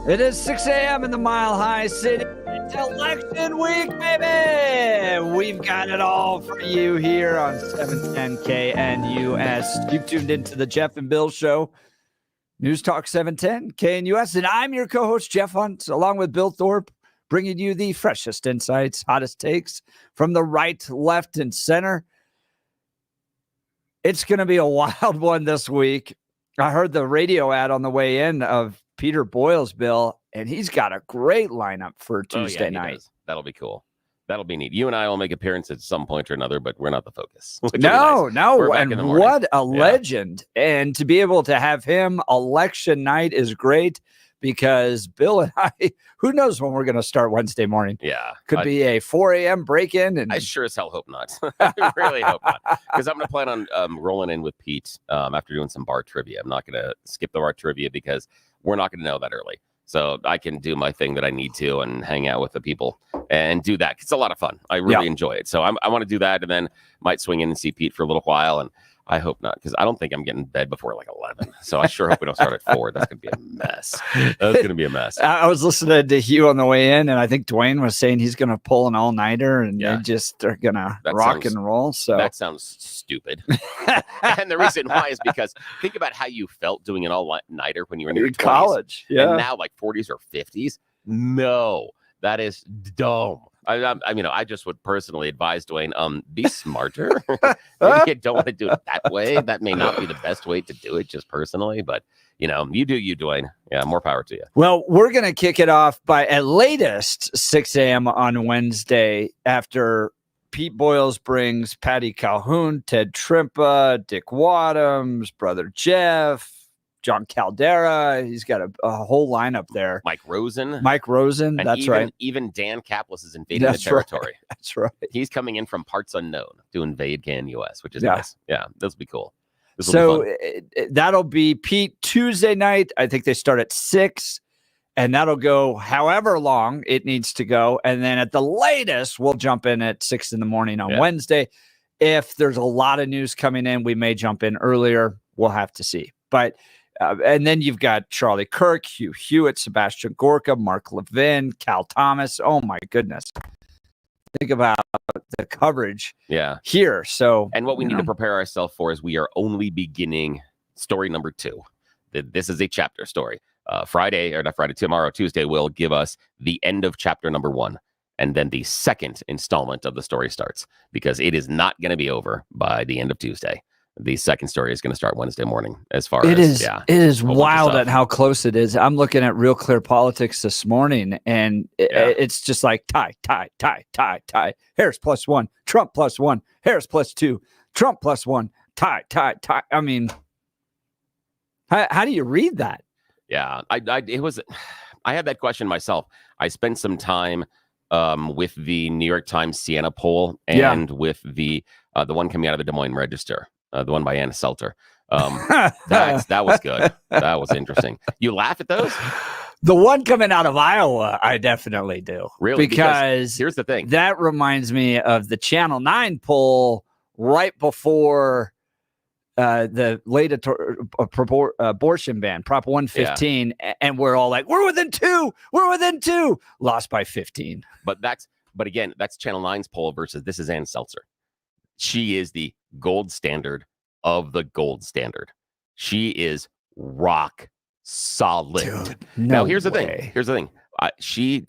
It is 6 a.m. in the Mile High City. It's election week, baby. We've got it all for you here on 710 KNUS. You've tuned into the Jeff and Bill Show. News Talk 710 KNUS. And I'm your co-host, Jeff Hunt, along with Bill Thorpe, bringing you the freshest insights, hottest takes from the right, left, and center. It's going to be a wild one this week. I heard the radio ad on the way in of Peter Boyle's Bill, and he's got a great lineup for Tuesday night. That'll be cool. That'll be neat. You and I will make appearances at some point or another, but we're not the focus. No. And what a legend. And to be able to have him election night is great because Bill and I, who knows when we're going to start Wednesday morning? Yeah. Could be a 4 a.m. break-in. And I sure as hell hope not. I really hope not. Because I'm going to plan on rolling in with Pete after doing some bar trivia. I'm not going to skip the bar trivia because we're not going to know that early. So I can do my thing that I need to and hang out with the people and do that. It's a lot of fun. I really enjoy it. So I want to do that and then might swing in and see Pete for a little while. And I hope not, because I don't think I'm getting in bed before like 11. So I sure hope we don't start at 4. That's going to be a mess. That's going to be a mess. I was listening to Hugh on the way in, and I think Dwayne was saying he's going to pull an all-nighter, and they just are going to rock and roll. So that sounds stupid. And the reason why is because think about how you felt doing an all-nighter when you were in your 20s, college. Yeah. And now like 40s or 50s. No, that is dumb. I just would personally advise Dwayne, be smarter. Maybe you don't want to do it that way. That may not be the best way to do it, just personally. But, you do you, Dwayne. Yeah, more power to you. Well, we're going to kick it off by at latest 6 a.m. on Wednesday after Pete Boyles brings Patty Calhoun, Ted Trimpa, Dick Wadhams, Brother Jeff, John Caldera. He's got a whole lineup there. Mike Rosen. And that's right. Even Dan Kaplis is invading the territory. Right. That's right. He's coming in from parts unknown to invade KNUS, which is nice. Yeah, this will be cool. That'll be Pete Tuesday night. I think they start at 6, and that'll go however long it needs to go. And then at the latest, we'll jump in at 6 in the morning on Wednesday. If there's a lot of news coming in, we may jump in earlier. We'll have to see. But and then you've got Charlie Kirk, Hugh Hewitt, Sebastian Gorka, Mark Levin, Cal Thomas. Oh, my goodness. Think about the coverage here. So, and what we need to prepare ourselves for is we are only beginning story number 2. This is a chapter story. Tomorrow, Tuesday, will give us the end of chapter number 1. And then the second installment of the story starts because it is not going to be over by the end of Tuesday. The second story is going to start Wednesday morning. It is wild at how close it is. I'm looking at Real Clear Politics this morning, and it's just like tie. Harris +1, Trump +1, Harris +2, Trump +1, tie. I mean, how do you read that? Yeah, I had that question myself. I spent some time with the New York Times Siena poll and with the one coming out of the Des Moines Register. The one by Anna Selter. That was good. That was interesting. You laugh at those? The one coming out of Iowa, I definitely do. Really? Because here's the thing. That reminds me of the Channel 9 poll right before the late abortion ban, Prop 115. And we're all like, we're within two. Lost by 15. But again, that's Channel 9's poll versus this is Ann Seltzer. She is the gold standard of the gold standard. She is rock solid. Dude, now, here's the thing.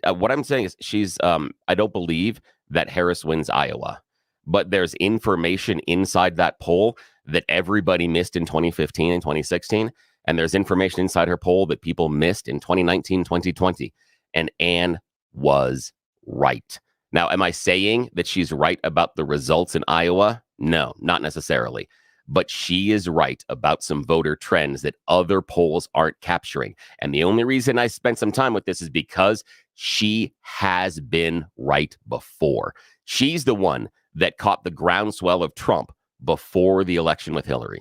What I'm saying is she's, I don't believe that Harris wins Iowa, but there's information inside that poll that everybody missed in 2015 and 2016. And there's information inside her poll that people missed in 2019, 2020. And Ann was right. Now, am I saying that she's right about the results in Iowa? No, not necessarily. But she is right about some voter trends that other polls aren't capturing. And the only reason I spent some time with this is because she has been right before. She's the one that caught the groundswell of Trump before the election with Hillary.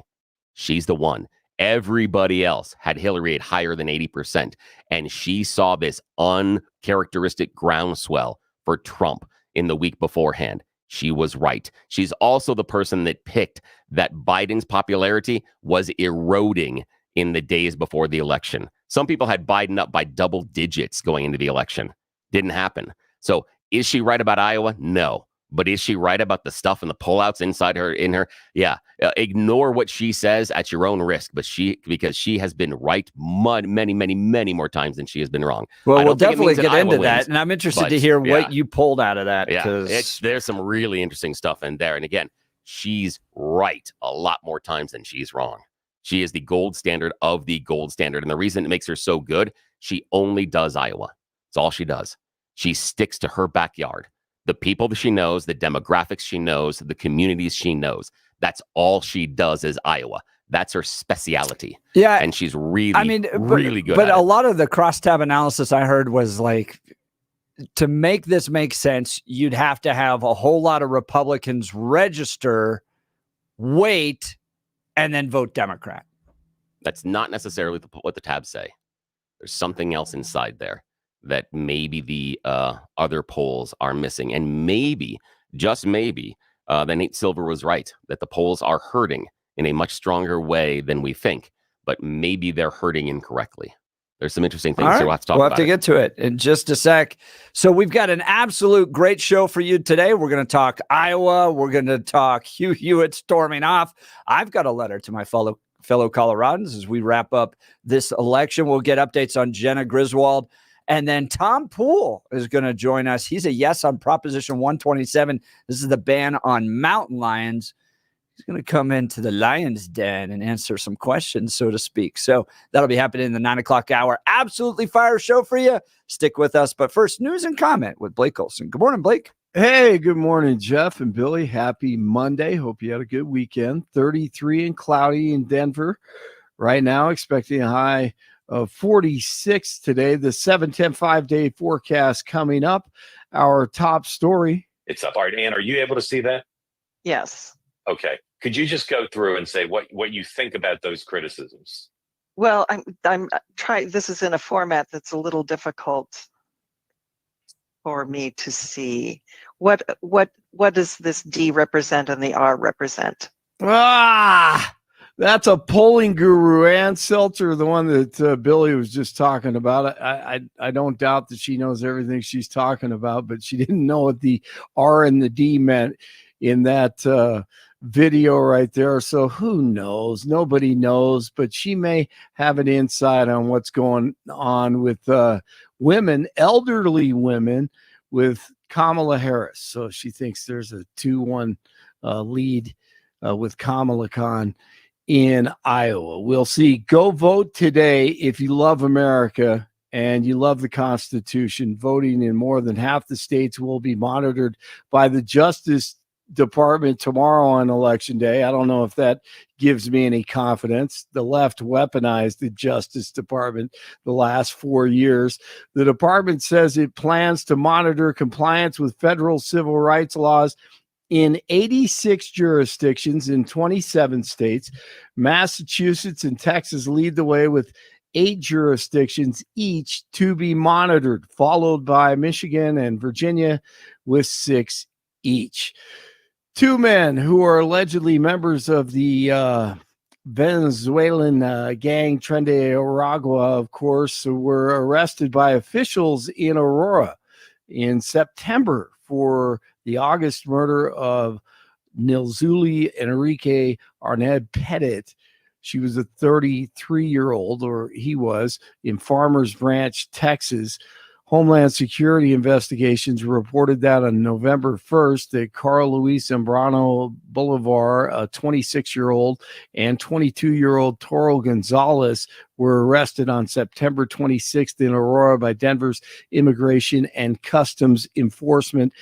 She's the one. Everybody else had Hillary at higher than 80%. And she saw this uncharacteristic groundswell for Trump in the week beforehand. She was right. She's also the person that picked that Biden's popularity was eroding in the days before the election. Some people had Biden up by double digits going into the election. Didn't happen. So is she right about Iowa? No. But is she right about the stuff and the pullouts inside her, in her? Yeah. Ignore what she says at your own risk. But because she has been right many, many, many more times than she has been wrong. Well, we'll definitely get into that. And I'm interested to hear what you pulled out of that. Yeah, there's some really interesting stuff in there. And again, she's right a lot more times than she's wrong. She is the gold standard of the gold standard. And the reason it makes her so good, she only does Iowa. That's all she does. She sticks to her backyard. The people that she knows, the demographics she knows, the communities she knows. That's all she does is Iowa. That's her specialty. Yeah. And she's really good. But a lot of the crosstab analysis I heard was like, to make this make sense, you'd have to have a whole lot of Republicans register, wait, and then vote Democrat. That's not necessarily what the tabs say. There's something else inside there that maybe the other polls are missing. And maybe, just maybe, that Nate Silver was right, that the polls are hurting in a much stronger way than we think. But maybe they're hurting incorrectly. There's some interesting things we'll have to talk about. We'll have to get to it in just a sec. So we've got an absolute great show for you today. We're going to talk Iowa. We're going to talk Hugh Hewitt storming off. I've got a letter to my fellow Coloradans as we wrap up this election. We'll get updates on Jenna Griswold. And then Tom Poole is going to join us. He's a yes on Proposition 127. This is the ban on mountain lions. He's going to come into the lion's den and answer some questions, so to speak. So that'll be happening in the 9 o'clock hour. Absolutely fire show for you. Stick with us. But first, news and comment with Blake Olson. Good morning, Blake. Hey, good morning, Jeff and Billy. Happy Monday. Hope you had a good weekend. 33 and cloudy in Denver right now. Expecting a high of 46 today. The 7-10 5-day forecast coming up. Our top story. It's up. All right, Ann, are you able to see that? Yes. Okay. Could you just go through and say what you think about those criticisms? Well, I'm trying. This is in a format that's a little difficult for me to see. What does this D represent and the R represent? That's a polling guru, Ann Seltzer, the one that Billy was just talking about. I don't doubt that she knows everything she's talking about, but she didn't know what the R and the D meant in that video right there. So who knows? Nobody knows, but she may have an insight on what's going on with women, elderly women, with Kamala Harris. So she thinks there's a 2-1 lead with Kamala Khan in Iowa. We'll see. Go vote today if you love America and you love the Constitution. Voting in more than half the states will be monitored by the Justice Department tomorrow on Election Day. I don't know if that gives me any confidence. The left weaponized the Justice Department the last 4 years. The department says it plans to monitor compliance with federal civil rights laws in 86 jurisdictions in 27 states. Massachusetts and Texas lead the way with 8 jurisdictions each to be monitored, followed by Michigan and Virginia with 6 each. 2 men who are allegedly members of the Venezuelan gang Tren de Aragua, of course, were arrested by officials in Aurora in September for the August murder of Nilzuli Enrique Arnett Pettit. She was a 33-year-old, or he was, in Farmers Branch, Texas. Homeland Security investigations reported that on November 1st that Carl Luis Zambrano Bolivar, a 26-year-old, and 22-year-old Toro Gonzalez were arrested on September 26th in Aurora by Denver's Immigration and Customs Enforcement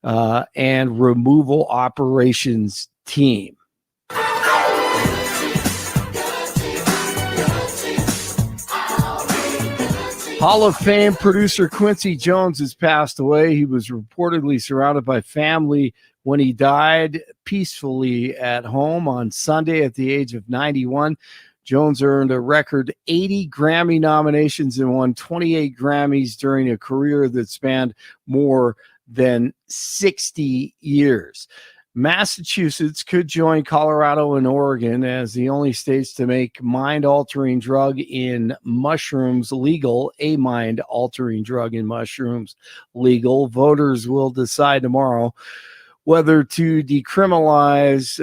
and Removal Operations Team. Hall of Fame producer Quincy Jones has passed away. He was reportedly surrounded by family when he died peacefully at home on Sunday at the age of 91. Jones earned a record 80 Grammy nominations and won 28 Grammys during a career that spanned more than 60 years. Massachusetts could join Colorado and Oregon as the only states to make mind-altering drug in mushrooms legal. A mind-altering drug in mushrooms legal. Voters will decide tomorrow whether to decriminalize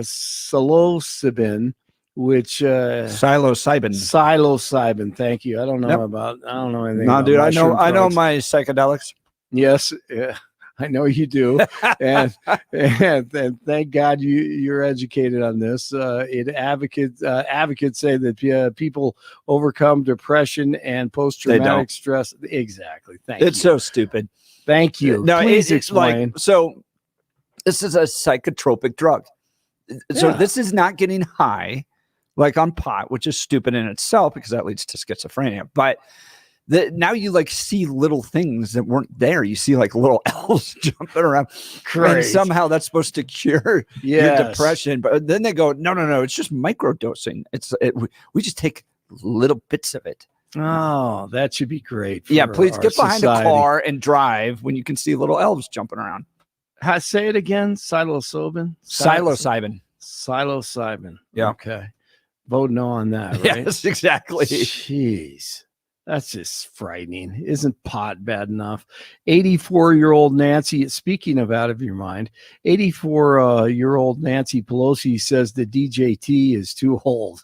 psilocybin, which psilocybin. Thank you. I don't know anything. No, about dude, I mushroom know drugs. my psychedelics. Yes, I know you do, and thank God you're educated on this. Advocates say that people overcome depression and post-traumatic stress. Exactly. Thank you. It's so stupid. Thank you. No, Please it's explain. like, so this is a psychotropic drug. So this is not getting high like on pot, which is stupid in itself because that leads to schizophrenia. But now you like see little things that weren't there. You see like little elves jumping around. And somehow that's supposed to cure your depression. But then they go, no, it's just microdosing. We just take little bits of it. Oh, that should be great. Yeah, please get behind society. a car and drive when you can see little elves jumping around. Say it again. Psilocybin. Psilocybin. Yeah. Okay. Vote no on that, right? Yes, exactly. Jeez. That's just frightening. Isn't pot bad enough? 84-year-old Nancy, speaking of out of your mind, 84-year-old Nancy Pelosi says the DJT is too old.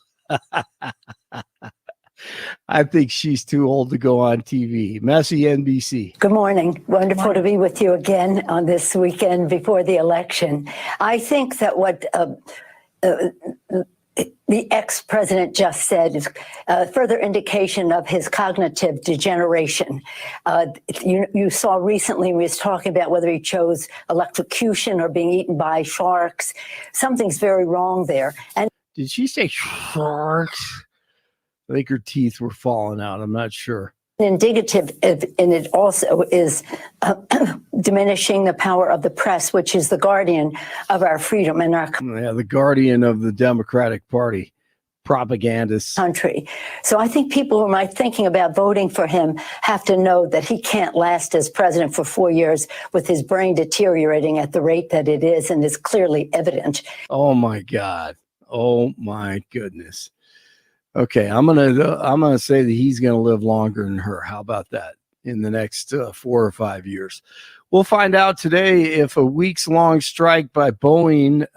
I think she's too old to go on TV. Messy NBC. Good morning. Wonderful to be with you again on this weekend before the election. I think that what the ex-president just said is a further indication of his cognitive degeneration. You saw recently he was talking about whether he chose electrocution or being eaten by sharks. Something's very wrong there. And did she say sharks? I think her teeth were falling out. I'm not sure. Indicative, and it also is diminishing the power of the press, which is the guardian of our freedom and our the guardian of the Democratic Party, propagandists. Country. So I think people who might thinking about voting for him have to know that he can't last as president for 4 years with his brain deteriorating at the rate that it is, and is clearly evident. Oh my God! Oh my goodness! Okay, I'm gonna say that he's gonna live longer than her. How about that? In the next 4 or 5 years, we'll find out today if a weeks-long strike by Boeing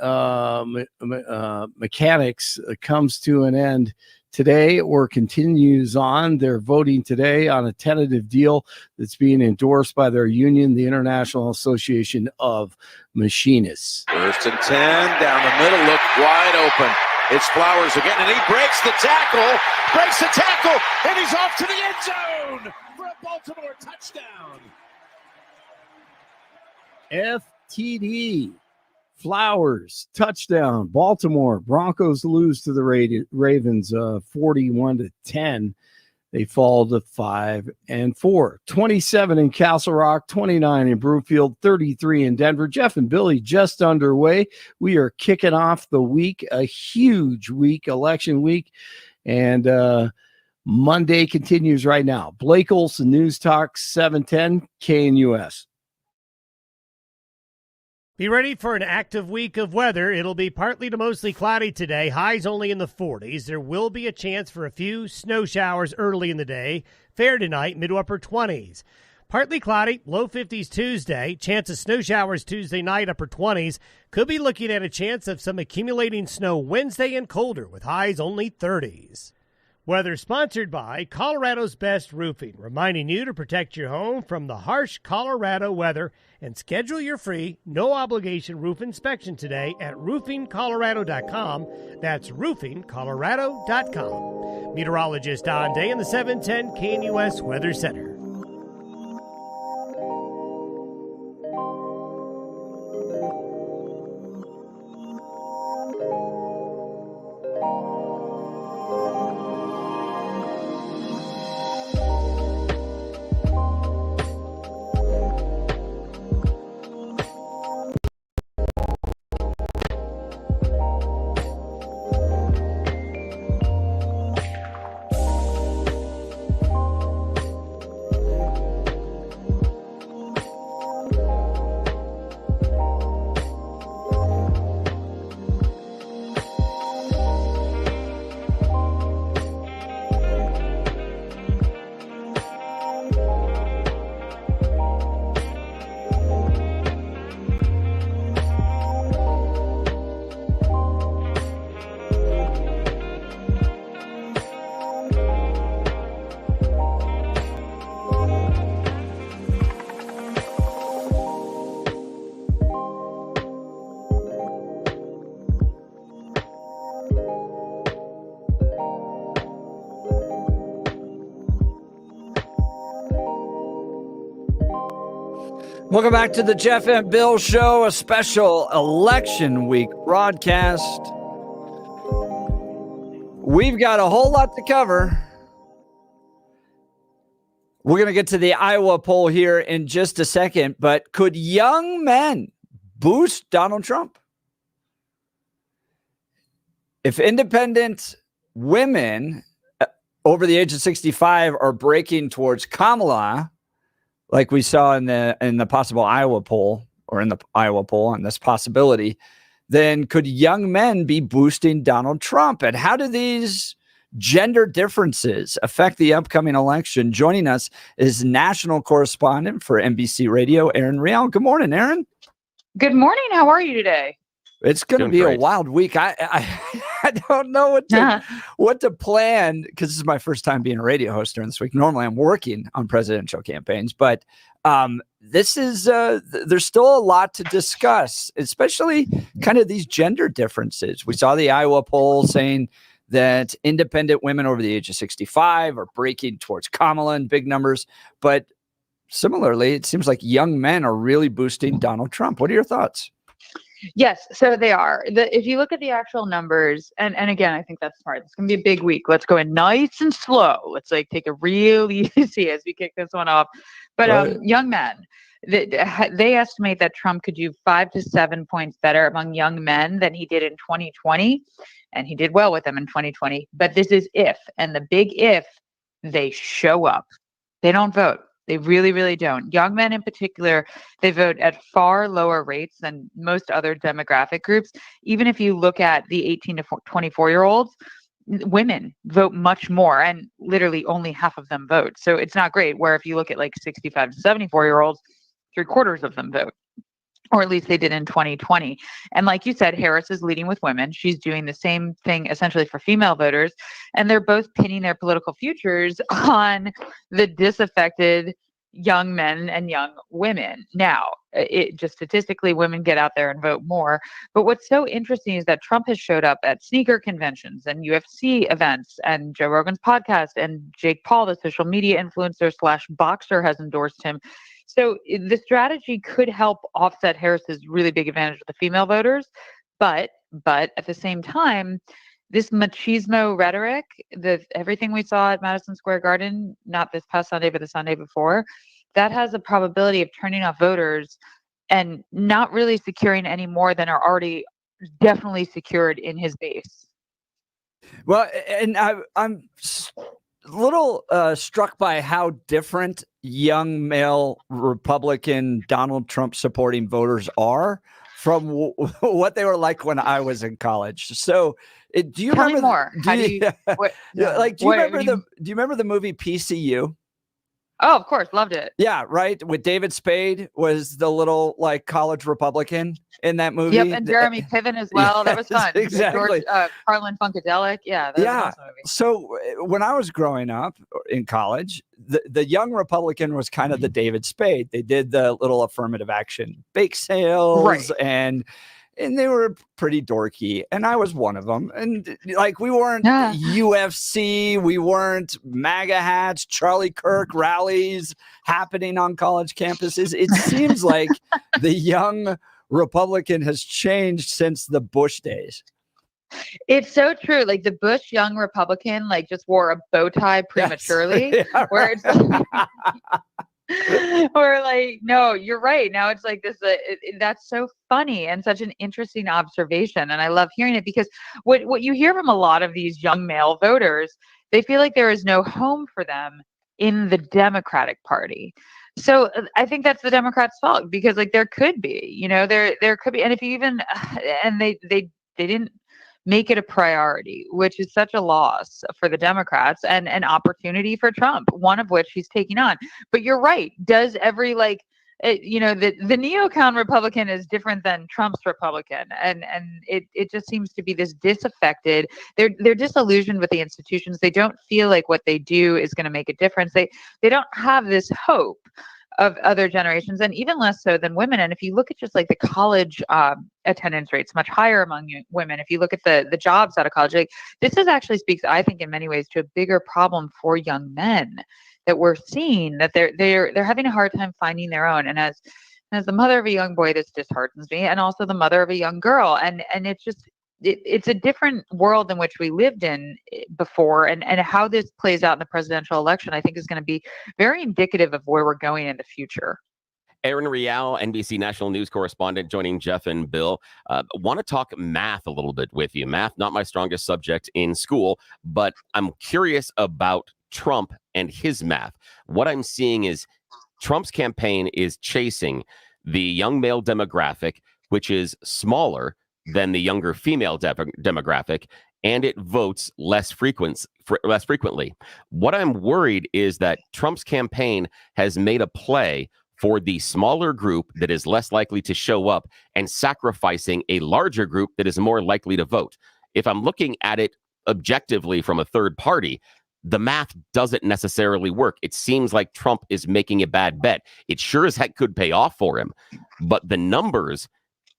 mechanics comes to an end today or continues on. They're voting today on a tentative deal that's being endorsed by their union, the International Association of Machinists. 1st and 10 down the middle, look wide open. It's Flowers again, and he breaks the tackle, and he's off to the end zone for a Baltimore touchdown. FTD, Flowers, touchdown. Baltimore Broncos lose to the Ravens 41-10. They fall to 5-4. 27 in Castle Rock, 29 in Broomfield, 33 in Denver. Jeff and Billy just underway. We are kicking off the week, a huge week, election week. And Monday continues right now. Blake Olson, News Talk 710 KNUS. Be ready for an active week of weather. It'll be partly to mostly cloudy today, highs only in the 40s. There will be a chance for a few snow showers early in the day. Fair tonight, mid to upper 20s. Partly cloudy, low 50s Tuesday. Chance of snow showers Tuesday night, upper 20s. Could be looking at a chance of some accumulating snow Wednesday and colder with highs only 30s. Weather sponsored by Colorado's Best Roofing, reminding you to protect your home from the harsh Colorado weather and schedule your free, no-obligation roof inspection today at roofingcolorado.com. That's roofingcolorado.com. Meteorologist Don Day in the 710 KNUS Weather Center. Welcome back to the Jeff and Bill Show, a special election week broadcast. We've got a whole lot to cover. We're going to get to the Iowa poll here in just a second, but could young men boost Donald Trump? If independent women over the age of 65 are breaking towards Kamala, like we saw in the possible Iowa poll, or in the Iowa poll on this possibility, then could young men be boosting Donald Trump? And how do these gender differences affect the upcoming election? Joining us is national correspondent for NBC Radio, Erin Real. Good morning, Erin. Good morning. How are you today? It's going to be a wild week. I don't know what to plan, because this is my first time being a radio host during this week. Normally I'm working on presidential campaigns, but this is there's still a lot to discuss, especially kind of these gender differences. We saw the Iowa poll saying that independent women over the age of 65 are breaking towards Kamala in big numbers, but similarly, it seems like young men are really boosting Donald Trump. What are your thoughts? Yes, so they are. If you look at the actual numbers, and again, I think that's smart. It's going to be a big week. Let's go in nice and slow. Let's take it real easy as we kick this one off. But young men, they estimate that Trump could do 5 to 7 points better among young men than he did in 2020. And he did well with them in 2020. But this is if, and the big if, they show up. They don't vote. They really, really don't. Young men in particular, they vote at far lower rates than most other demographic groups. Even if you look at the 18 to 24-year-olds, women vote much more, and literally only half of them vote. So it's not great. Where if you look at 65 to 74-year-olds, 3/4 of them vote, or at least they did in 2020. And like you said, Harris is leading with women. She's doing the same thing essentially for female voters. And they're both pinning their political futures on the disaffected young men and young women. Now, just statistically, women get out there and vote more. But what's so interesting is that Trump has showed up at sneaker conventions and UFC events, and Joe Rogan's podcast, and Jake Paul, the social media influencer / boxer, has endorsed him. So the strategy could help offset Harris's really big advantage with the female voters, but at the same time, this machismo rhetoric, everything we saw at Madison Square Garden, not this past Sunday, but the Sunday before, that has a probability of turning off voters and not really securing any more than are already definitely secured in his base. Well, and I'm a little struck by how different young male Republican Donald Trump supporting voters are from what they were like when I was in college. So do you Tell remember me more? Do you remember the movie PCU? Oh, of course. Loved it. Yeah, right. With David Spade was the little college Republican in that movie. Yep, and Jeremy Piven as well. That was fun. Exactly. Carlin Funkadelic. Yeah. That was an awesome movie. So when I was growing up in college, the young Republican was kind of the David Spade. They did the little affirmative action bake sales, right, and they were pretty dorky, and I was one of them. And we weren't UFC, we weren't MAGA hats, Charlie Kirk rallies happening on college campuses. It seems like the young Republican has changed since the Bush days. It's so true. The Bush young Republican just wore a bow tie prematurely. Yes. Yeah, where it's or no, you're right. Now it's this. That's so funny and such an interesting observation, and I love hearing it, because what you hear from a lot of these young male voters, they feel like there is no home for them in the Democratic Party. So I think that's the Democrats' fault, because there could be, there could be, and if you even, and they didn't make it a priority, which is such a loss for the Democrats and an opportunity for Trump, one of which he's taking on. But you're right. Does every the neocon Republican is different than Trump's Republican, and it just seems to be this disaffected. They're disillusioned with the institutions. They don't feel like what they do is going to make a difference. They don't have this hope of other generations, and even less so than women. And if you look at just the college attendance rates, much higher among women. If you look at the jobs out of college, this is actually speaks, I think, in many ways to a bigger problem for young men, that we're seeing that they're having a hard time finding their own. And as And as the mother of a young boy, this disheartens me, and also the mother of a young girl. And it's just it's a different world than which we lived in before, and how this plays out in the presidential election, I think, is going to be very indicative of where we're going in the future. Erin Real, NBC National News Correspondent, joining Jeff and Bill. Want to talk math a little bit with you. Math, not my strongest subject in school, but I'm curious about Trump and his math. What I'm seeing is Trump's campaign is chasing the young male demographic, which is smaller than the younger female demographic, and it votes less frequently. What I'm worried is that Trump's campaign has made a play for the smaller group that is less likely to show up and sacrificing a larger group that is more likely to vote. If I'm looking at it objectively from a third party, the math doesn't necessarily work. It seems like Trump is making a bad bet. It sure as heck could pay off for him, but the numbers,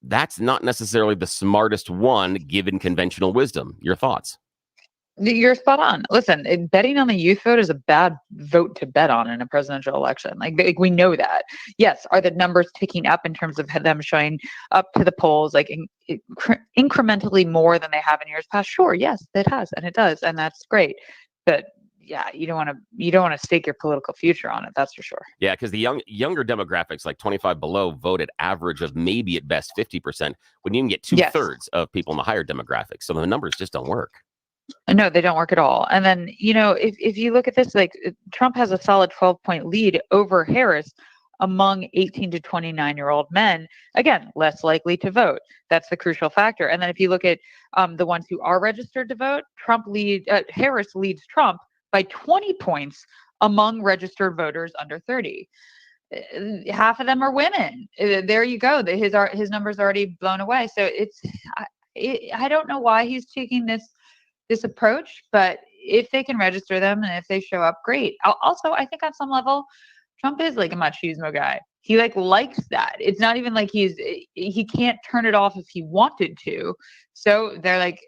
that's not necessarily the smartest one given conventional wisdom. Your thoughts? You're spot on. Listen, betting on the youth vote is a bad vote to bet on in a presidential election. Like we know that. Yes, are the numbers ticking up in terms of them showing up to the polls like incrementally more than they have in years past? Sure, yes, it has, and it does, and that's great. But yeah, you don't want to stake your political future on it. That's for sure. Yeah, because the younger demographics, like 25 below, vote at average of maybe at best 50%. When you can get 2/3 of people in the higher demographics, so the numbers just don't work. No, they don't work at all. And then, if you look at this, like Trump has a solid 12-point lead over Harris among 18 to 29-year-old men, again, less likely to vote. That's the crucial factor. And then if you look at the ones who are registered to vote, Harris leads Trump by 20 points among registered voters under 30. Half of them are women. There you go. His number's already blown away. So I don't know why he's taking this approach, but if they can register them and if they show up, great. Also, I think on some level, Trump is like a machismo guy. He likes that. It's not even like he can't turn it off if he wanted to. So they're like,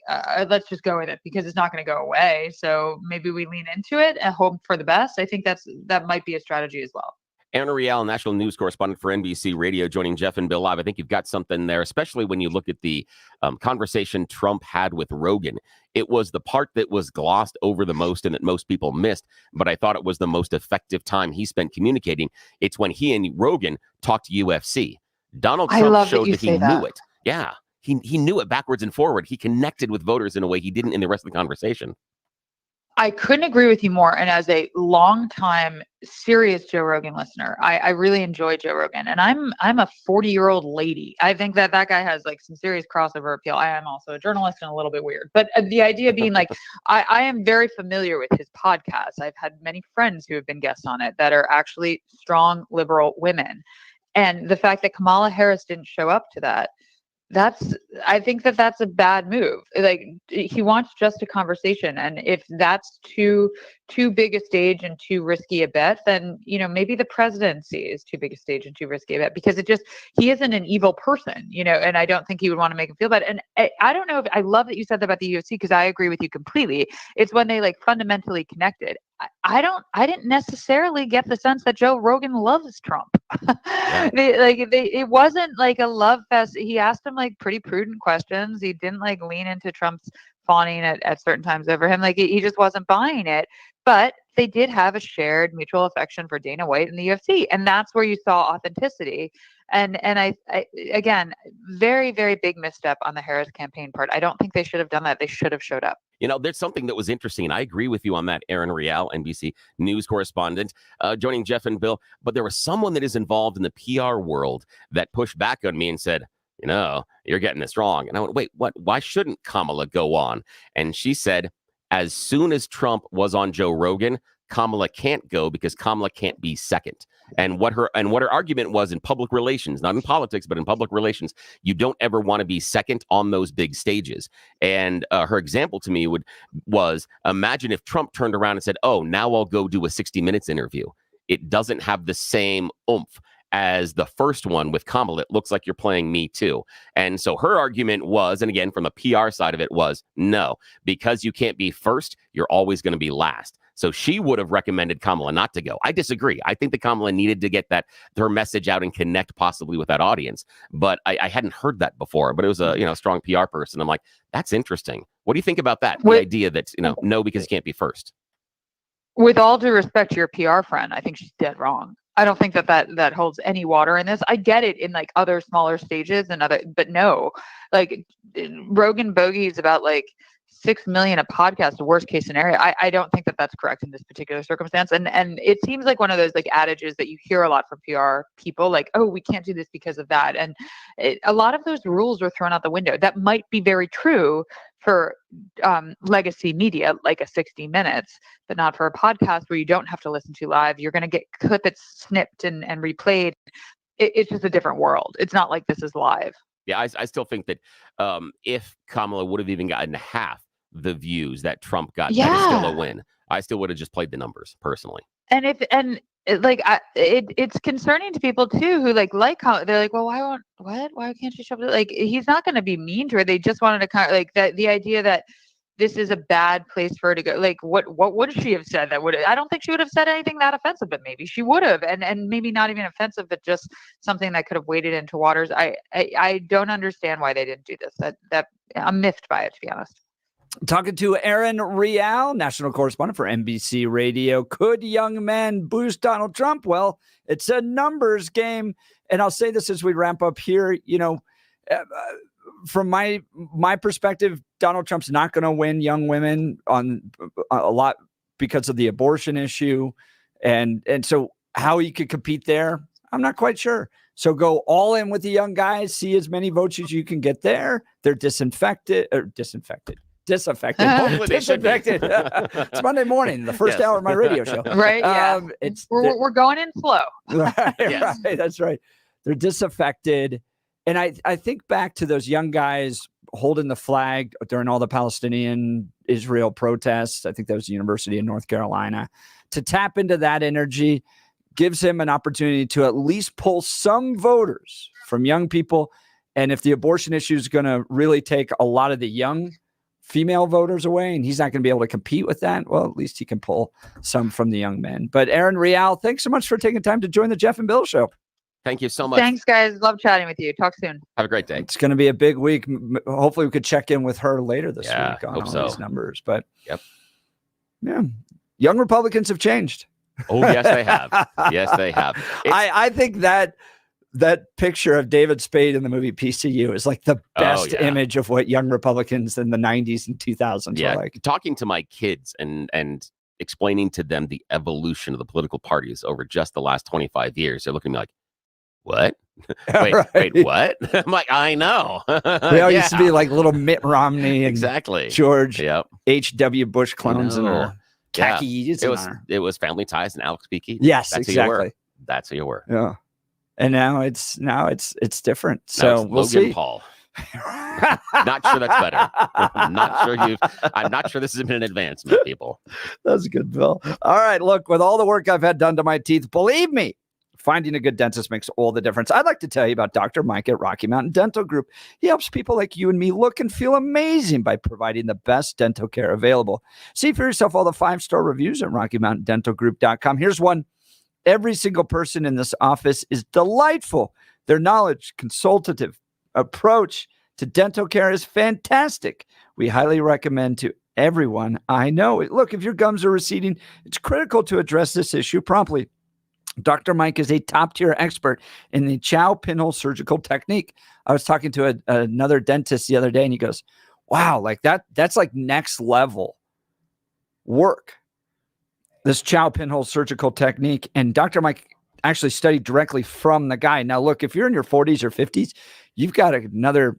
let's just go with it because it's not going to go away. So maybe we lean into it and hope for the best. I think that might be a strategy as well. Erin Real, National News Correspondent for NBC Radio, joining Jeff and Bill live. I think you've got something there, especially when you look at the conversation Trump had with Rogan. It was the part that was glossed over the most and that most people missed, but I thought it was the most effective time he spent communicating. It's when he and Rogan talked UFC. Donald Trump showed that he knew it. Yeah, he knew it backwards and forward. He connected with voters in a way he didn't in the rest of the conversation. I couldn't agree with you more. And as a longtime serious Joe Rogan listener, I really enjoy Joe Rogan. And I'm a 40-year-old lady. I think that guy has some serious crossover appeal. I am also a journalist and a little bit weird. But the idea being I am very familiar with his podcast. I've had many friends who have been guests on it that are actually strong liberal women. And the fact that Kamala Harris didn't show up to that, I think that's a bad move. He wants just a conversation, and if that's too big a stage and too risky a bet, then maybe the presidency is too big a stage and too risky a bet because he isn't an evil person, and I don't think he would want to make him feel bad. And I don't know if I love that you said that about the UFC because I agree with you completely. It's when they fundamentally connected. I didn't necessarily get the sense that Joe Rogan loves Trump. It wasn't a love fest. He asked him pretty prudent questions. He didn't lean into Trump's fawning at certain times over him. He just wasn't buying it. But they did have a shared mutual affection for Dana White and the UFC, and that's where you saw authenticity. And I again, very, very big misstep on the Harris campaign part. I don't think they should have done that. They should have showed up. There's something that was interesting, and I agree with you on that, Erin Real, NBC News Correspondent, joining Jeff and Bill. But there was someone that is involved in the PR world that pushed back on me and said, you're getting this wrong. And I went, wait, what? Why shouldn't Kamala go on? And she said, as soon as Trump was on Joe Rogan, Kamala can't go because Kamala can't be second. And what her argument was in public relations, not in politics, but in public relations, you don't ever want to be second on those big stages. And her example to me was imagine if Trump turned around and said, oh, now I'll go do a 60 Minutes interview. It doesn't have the same oomph as the first one with Kamala. It looks like you're playing me too. And so her argument was, and again, from the PR side of it was, no, because you can't be first, you're always going to be last. So she would have recommended Kamala not to go. I disagree. I think that Kamala needed to get her message out and connect possibly with that audience. But I hadn't heard that before. But it was a strong PR person. I'm like, that's interesting. What do you think about that? The idea that no, because you can't be first. With all due respect to your PR friend, I think she's dead wrong. I don't think that holds any water in this. I get it in like other smaller stages but no, like Rogan bogeys about like 6 million a podcast, the worst case scenario. I don't think that's correct in this particular circumstance. And it seems like one of those like adages that you hear a lot from PR people, like, oh, we can't do this because of that. And a lot of those rules are thrown out the window. That might be very true for legacy media, like a 60 Minutes, but not for a podcast where you don't have to listen to live. You're going to get clips snipped and replayed. It's just a different world. It's not like this is live. Yeah, I still think that if Kamala would have even gotten half the views that Trump got, that is still a win. I still would have just played the numbers personally. It's concerning to people too who like Kamala. They're like, well, why can't she show up? Like, he's not going to be mean to her. They just wanted to kind of like that. The idea that this is a bad place for her to go. Like, what would she have said that would? I don't think she would have said anything that offensive, but maybe she would have, and maybe not even offensive, but just something that could have waded into waters. I don't understand why they didn't do this. That I'm miffed by it, to be honest. Talking to Erin Real, national correspondent for NBC Radio. Could young men boost Donald Trump? Well, it's a numbers game, and I'll say this as we wrap up here. From my perspective, Donald Trump's not going to win young women on a lot because of the abortion issue. And so how he could compete there, I'm not quite sure. So go all in with the young guys, see as many votes as you can get there. They're disaffected. It's Monday morning, the first hour of my radio show. Right. Yeah. We're going in slow. Right, right. That's right. They're disaffected. And I think back to those young guys holding the flag during all the Palestinian-Israel protests. I think that was the University of North Carolina. To tap into that energy gives him an opportunity to at least pull some voters from young people. And if the abortion issue is going to really take a lot of the young female voters away and he's not going to be able to compete with that, well, at least he can pull some from the young men. But Erin Real, thanks so much for taking time to join the Jeff and Bill Show. Thank you so much. Thanks, guys. Love chatting with you. Talk soon. Have a great day. It's going to be a big week. Hopefully we could check in with her later this week on all these numbers. But yeah, young Republicans have changed. Oh, yes, they have. Yes, they have. I think that picture of David Spade in the movie PCU is like the best image of what young Republicans in the 90s and 2000s were like. Talking to my kids and explaining to them the evolution of the political parties over just the last 25 years, they're looking at me like, what? Wait, what? I'm like, I know. We all used to be like little Mitt Romney and George H.W. Bush clones in our khakis. It was Family Ties and Alex Peaky. Yes, exactly. That's who you were. Yeah. And now it's different. So we'll see. Paul. Not sure that's better. I'm not sure this has been an advancement, people. That's good, Bill. All right, look, with all the work I've had done to my teeth, believe me, finding a good dentist makes all the difference. I'd like to tell you about Dr. Mike at Rocky Mountain Dental Group. He helps people like you and me look and feel amazing by providing the best dental care available. See for yourself all the 5-star reviews at RockyMountainDentalGroup.com. Here's one. Every single person in this office is delightful. Their knowledge, consultative approach to dental care is fantastic. We highly recommend to everyone I know. Look, if your gums are receding, it's critical to address this issue promptly. Dr. Mike is a top-tier expert in the Chow pinhole surgical technique. I was talking to another dentist the other day, and he goes, wow, like that's like next level work, this Chow pinhole surgical technique. And Dr. Mike actually studied directly from the guy. Now, look, if you're in your 40s or 50s, you've got another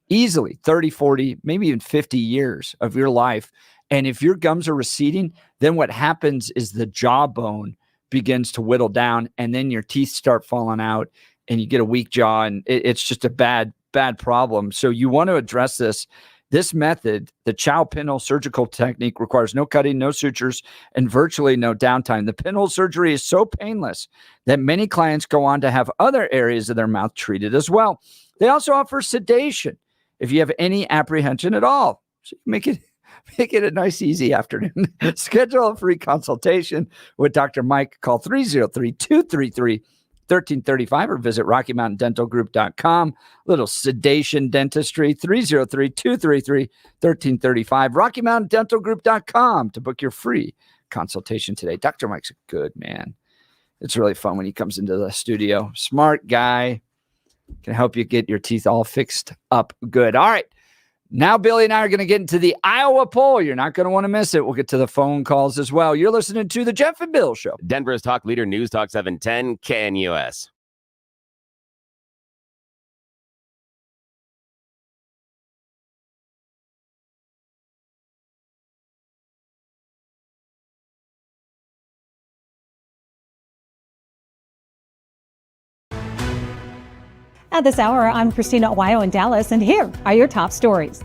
easily 30, 40, maybe even 50 years of your life. And if your gums are receding, then what happens is the jawbone begins to whittle down, and then your teeth start falling out and you get a weak jaw, and it's just a bad problem. So you want to address this. This method, the Chow pinhole surgical technique, requires no cutting, no sutures, and virtually no downtime. The pinhole surgery is so painless that many clients go on to have other areas of their mouth treated as well. They also offer sedation if you have any apprehension at all. So you make it Make it a nice, easy afternoon. Schedule a free consultation with Dr. Mike. Call 303-233-1335 or visit RockyMountainDentalGroup.com. Little sedation dentistry, 303-233-1335. RockyMountainDentalGroup.com to book your free consultation today. Dr. Mike's a good man. It's really fun when he comes into the studio. Smart guy. Can help you get your teeth all fixed up good. All right. Now, Billy and I are going to get into the Iowa poll. You're not going to want to miss it. We'll get to the phone calls as well. You're listening to the Jeff and Bill Show. Denver's talk leader, News Talk 710, KNUS. At this hour, I'm Christina Ohio in Dallas, and here are your top stories.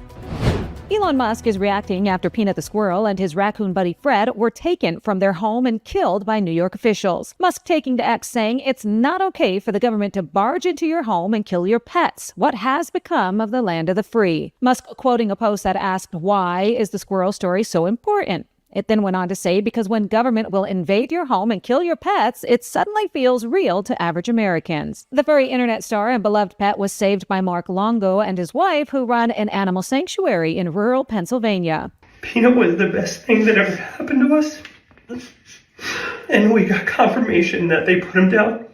Elon Musk is reacting after Peanut the squirrel and his raccoon buddy Fred were taken from their home and killed by New York officials. Musk taking to X saying it's not okay for the government to barge into your home and kill your pets. What has become of the land of the free? Musk quoting a post that asked, why is the squirrel story so important? It then went on to say, because when government will invade your home and kill your pets, it suddenly feels real to average Americans. The furry internet star and beloved pet was saved by Mark Longo and his wife, who run an animal sanctuary in rural Pennsylvania. Peanut was the best thing that ever happened to us. And we got confirmation that they put him down.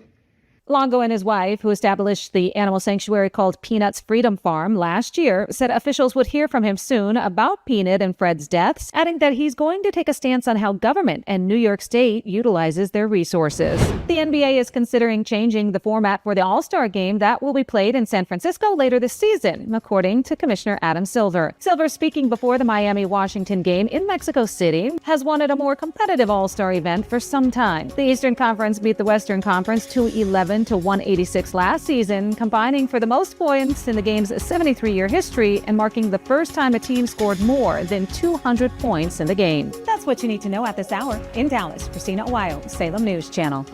Longo and his wife, who established the animal sanctuary called Peanut's Freedom Farm last year, said officials would hear from him soon about Peanut and Fred's deaths, adding that he's going to take a stance on how government and New York State utilizes their resources. The NBA is considering changing the format for the All-Star game that will be played in San Francisco later this season, according to Commissioner Adam Silver. Silver, speaking before the Miami-Washington game in Mexico City, has wanted a more competitive All-Star event for some time. The Eastern Conference beat the Western Conference 211 to 186 last season, combining for the most points in the game's 73-year history and marking the first time a team scored more than 200 points in the game. That's what you need to know at this hour. In Dallas, Christina Ohio, Salem News Channel.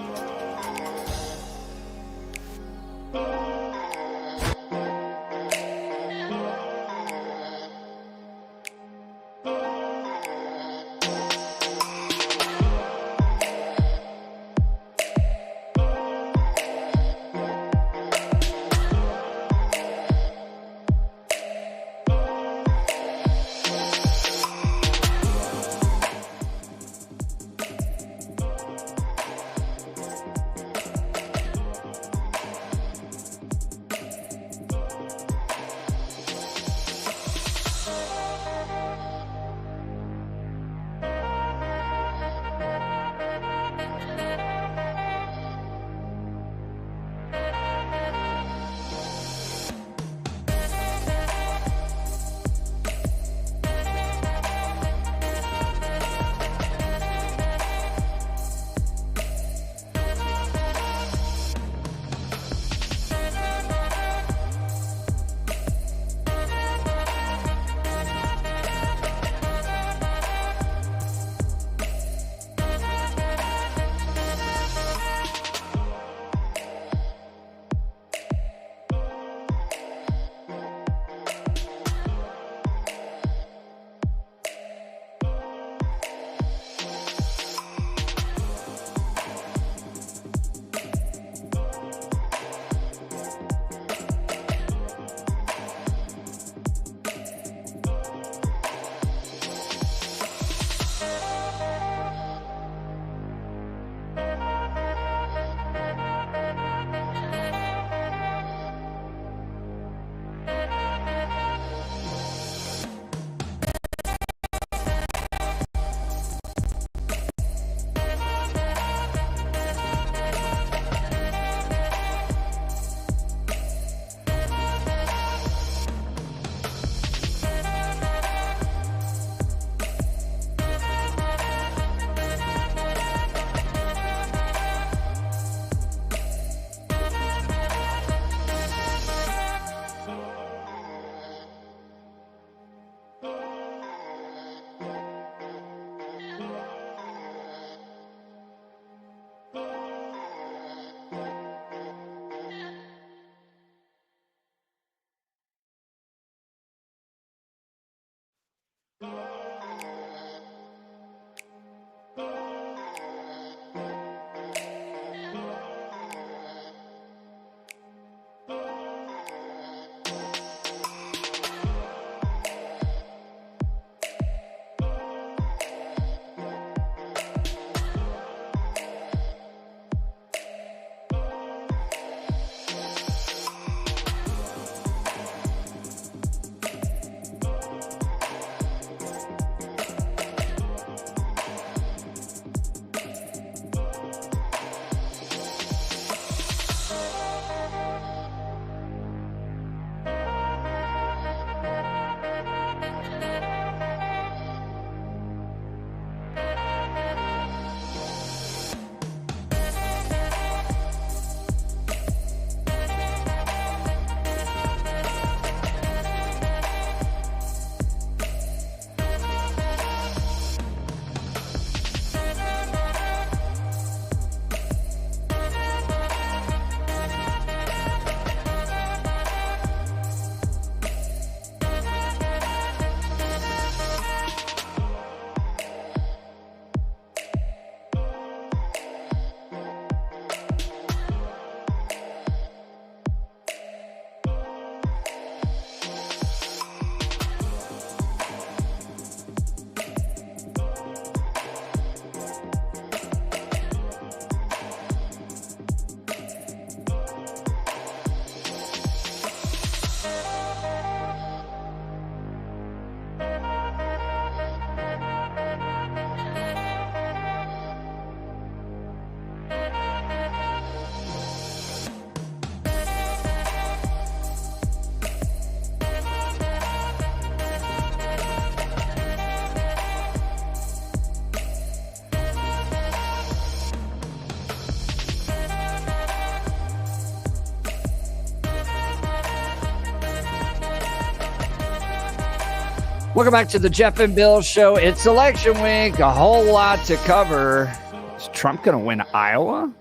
Welcome back to the Jeff and Bill Show. It's election week, a whole lot to cover. Is Trump going to win Iowa?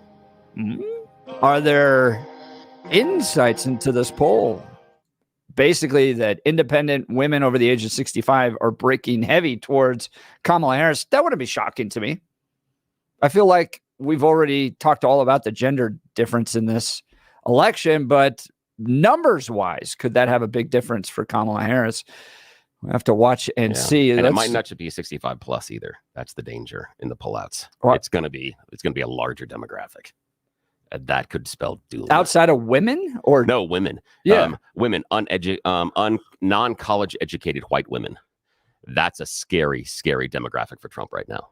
Are there insights into this poll? Basically, that independent women over the age of 65 are breaking heavy towards Kamala Harris. That wouldn't be shocking to me. I feel like we've already talked all about the gender difference in this election, but numbers-wise, could that have a big difference for Kamala Harris? We have to watch and see. And it might not just be 65 plus either. That's the danger in the pullouts. It's going to be a larger demographic. That could spell doom. Outside of women or no women? Yeah, women, non-college educated white women. That's a scary, scary demographic for Trump right now.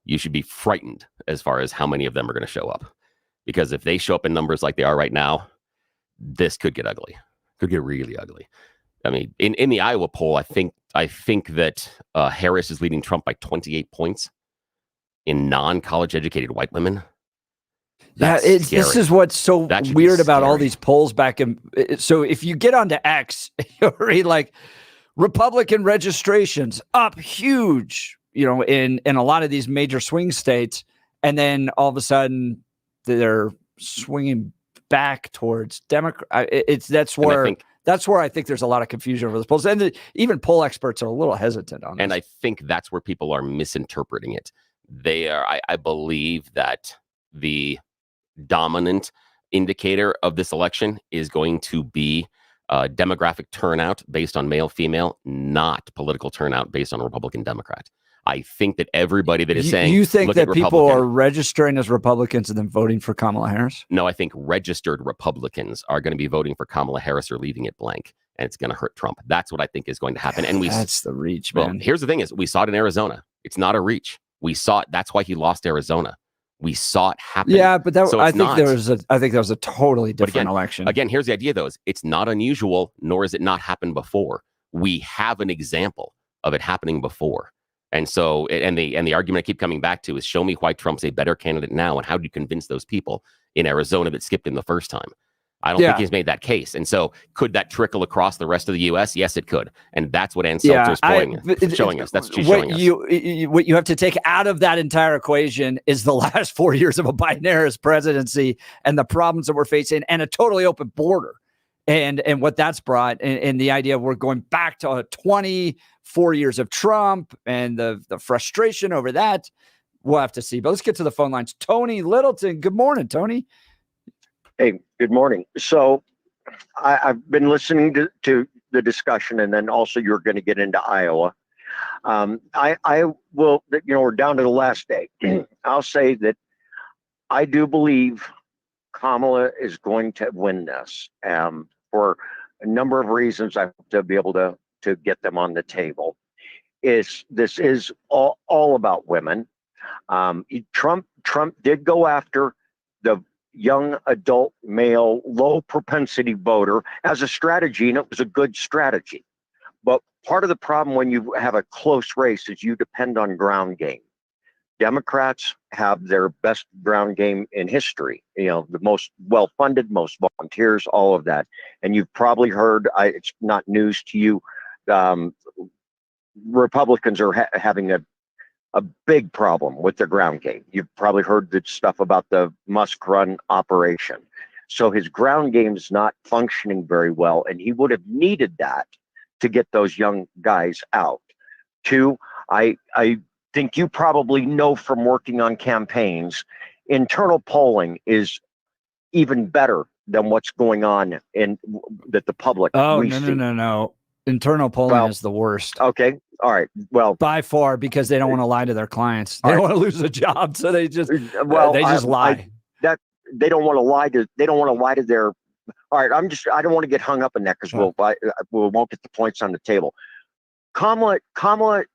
You should be frightened as far as how many of them are going to show up, because if they show up in numbers like they are right now, this could get ugly. Could get really ugly. I mean, in the Iowa poll, I think that Harris is leading Trump by 28 points in non-college educated white women. This is what's so weird about all these polls back in. So if you get onto X, you read like Republican registrations up huge, in a lot of these major swing states, and then all of a sudden they're swinging back towards Democrat. That's where I think there's a lot of confusion over the polls, and even poll experts are a little hesitant on this. And I think that's where people are misinterpreting it. I believe that the dominant indicator of this election is going to be demographic turnout based on male, female, not political turnout based on Republican, Democrat. I think that everybody that is saying, you think that people are registering as Republicans and then voting for Kamala Harris? No, I think registered Republicans are going to be voting for Kamala Harris or leaving it blank, and it's going to hurt Trump. That's what I think is going to happen. And that's the reach, man. Well, here's the thing: is we saw it in Arizona. It's not a reach. We saw it. That's why he lost Arizona. We saw it happen. Yeah, but I think that was a totally different election. Again, here's the idea, though: is it's not unusual, nor has it not happened before. We have an example of it happening before. And so, and the argument I keep coming back to is, show me why Trump's a better candidate now, and how do you convince those people in Arizona that skipped him the first time? I don't think he's made that case. And so, could that trickle across the rest of the U.S.? Yes, it could. And that's what Ann Seltzer is showing us. That's what she's showing us. What you have to take out of that entire equation is the last 4 years of a Biden-Harris presidency and the problems that we're facing, and a totally open border. And what that's brought, and the idea of we're going back to 24 years of Trump and the frustration over that, we'll have to see. But let's get to the phone lines. Tony Littleton, good morning, Tony. Hey, good morning. So I've been listening to the discussion, and then also you're going to get into Iowa. I will, we're down to the last day. I'll say that I do believe Kamala is going to win this for a number of reasons. I hope to be able to get them on the table. This is all about women. Trump did go after the young adult male low propensity voter as a strategy, and it was a good strategy. But part of the problem when you have a close race is you depend on ground game. Democrats have their best ground game in history, the most well-funded, most volunteers, all of that. And you've probably heard, it's not news to you, Republicans are having a big problem with their ground game. You've probably heard the stuff about the Musk run operation. So his ground game is not functioning very well, and he would have needed that to get those young guys out. Two, I think you probably know from working on campaigns, internal polling is even better than what's going on in that the public. Oh, no. Internal polling is the worst. Okay. All right. Well, by far, because they don't want to lie to their clients. They don't want to lose a job, so they just lie. They don't want to lie to their. All right. I don't want to get hung up in that, because we won't get the points on the table. Kamala's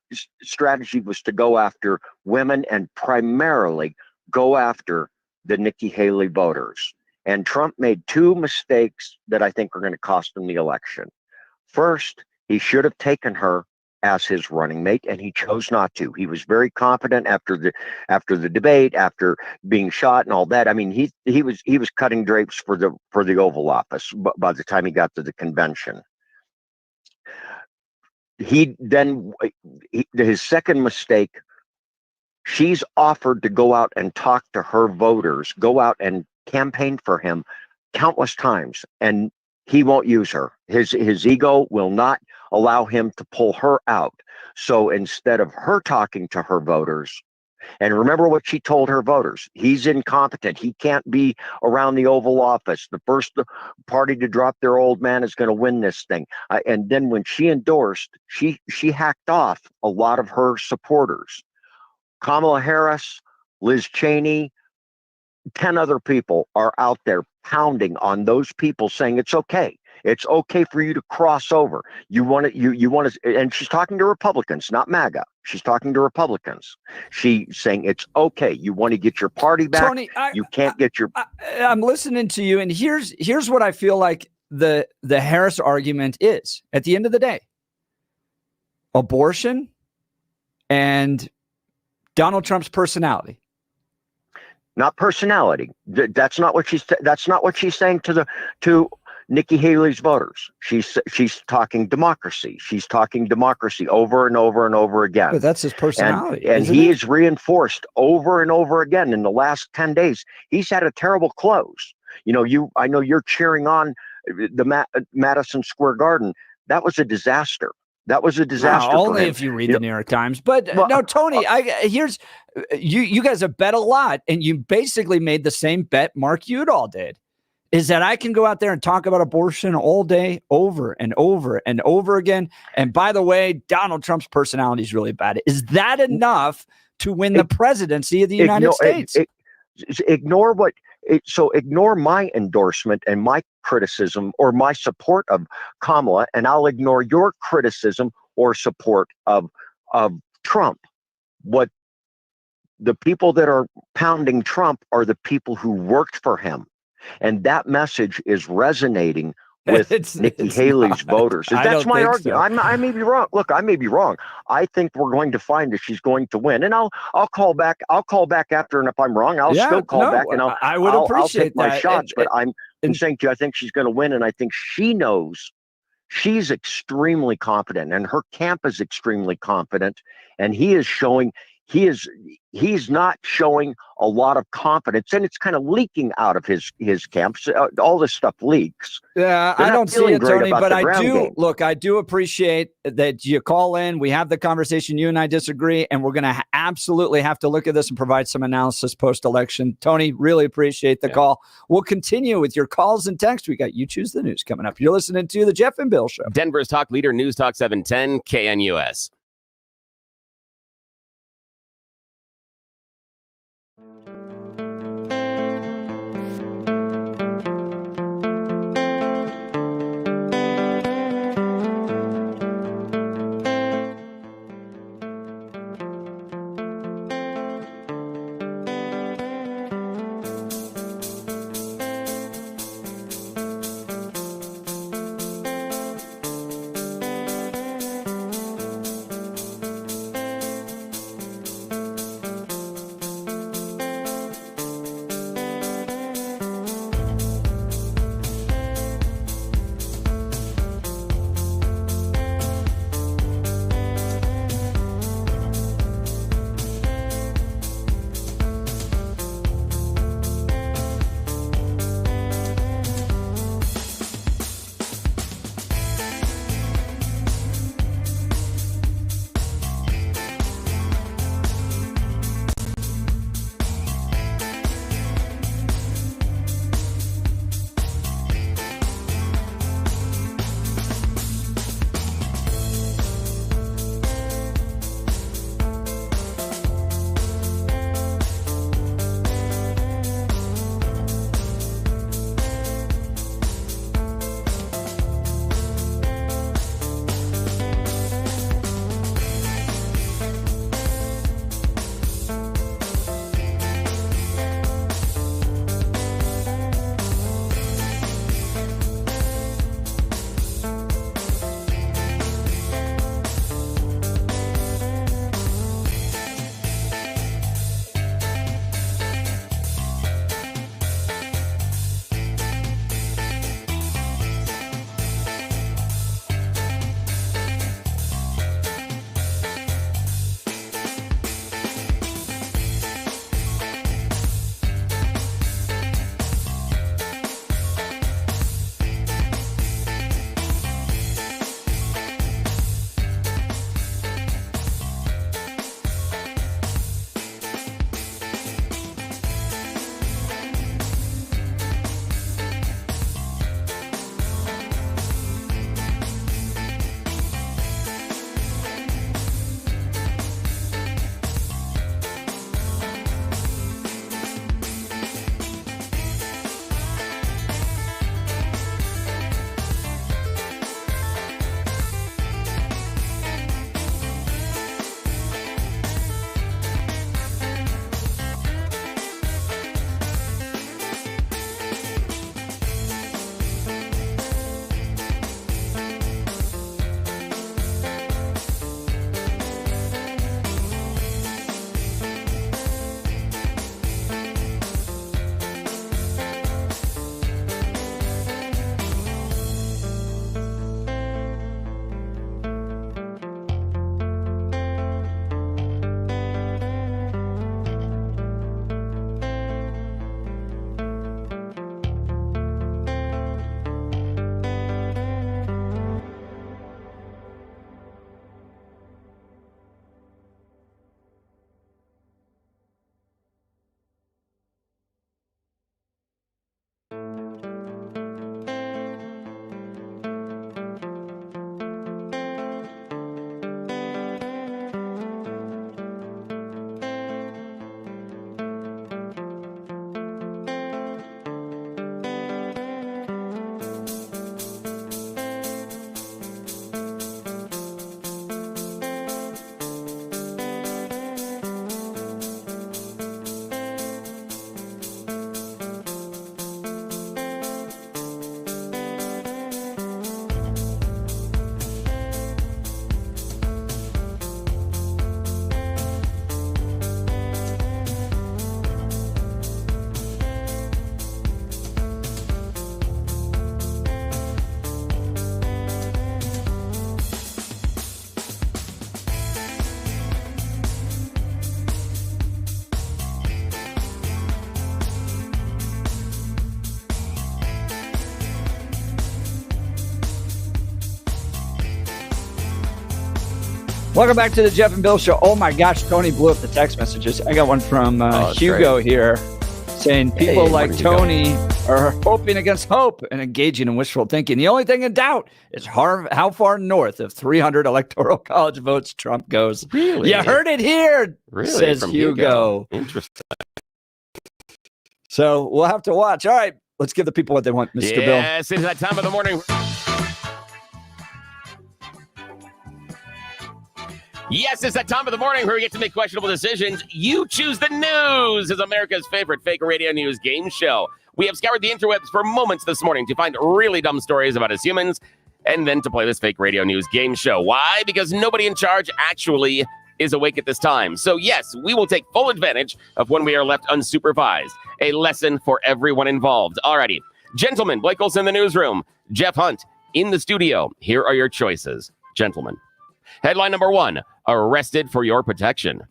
strategy was to go after women and primarily go after the Nikki Haley voters. And Trump made two mistakes that I think are going to cost him the election. First, he should have taken her as his running mate, and he chose not to. He was very confident after the debate, after being shot and all that. I mean, he was cutting drapes for the Oval Office by the time he got to the convention. his second mistake, she's offered to go out and talk to her voters, go out and campaign for him countless times, and he won't use her. His ego will not allow him to pull her out. So instead of her talking to her voters, and remember what she told her voters, he's incompetent. He can't be around the Oval Office. The first party to drop their old man is going to win this thing. And then when she endorsed, she hacked off a lot of her supporters. Kamala Harris, Liz Cheney, 10 other people are out there pounding on those people, saying it's okay. It's okay for you to cross over. You want to, and she's talking to Republicans, not MAGA. She's talking to Republicans. She's saying it's okay. You want to get your party back. Tony, you can't get your. I'm listening to you, and here's what I feel like the Harris argument is. At the end of the day, abortion and Donald Trump's personality. Not personality. That's not what she's saying to Nikki Haley's voters. She's talking democracy. She's talking democracy over and over and over again. But that's his personality. And he is reinforced over and over again in the last 10 days. He's had a terrible close. I know you're cheering on the Madison Square Garden. That was a disaster. That was a disaster. No, only if you read the New York Times. But no, Tony, here's you guys have bet a lot, and you basically made the same bet Mark Udall did. Is that I can go out there and talk about abortion all day, over and over and over again. And by the way, Donald Trump's personality is really bad. Is that enough to win the presidency of the United States? Ignore my endorsement and my criticism or my support of Kamala, and I'll ignore your criticism or support of Trump. What the people that are pounding Trump are the people who worked for him. And that message is resonating with Nikki Haley's voters. That's my argument. So. I may be wrong. Look, I may be wrong. I think we're going to find that she's going to win, and I'll call back. I'll call back after, and if I'm wrong, I'll still call back, and I'll take my shots. But I'm saying to you, I think she's going to win, and I think she knows she's extremely confident, and her camp is extremely confident, and he's not showing a lot of confidence, and it's kind of leaking out of his camps. All this stuff leaks. Yeah, I don't see it, Tony, but I do appreciate that you call in. We have the conversation. You and I disagree, and we're going to absolutely have to look at this and provide some analysis post-election. Tony, really appreciate the call. We'll continue with your calls and texts. We got You Choose the News coming up. You're listening to the Jeff and Bill Show. Denver's talk leader, News Talk 710, KNUS. Welcome back to the Jeff and Bill Show. Oh my gosh, Tony blew up the text messages. I got one from Hugo here saying people like Tony are hoping against hope and engaging in wishful thinking. The only thing in doubt is how far north of 300 electoral college votes Trump goes. Really? You heard it here, says from Hugo. Interesting. So we'll have to watch. All right, let's give the people what they want, Mr. Bill. Yes, it's that time of the morning. Yes, it's that time of the morning where we get to make questionable decisions. You Choose the News is America's favorite fake radio news game show. We have scoured the interwebs for moments this morning to find really dumb stories about us humans and then to play this fake radio news game show. Why? Because nobody in charge actually is awake at this time. So yes, we will take full advantage of when we are left unsupervised. A lesson for everyone involved. Alrighty. Gentlemen, Blake Olson in the newsroom, Jeff Hunt in the studio. Here are your choices. Gentlemen. Headline number 1, arrested for your protection.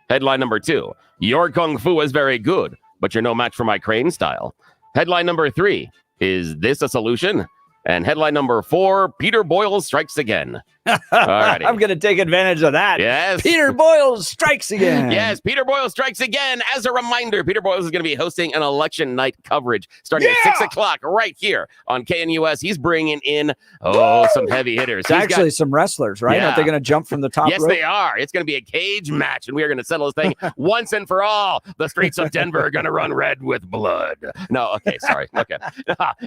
Headline number 2, your kung fu is very good, but you're no match for my crane style. Headline number 3, is this a solution? And headline number 4, Peter Boyle strikes again. Alrighty. I'm going to take advantage of that. Yes. Peter Boyle strikes again. Yes, Peter Boyle strikes again. As a reminder, Peter Boyle is going to be hosting an election night coverage starting at 6 o'clock right here on KNUS. He's bringing in, some heavy hitters. It's actually some wrestlers, right? Yeah. Aren't they going to jump from the top Yes, rope? they are. It's going to be a cage match, and we are going to settle this thing once and for all. The streets of Denver are going to run red with blood. No, okay, sorry. Okay.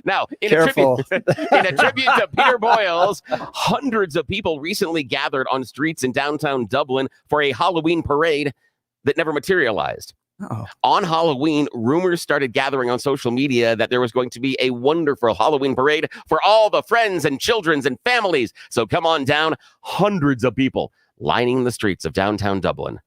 Now, in a tribute to Peter Boyle's, hundreds of people recently gathered on streets in downtown Dublin for a Halloween parade that never materialized. Uh-oh. On Halloween, rumors started gathering on social media that there was going to be a wonderful Halloween parade for all the friends and children and families. So come on down. Hundreds of people lining the streets of downtown Dublin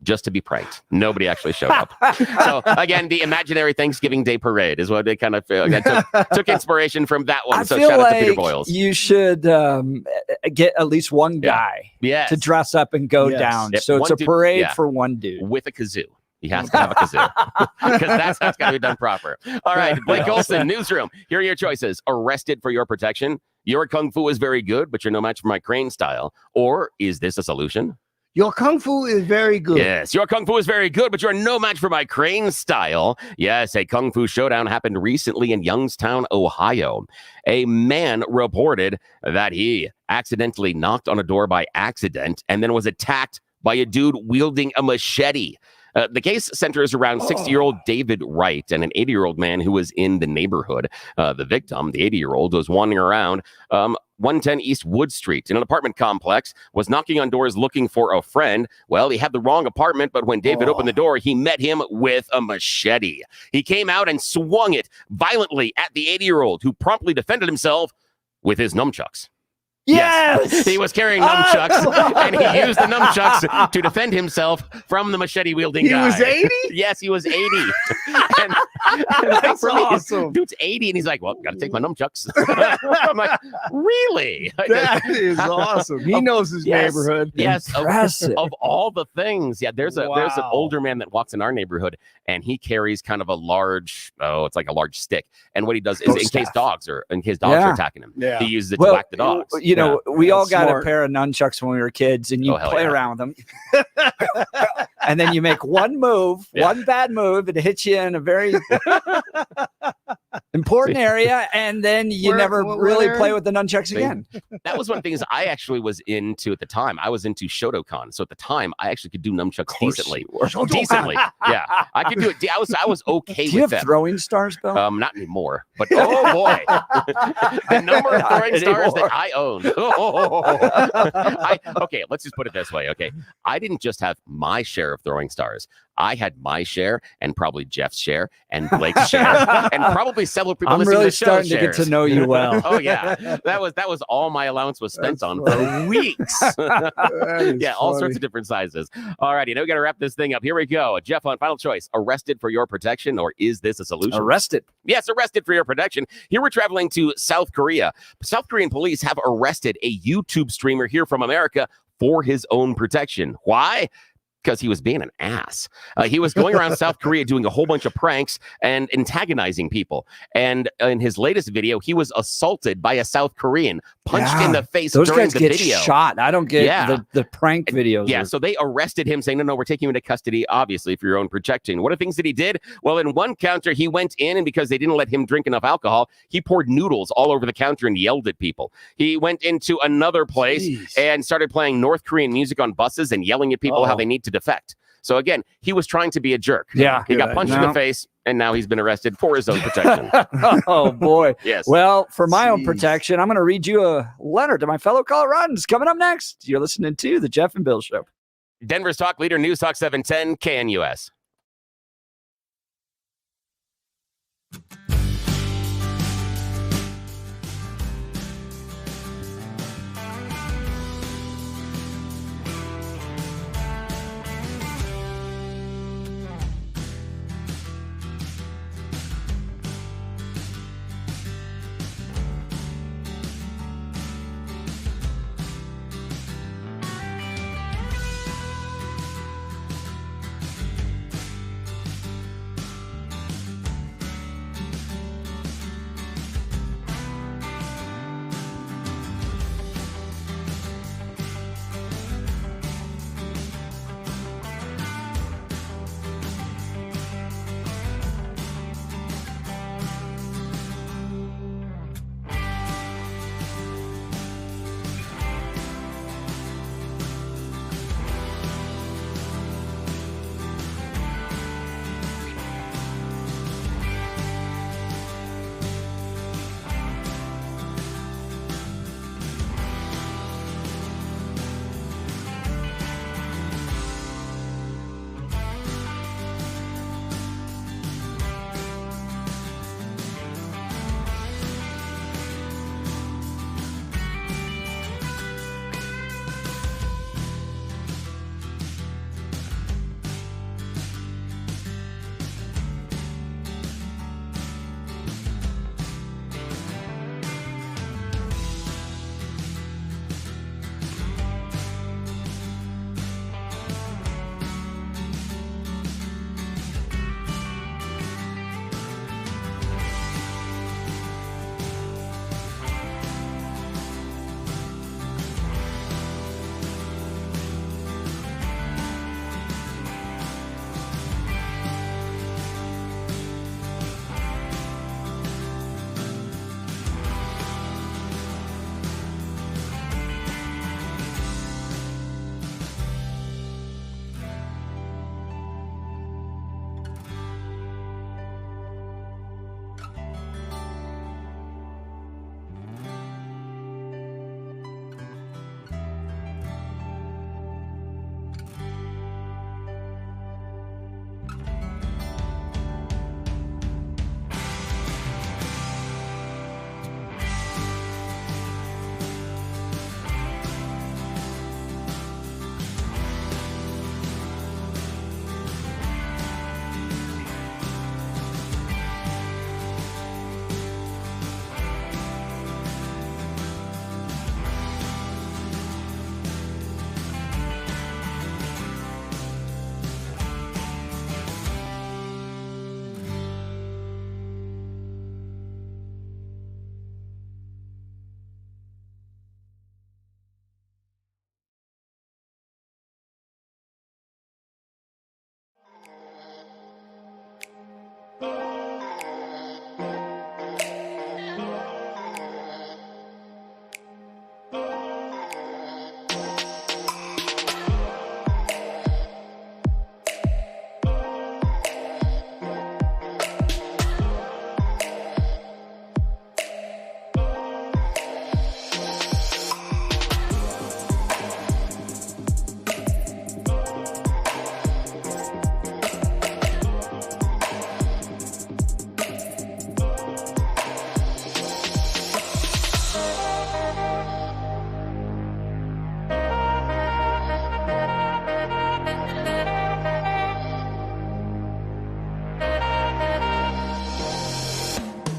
just to be pranked. Nobody actually showed up. So again, the imaginary Thanksgiving Day parade is what they kind of took inspiration from that one. So shout out to Peter Boyles. You should get at least one guy to dress up and go down. Yep. So it's One a dude- parade for one dude. with a kazoo. He has to have a kazoo because that's got to be done proper. All right, Blake Olson, newsroom. Here are your choices. Arrested for your protection. Your kung fu is very good, but you're no match for my crane style. Or is this a solution? Your kung fu is very good. Yes, your kung fu is very good, but you're no match for my crane style. Yes, a kung fu showdown happened recently in Youngstown, Ohio. A man reported that he accidentally knocked on a door by accident and then was attacked by a dude wielding a machete. The case centers around 60-year-old David Wright and an 80-year-old man who was in the neighborhood. The victim, the 80-year-old, was wandering around 110 East Wood Street in an apartment complex, was knocking on doors looking for a friend. Well, he had the wrong apartment, but when David opened the door, he met him with a machete. He came out and swung it violently at the 80-year-old, who promptly defended himself with his nunchucks. Yes! He was carrying nunchucks, and he used the nunchucks to defend himself from the machete-wielding guy. He was 80? Yes, he was 80. and That's awesome. Dude's 80, and he's like, well, got to take my nunchucks. I'm like, really? That is awesome. He knows his neighborhood. Yes, Impressive. of all the things. Yeah, there's an older man that walks in our neighborhood, and he carries kind of a large, it's like a large stick. And what he does is, in case dogs are attacking him, he uses it to whack the dogs. You know, we all got smart. a pair of nunchucks when we were kids, and you play around with them. And then you make one move, one bad move, and it hits you in a very important area, and then you never really play with the nunchucks again. That was one of the things I actually was into at the time. I was into Shotokan. So at the time, I actually could do nunchucks decently. Decently. Yeah. I could do it. I was okay Do you with have them. throwing stars, Bill? Not anymore. But oh boy. The number of throwing stars that I own. Okay, let's just put it this way. Okay. I didn't just have my share of throwing stars. I had my share and probably Jeff's share and Blake's share and probably several people I'm listening really to the show starting shares. to get to know you well. Oh yeah, that was all my allowance was spent on for weeks. Yeah, all sorts of different sizes. All righty, now we got to wrap this thing up. Here we go. Jeff on final choice: arrested for your protection, or is this a solution? Arrested. Yes, arrested for your protection. Here we're traveling to South Korea. South Korean police have arrested a YouTube streamer here from America for his own protection. Why? Because he was being an ass. He was going around South Korea doing a whole bunch of pranks and antagonizing people. And in his latest video, he was assaulted by a South Korean, punched in the face Those during guys the get video. shot. I don't get the prank videos. Yeah, so they arrested him saying, no, we're taking you into custody, obviously, for your own protection. What are things that he did? Well, in one counter, he went in, and because they didn't let him drink enough alcohol, he poured noodles all over the counter and yelled at people. He went into another place and started playing North Korean music on buses and yelling at people how they need to defect. So again, he was trying to be a jerk. Yeah. He got punched in the face, and now he's been arrested for his own protection. Oh, boy. Yes. Well, for my own protection, I'm going to read you a letter to my fellow Coloradans. Coming up next, you're listening to The Jeff and Bill Show. Denver's talk leader, News Talk 710, KNUS.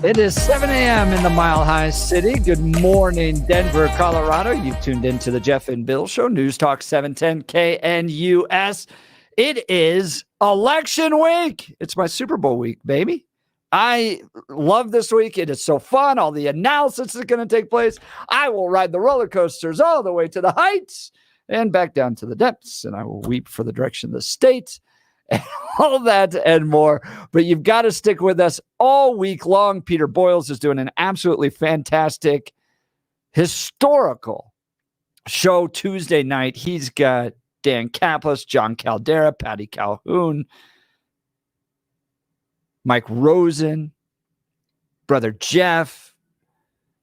It is 7 a.m. in the Mile High City. Good morning, Denver, Colorado. You've tuned into the Jeff and Bill Show, News Talk 710 KNUS. It is election week. It's my Super Bowl week, baby. I love this week. It is so fun. All the analysis is going to take place. I will ride the roller coasters all the way to the heights and back down to the depths, and I will weep for the direction of the state and all that and more. But you've got to stick with us all week long. Peter Boyles is doing an absolutely fantastic, historical show Tuesday night. He's got Dan Kaplan, John Caldera, Patty Calhoun, Mike Rosen, Brother Jeff,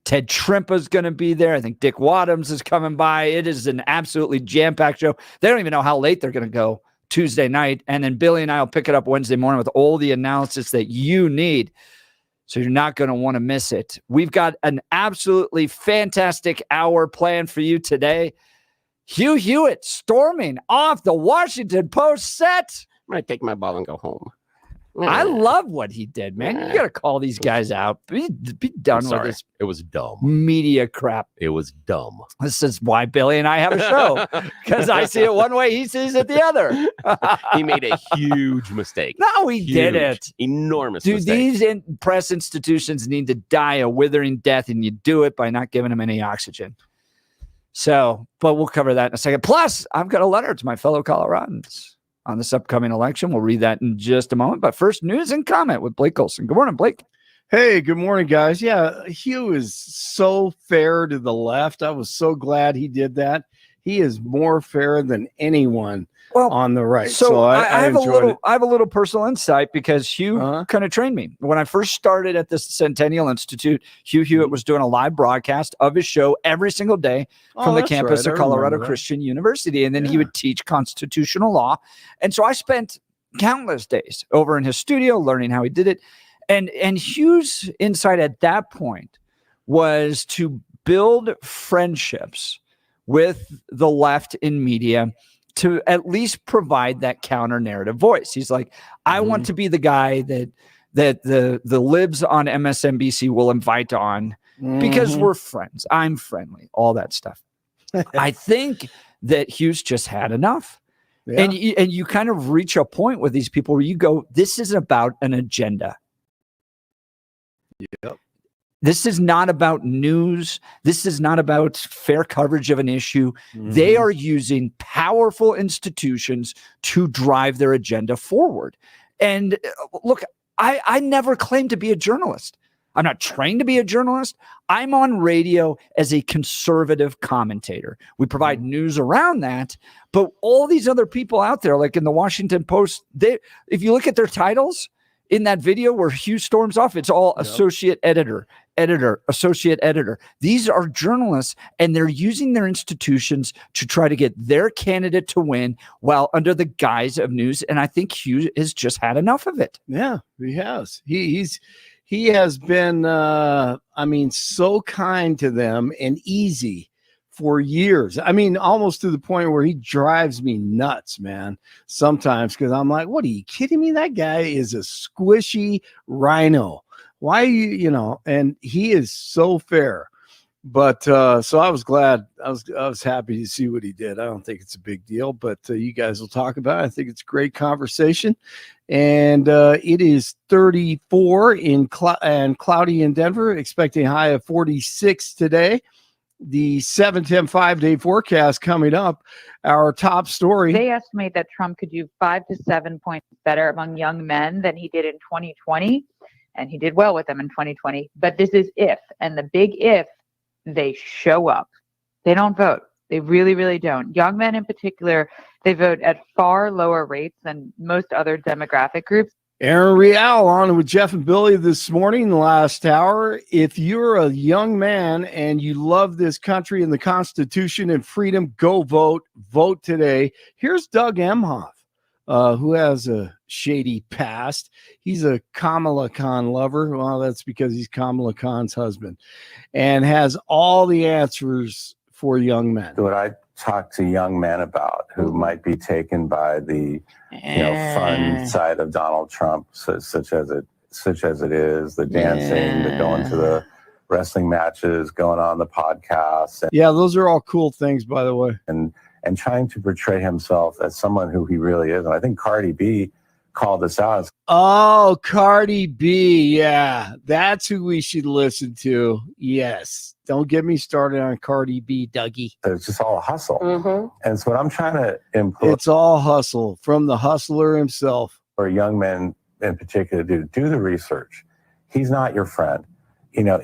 Ted Trimpa's going to be there. I think Dick Wadhams is coming by. It is an absolutely jam-packed show. They don't even know how late they're going to go Tuesday night. And then Billy and I will pick it up Wednesday morning with all the analysis that you need. So you're not going to want to miss it. We've got an absolutely fantastic hour planned for you today. Hugh Hewitt storming off the Washington Post set. I might take my ball and go home. I love what he did, man. You got to call these guys out. Be done with this. It was dumb. Media crap. It was dumb. This is why Billy and I have a show, because I see it one way, he sees it the other. He made a huge mistake. No, he didn't. Enormous Dude, mistake. these press institutions need to die a withering death, and you do it by not giving them any oxygen. So, but we'll cover that in a second. Plus, I've got a letter to my fellow Coloradans on this upcoming election. We'll read that in just a moment. But first, news and comment with Blake Olson. Good morning, Blake. Hey, good morning, guys. Yeah, Hugh is so fair to the left. I was so glad he did that. He is more fair than anyone on the right. So I have enjoyed I have a little personal insight because Hugh kind of trained me. When I first started at the Centennial Institute, Hugh Hewitt was doing a live broadcast of his show every single day from the campus of Colorado Christian University. And then he would teach constitutional law. And so I spent countless days over in his studio learning how he did it. And Hugh's insight at that point was to build friendships with the left in media to at least provide that counter narrative voice. He's like, I want to be the guy that the libs on MSNBC will invite on because we're friends. I'm friendly, all that stuff. I think that Hugh's just had enough. Yeah. And you kind of reach a point with these people where you go, this is about an agenda. Yep. This is not about news. This is not about fair coverage of an issue. They are using powerful institutions to drive their agenda forward. And look, I never claimed to be a journalist. I'm not trained to be a journalist. I'm on radio as a conservative commentator. We provide news around that. But all these other people out there, like in the Washington Post, if you look at their titles, in that video where Hugh storms off, it's all associate editor, associate editor. These are journalists, and they're using their institutions to try to get their candidate to win while under the guise of news. And I think Hugh has just had enough of it. Yeah, he has. He has been, so kind to them and easy for years. I mean, almost to the point where he drives me nuts, man, sometimes, because I'm like, what, are you kidding me? That guy is a squishy rhino. Why are you, and he is so fair. But so I was glad. I was happy to see what he did. I don't think it's a big deal, but you guys will talk about it. I think it's a great conversation. And it is 34 and cloudy in Denver, expecting a high of 46 today. The 7-10 5-day forecast coming up. Our top story. They estimate that Trump could do 5 to 7 points better among young men than he did in 2020. And he did well with them in 2020. But this is if, and the big if, they show up. They don't vote. They really, really don't. Young men in particular, they vote at far lower rates than most other demographic groups. Erin Real on with Jeff and Billy this morning, last hour. If you're a young man and you love this country and the Constitution and freedom, go vote. Vote today. Here's Doug Emhoff, who has a shady past. He's a Kamala Khan lover. Well, that's because he's Kamala Khan's husband, and has all the answers for young men. What I talk to young men about who might be taken by the fun side of Donald Trump, such as it is, the dancing, the going to the wrestling matches, going on the podcasts. Yeah, those are all cool things, by the way. And and trying to portray himself as someone who he really is. And I think Cardi B called this out. Oh, Cardi B. Yeah, that's who we should listen to. Yes. Don't get me started on Cardi B, Dougie. It's just all a hustle. And so what I'm trying to employ. It's all hustle from the hustler himself. For young men in particular, do the research. He's not your friend. You know,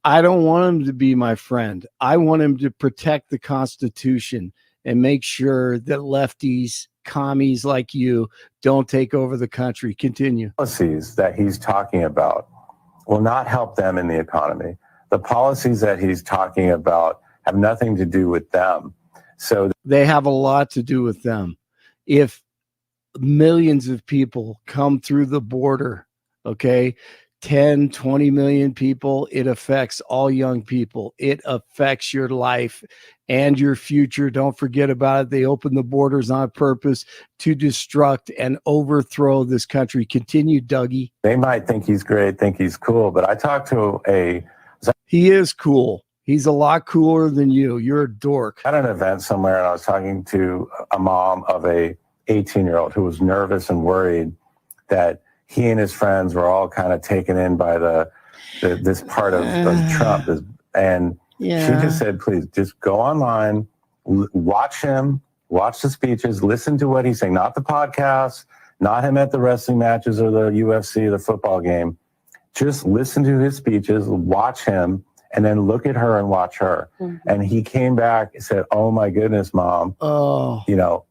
I don't want him to be my friend. I want him to protect the Constitution and make sure that lefties, commies like you don't take over the country. Continue. Policies that he's talking about will not help them in the economy. The policies that he's talking about have nothing to do with them. So they have a lot to do with them. If millions of people come through the border, okay, 10, 20 million people, it affects all young people. It affects your life and your future. Don't forget about it. They opened the borders on purpose to destruct and overthrow this country. Continue, Dougie. They might think he's great, think he's cool, but I talked to He is cool. He's a lot cooler than you. You're a dork. At an event somewhere, and I was talking to a mom of a 18-year-old who was nervous and worried that he and his friends were all kind of taken in by this part of Trump. And she just said, please, just go online, watch him, watch the speeches, listen to what he's saying, not the podcast, not him at the wrestling matches or the UFC, the football game. Just listen to his speeches, watch him, and then look at her and watch her. And he came back and said, oh, my goodness, Mom. Oh,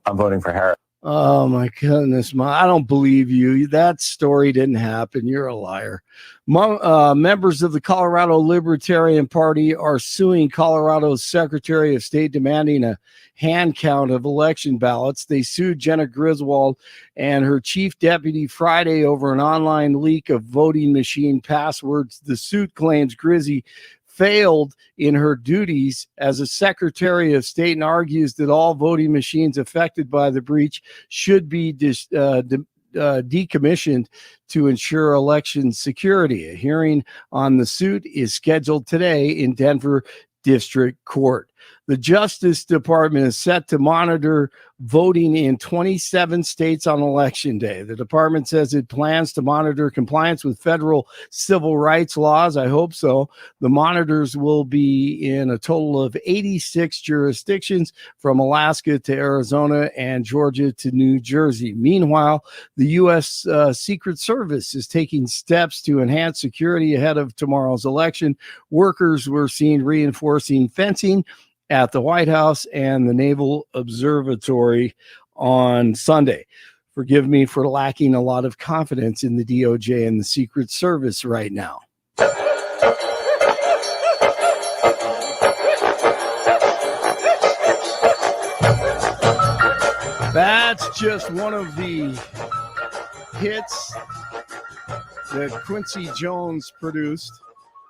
I'm voting for Harris. Oh, my goodness, Mom. I don't believe you. That story didn't happen. You're a liar. Members of the Colorado Libertarian Party are suing Colorado's Secretary of State, demanding a hand count of election ballots. They sued Jenna Griswold and her chief deputy Friday over an online leak of voting machine passwords. The suit claims Grizzy failed in her duties as a Secretary of State and argues that all voting machines affected by the breach should be decommissioned to ensure election security. A hearing on the suit is scheduled today in Denver District Court. The Justice Department is set to monitor voting in 27 states on Election Day. The department says it plans to monitor compliance with federal civil rights laws. I hope so. The monitors will be in a total of 86 jurisdictions from Alaska to Arizona and Georgia to New Jersey. Meanwhile, the U.S. Secret Service is taking steps to enhance security ahead of tomorrow's election. Workers were seen reinforcing fencing at the White House and the Naval Observatory on Sunday. Forgive me for lacking a lot of confidence in the DOJ and the Secret Service right now. That's just one of the hits that Quincy Jones produced.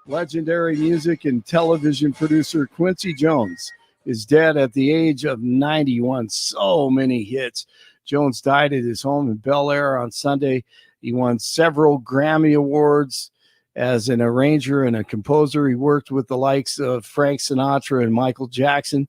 Legendary music and television producer Quincy Jones is dead at the age of 91. So many hits. Jones died at his home in Bel Air on Sunday. He won several Grammy Awards as an arranger and a composer. He worked with the likes of Frank Sinatra and Michael Jackson.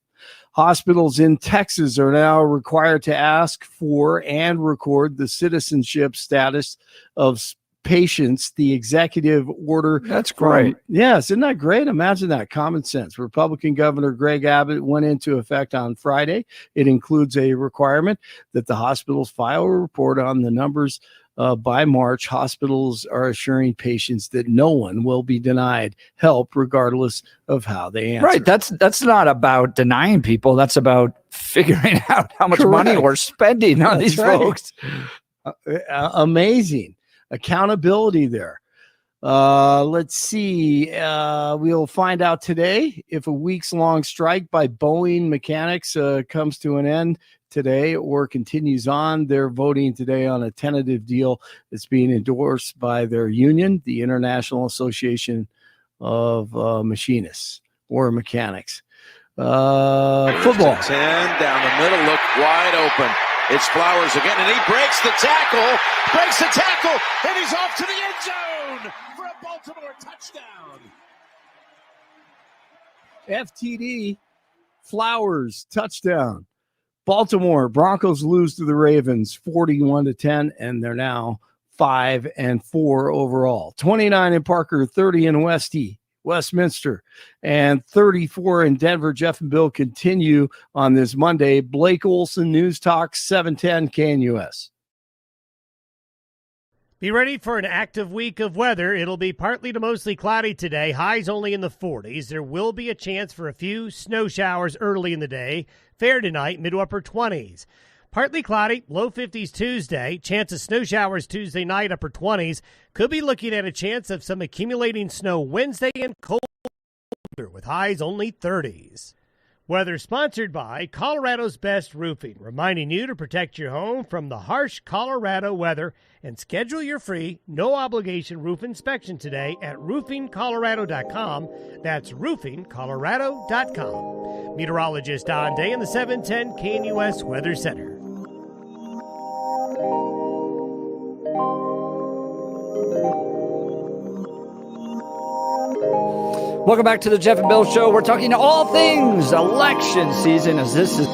Hospitals in Texas are now required to ask for and record the citizenship status of patients. The executive order. That's great. Yes, isn't that great? Imagine that. Common sense. Republican Governor Greg Abbott went into effect on Friday. It includes a requirement that the hospitals file a report on the numbers by March. Hospitals are assuring patients that no one will be denied help regardless of how they answer. Right. That's not about denying people. That's about figuring out how much money we're spending on these folks. Amazing. Accountability there. Let's see. We'll find out today if a weeks-long strike by Boeing mechanics comes to an end today or continues on. They're voting today on a tentative deal that's being endorsed by their union, the International Association of Machinists or Mechanics. Football. 10 down the middle, look wide open. It's Flowers again, and he breaks the tackle, and he's off to the end zone for a Baltimore touchdown. FTD, Flowers, touchdown. Baltimore Broncos lose to the Ravens 41-10, and they're now 5-4 overall. 29 in Parker, 30 in Westminster, and 34 in Denver. Jeff and Bill continue on this Monday. Blake Olson, News Talk 710 KNUS. Be ready for an active week of weather. It'll be partly to mostly cloudy today. Highs only in the 40s. There will be a chance for a few snow showers early in the day. Fair tonight, mid to upper 20s. Partly cloudy, low 50s Tuesday. Chance of snow showers Tuesday night, upper 20s. Could be looking at a chance of some accumulating snow Wednesday and colder with highs only 30s. Weather sponsored by Colorado's Best Roofing, reminding you to protect your home from the harsh Colorado weather and schedule your free, no-obligation roof inspection today at roofingcolorado.com. That's roofingcolorado.com. Meteorologist Don Day in the 710 KNUS Weather Center. Welcome back to the Jeff and Bill Show. We're talking all things election season, as this is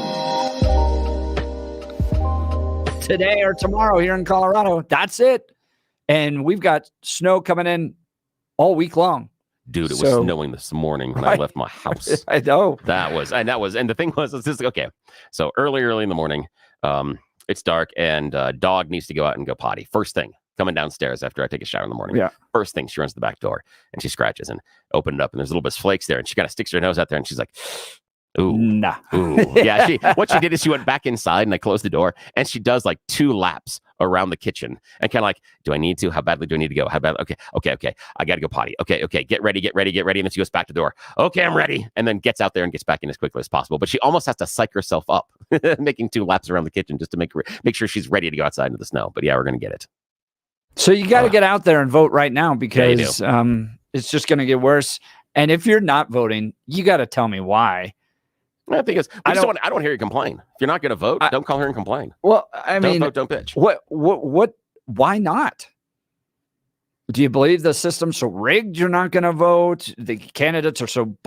today or tomorrow here in Colorado. That's it. And we've got snow coming in all week long. Dude, it was snowing this morning when I left my house. I know. And the thing was, it's just, okay. So early in the morning, it's dark and dog needs to go out and go potty. First thing. Coming downstairs after I take a shower in the morning. Yeah. First thing, she runs to the back door and she scratches and opened it up and there's a little bit of flakes there and she kind of sticks her nose out there and she's like, ooh, nah. Ooh. Yeah. What she did is she went back inside and I closed the door and she does like 2 laps around the kitchen and kind of like, do I need to? How badly do I need to go? How bad? Okay. I got to go potty. Okay. Get ready. And then she goes back to the door. Okay, I'm ready. And then gets out there and gets back in as quickly as possible. But she almost has to psych herself up making 2 laps around the kitchen just to make sure she's ready to go outside into the snow. But yeah, we're going to get it. So you got to get out there and vote right now because it's just going to get worse. And if you're not voting, you got to tell me why. Because I don't hear you complain. If you're not going to vote, don't call here and complain. Well, I mean, don't vote, don't bitch. Why not? Do you believe the system's so rigged you're not going to vote? The candidates are so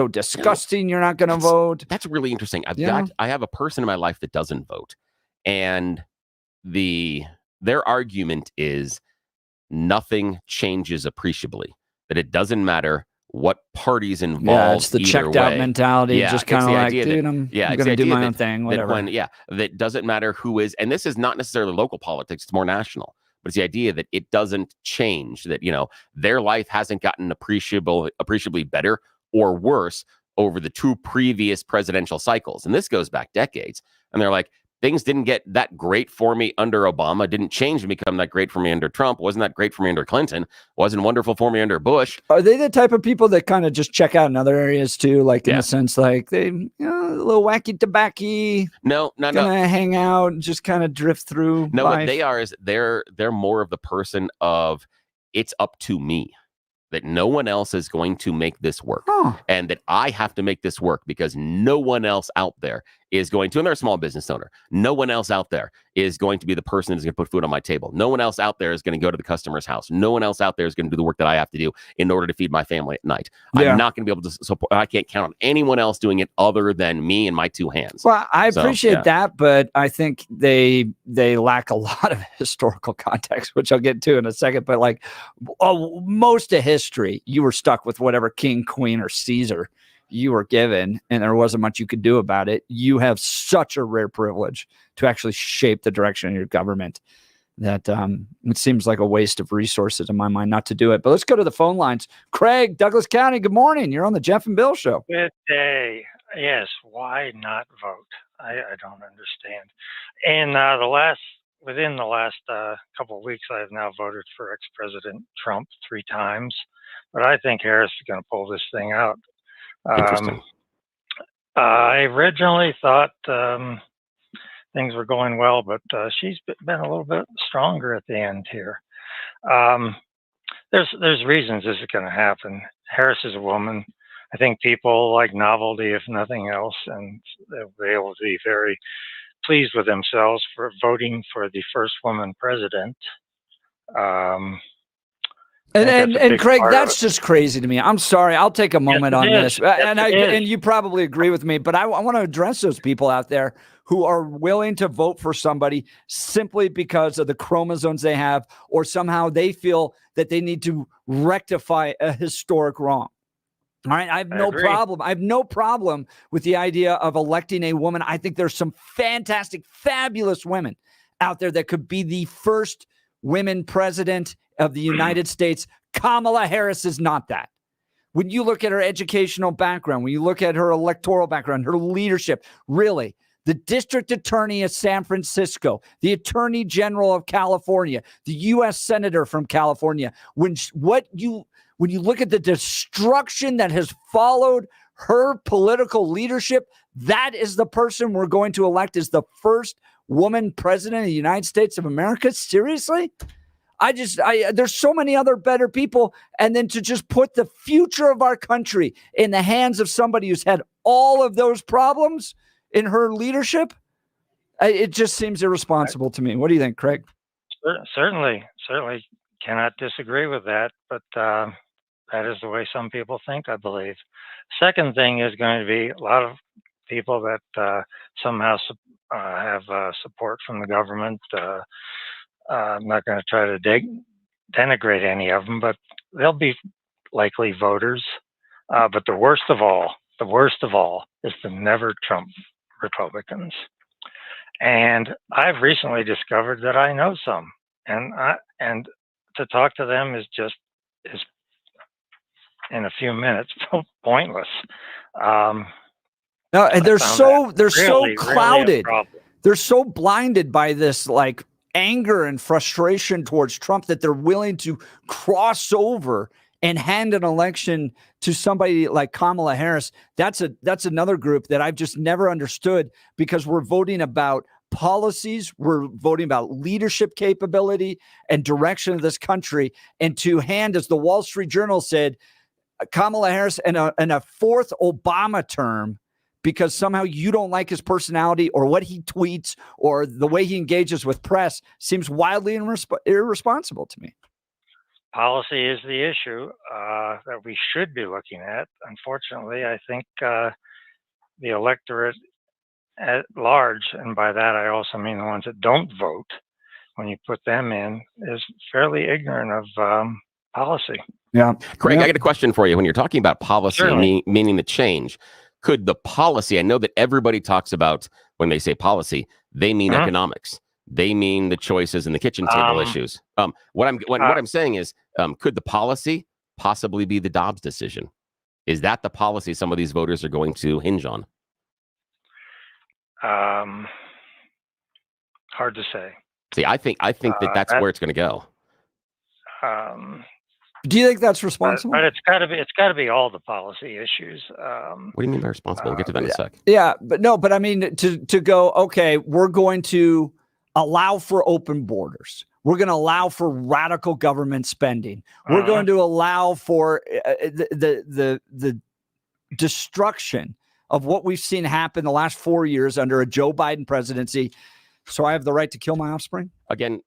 disgusting you're not going to vote? That's really interesting. I have a person in my life that doesn't vote, and their argument is nothing changes appreciably, that it doesn't matter what party's involved. Yeah, it's the checked out mentality. Yeah, just kind of like, dude, I'm going to do my own thing, whatever. That doesn't matter who is, and this is not necessarily local politics, it's more national, but it's the idea that it doesn't change, that, their life hasn't gotten appreciably better or worse over the 2 previous presidential cycles. And this goes back decades. And they're like, things didn't get that great for me under Obama, didn't change and become that great for me under Trump, wasn't that great for me under Clinton, wasn't wonderful for me under Bush. Are they the type of people that kind of just check out in other areas too? Like in a sense, like they, a little wacky tobacco. No. Gonna hang out and just kind of drift through. No, life. What they are is they're more of the person of, it's up to me. That no one else is going to make this work, and that I have to make this work because no one else out there is going to, and they're a small business owner. No one else out there is going to be the person that's going to put food on my table. No one else out there is going to go to the customer's house. No one else out there is going to do the work that I have to do in order to feed my family at night. Yeah. I'm not going to be able to support. I can't count on anyone else doing it other than me and my 2 hands. Well, I appreciate that, but I think they lack a lot of historical context, which I'll get to in a second. But like most of history, you were stuck with whatever king, queen, or Caesar you were given, and there wasn't much you could do about it. You have such a rare privilege to actually shape the direction of your government that it seems like a waste of resources in my mind not to do it. But let's go to the phone lines. Craig, Douglas County, good morning. You're on the Jeff and Bill Show. Good day. Yes, why not vote? I don't understand. And within the last couple of weeks, I have now voted for ex-President Trump 3 times. But I think Harris is going to pull this thing out. I originally thought things were going well, but she's been a little bit stronger at the end here. There's reasons this is going to happen. Harris is a woman. I think people like novelty, if nothing else, and they'll be able to be very pleased with themselves for voting for the first woman president. And Craig, that's just crazy to me. I'm sorry. I'll take a moment on this. And you probably agree with me, but I want to address those people out there who are willing to vote for somebody simply because of the chromosomes they have, or somehow they feel that they need to rectify a historic wrong. All right. I have no problem. I have no problem with the idea of electing a woman. I think there's some fantastic, fabulous women out there that could be the first women president of the United States. Kamala Harris is not that. When you look at her educational background, when you look at her electoral background, her leadership, really, the district attorney of San Francisco, the attorney general of California, the U.S. senator from California, when you look at the destruction that has followed her political leadership, that is the person we're going to elect as the first woman president of the United States of America. Seriously? There's so many other better people. And then to just put the future of our country in the hands of somebody who's had all of those problems in her leadership, it just seems irresponsible to me. What do you think, Craig? Certainly cannot disagree with that, but that is the way some people think, I believe. Second thing is going to be a lot of people that somehow have support from the government. I'm not going to try to denigrate any of them, but they'll be likely voters. But the worst of all is the never Trump Republicans. And I've recently discovered that I know some, and to talk to them is in a few minutes pointless. No, and they're so clouded. Really they're so blinded by this like anger and frustration towards Trump that they're willing to cross over and hand an election to somebody like Kamala Harris. That's another group that I've just never understood, because we're voting about policies, we're voting about leadership capability and direction of this country, and to hand, as the Wall Street Journal said, Kamala Harris and a fourth Obama term because somehow you don't like his personality or what he tweets or the way he engages with press seems wildly irresponsible to me. Policy is the issue that we should be looking at. Unfortunately, I think the electorate at large, and by that I also mean the ones that don't vote, when you put them in, is fairly ignorant of policy. Yeah. Craig, I got a question for you. When you're talking about policy, meaning the change, could the policy, I know that everybody talks about, when they say policy, they mean economics. They mean the choices and the kitchen table issues. What I'm saying is, could the policy possibly be the Dobbs decision? Is that the policy some of these voters are going to hinge on? Hard to say. See, I think that's where it's going to go. Do you think that's responsible? But it's got to be all the policy issues. What do you mean by responsible? We'll get to that in a sec. Yeah, but I mean to go, okay, we're going to allow for open borders. We're going to allow for radical government spending. We're going to allow for the destruction of what we've seen happen the last 4 years under a Joe Biden presidency. So I have the right to kill my offspring? Again,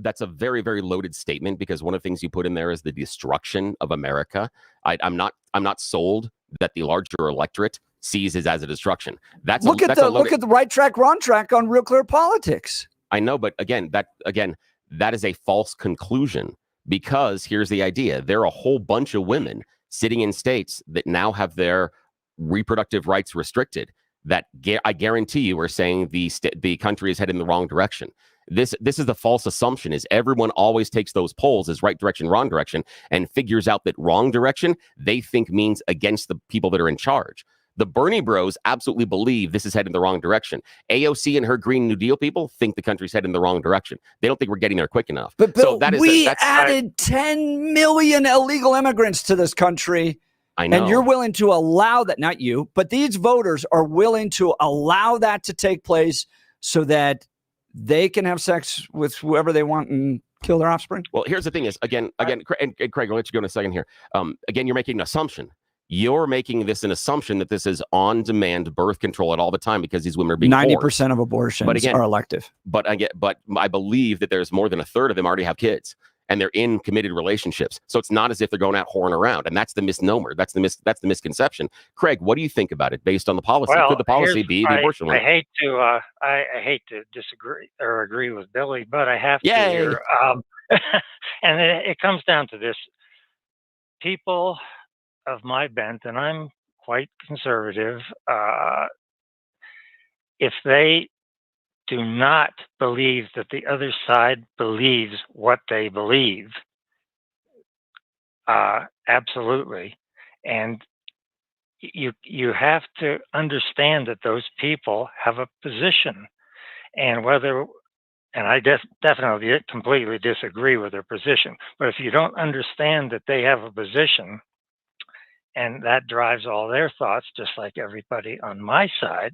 that's a very, very loaded statement, because one of the things you put in there is the destruction of America. I'm not sold that the larger electorate sees it as a destruction. Look at the right track, wrong track on Real Clear Politics. I know, but that is a false conclusion, because here's the idea. There are a whole bunch of women sitting in states that now have their reproductive rights restricted, that I guarantee you are saying the country is headed in the wrong direction. This is the false assumption, is everyone always takes those polls as right direction, wrong direction, and figures out that wrong direction they think means against the people that are in charge. The Bernie bros absolutely believe this is heading in the wrong direction. AOC and her Green New Deal people think the country's heading in the wrong direction. They don't think we're getting there quick enough. But Bill, we added 10 million illegal immigrants to this country. I know. And you're willing to allow that, not you, but these voters are willing to allow that to take place so that they can have sex with whoever they want and kill their offspring? Well, here's the thing is, again, and Craig, I'll let you go in a second here. Again, you're making an assumption. You're making this an assumption that this is on-demand birth control at all the time because these women are being 90% forced. of abortions are elective. But I believe that there's more than a third of them already have kids. and they're in committed relationships. So it's not as if they're going out whoring around. And that's the misnomer. That's the misconception. Craig, what do you think about it based on the policy? Well, Could the policy be the abortion one? I hate to disagree or agree with Billy, but I have to Yay. here. And it comes down to this. People of my bent, and I'm quite conservative, if they do not believe that the other side believes what they believe, absolutely. And you have to understand that those people have a position, and I definitely completely disagree with their position. But if you don't understand that they have a position, and that drives all their thoughts, just like everybody on my side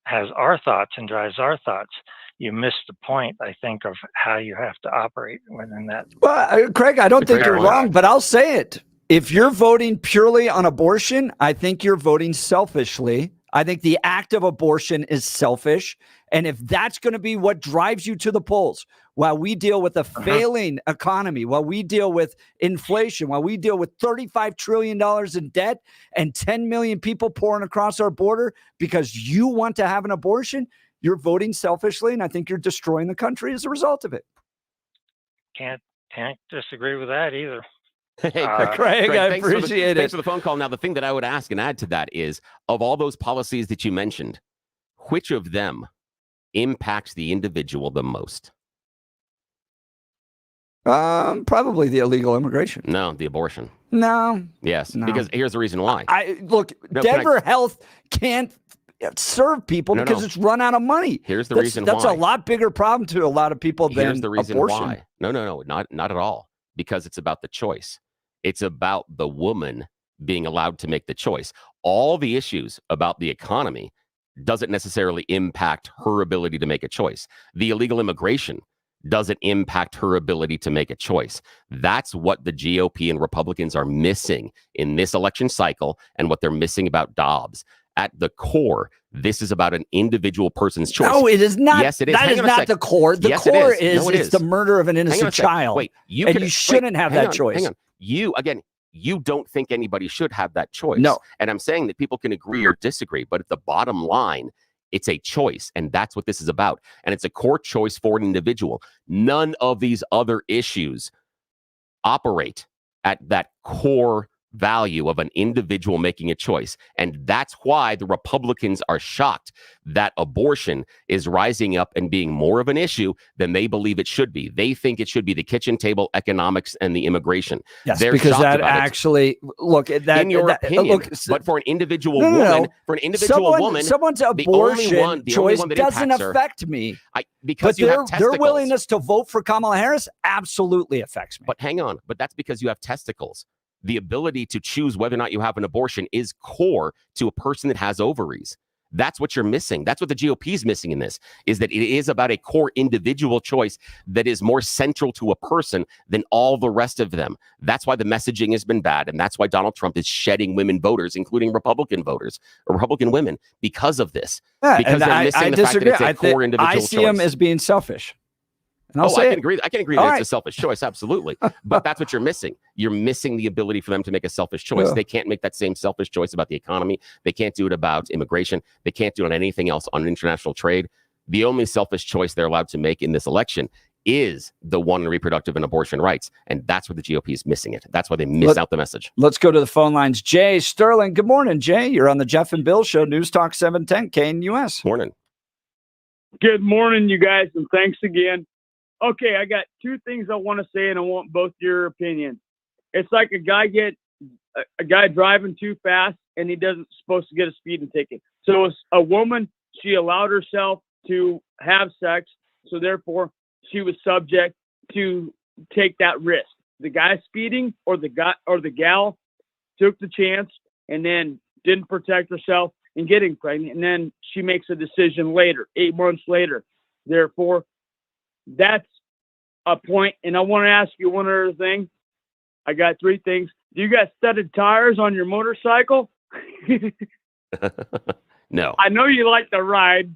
has our thoughts and drives our thoughts, you miss the point, I think, of how you have to operate within that. Well, Craig, I don't think you're wrong, but I'll say it. If you're voting purely on abortion, I think you're voting selfishly. I think the act of abortion is selfish. And if that's going to be what drives you to the polls, while we deal with a failing economy, while we deal with inflation, while we deal with $35 trillion in debt and 10 million people pouring across our border because you want to have an abortion, you're voting selfishly. And I think you're destroying the country as a result of it. Can't disagree with that either. Hey, Craig, I appreciate it. Thanks for the phone call. Now, the thing that I would ask and add to that is, of all those policies that you mentioned, which of them impacts the individual the most? Probably the illegal immigration. No, the abortion. No. Yes, No. because here's the reason why. Denver Health can't serve people because it's run out of money. Here's the reason that's why. a lot bigger problem to a lot of people than Here's the reason abortion. why. No, not at all. Because it's about the choice. It's about the woman being allowed to make the choice. All the issues about the economy doesn't necessarily impact her ability to make a choice. The illegal immigration doesn't impact her ability to make a choice. That's what the GOP and Republicans are missing in this election cycle, and what they're missing about Dobbs. At the core, this is about an individual person's choice. No, it is not. Yes, it is. That is not the core. The Yes, core it is. No, it it's the murder of an innocent child. Wait, you shouldn't have that choice. Hang on. You don't think anybody should have that choice. No. And I'm saying that people can agree or disagree, but at the bottom line, it's a choice, and that's what this is about. And it's a core choice for an individual. None of these other issues operate at that core value of an individual making a choice. And that's why the Republicans are shocked that abortion is rising up and being more of an issue than they believe it should be. They think it should be the kitchen table economics and the immigration. Yes, They're because shocked that about actually in your opinion, but for an individual woman, someone's abortion choice doesn't affect me. Because their willingness to vote for Kamala Harris absolutely affects me. But hang on, but that's because you have testicles. The ability to choose whether or not you have an abortion is core to a person that has ovaries. That's what you're missing. That's what the GOP is missing in this, is that it is about a core individual choice that is more central to a person than all the rest of them. That's why the messaging has been bad. And that's why Donald Trump is shedding women voters, including Republican voters or Republican women, because of this. Yeah, because they're missing the fact that it's a core individual choice. I see him as being selfish. I can agree that it's a selfish choice, absolutely. But that's what you're missing. You're missing the ability for them to make a selfish choice. Yeah. They can't make that same selfish choice about the economy. They can't do it about immigration. They can't do it on anything else, on international trade. The only selfish choice they're allowed to make in this election is the one on reproductive and abortion rights. And that's where the GOP is missing it. That's why they miss out the message. Let's go to the phone lines. Jay Sterling. Good morning, Jay. You're on the Jeff and Bill Show, News Talk 710 KNUS. Morning. Good morning, you guys, and thanks again. Okay, I got two things I want to say, and I want both your opinions. It's like a guy driving too fast, and he doesn't supposed to get a speeding ticket. So it's a woman, she allowed herself to have sex, so therefore she was subject to take that risk. The guy speeding or the gal took the chance and then didn't protect herself and getting pregnant, and then she makes a decision later, 8 months later. Therefore, that's a point. And I want to ask you one other thing. I got 3 things. Do you got studded tires on your motorcycle? No. I know you like to ride.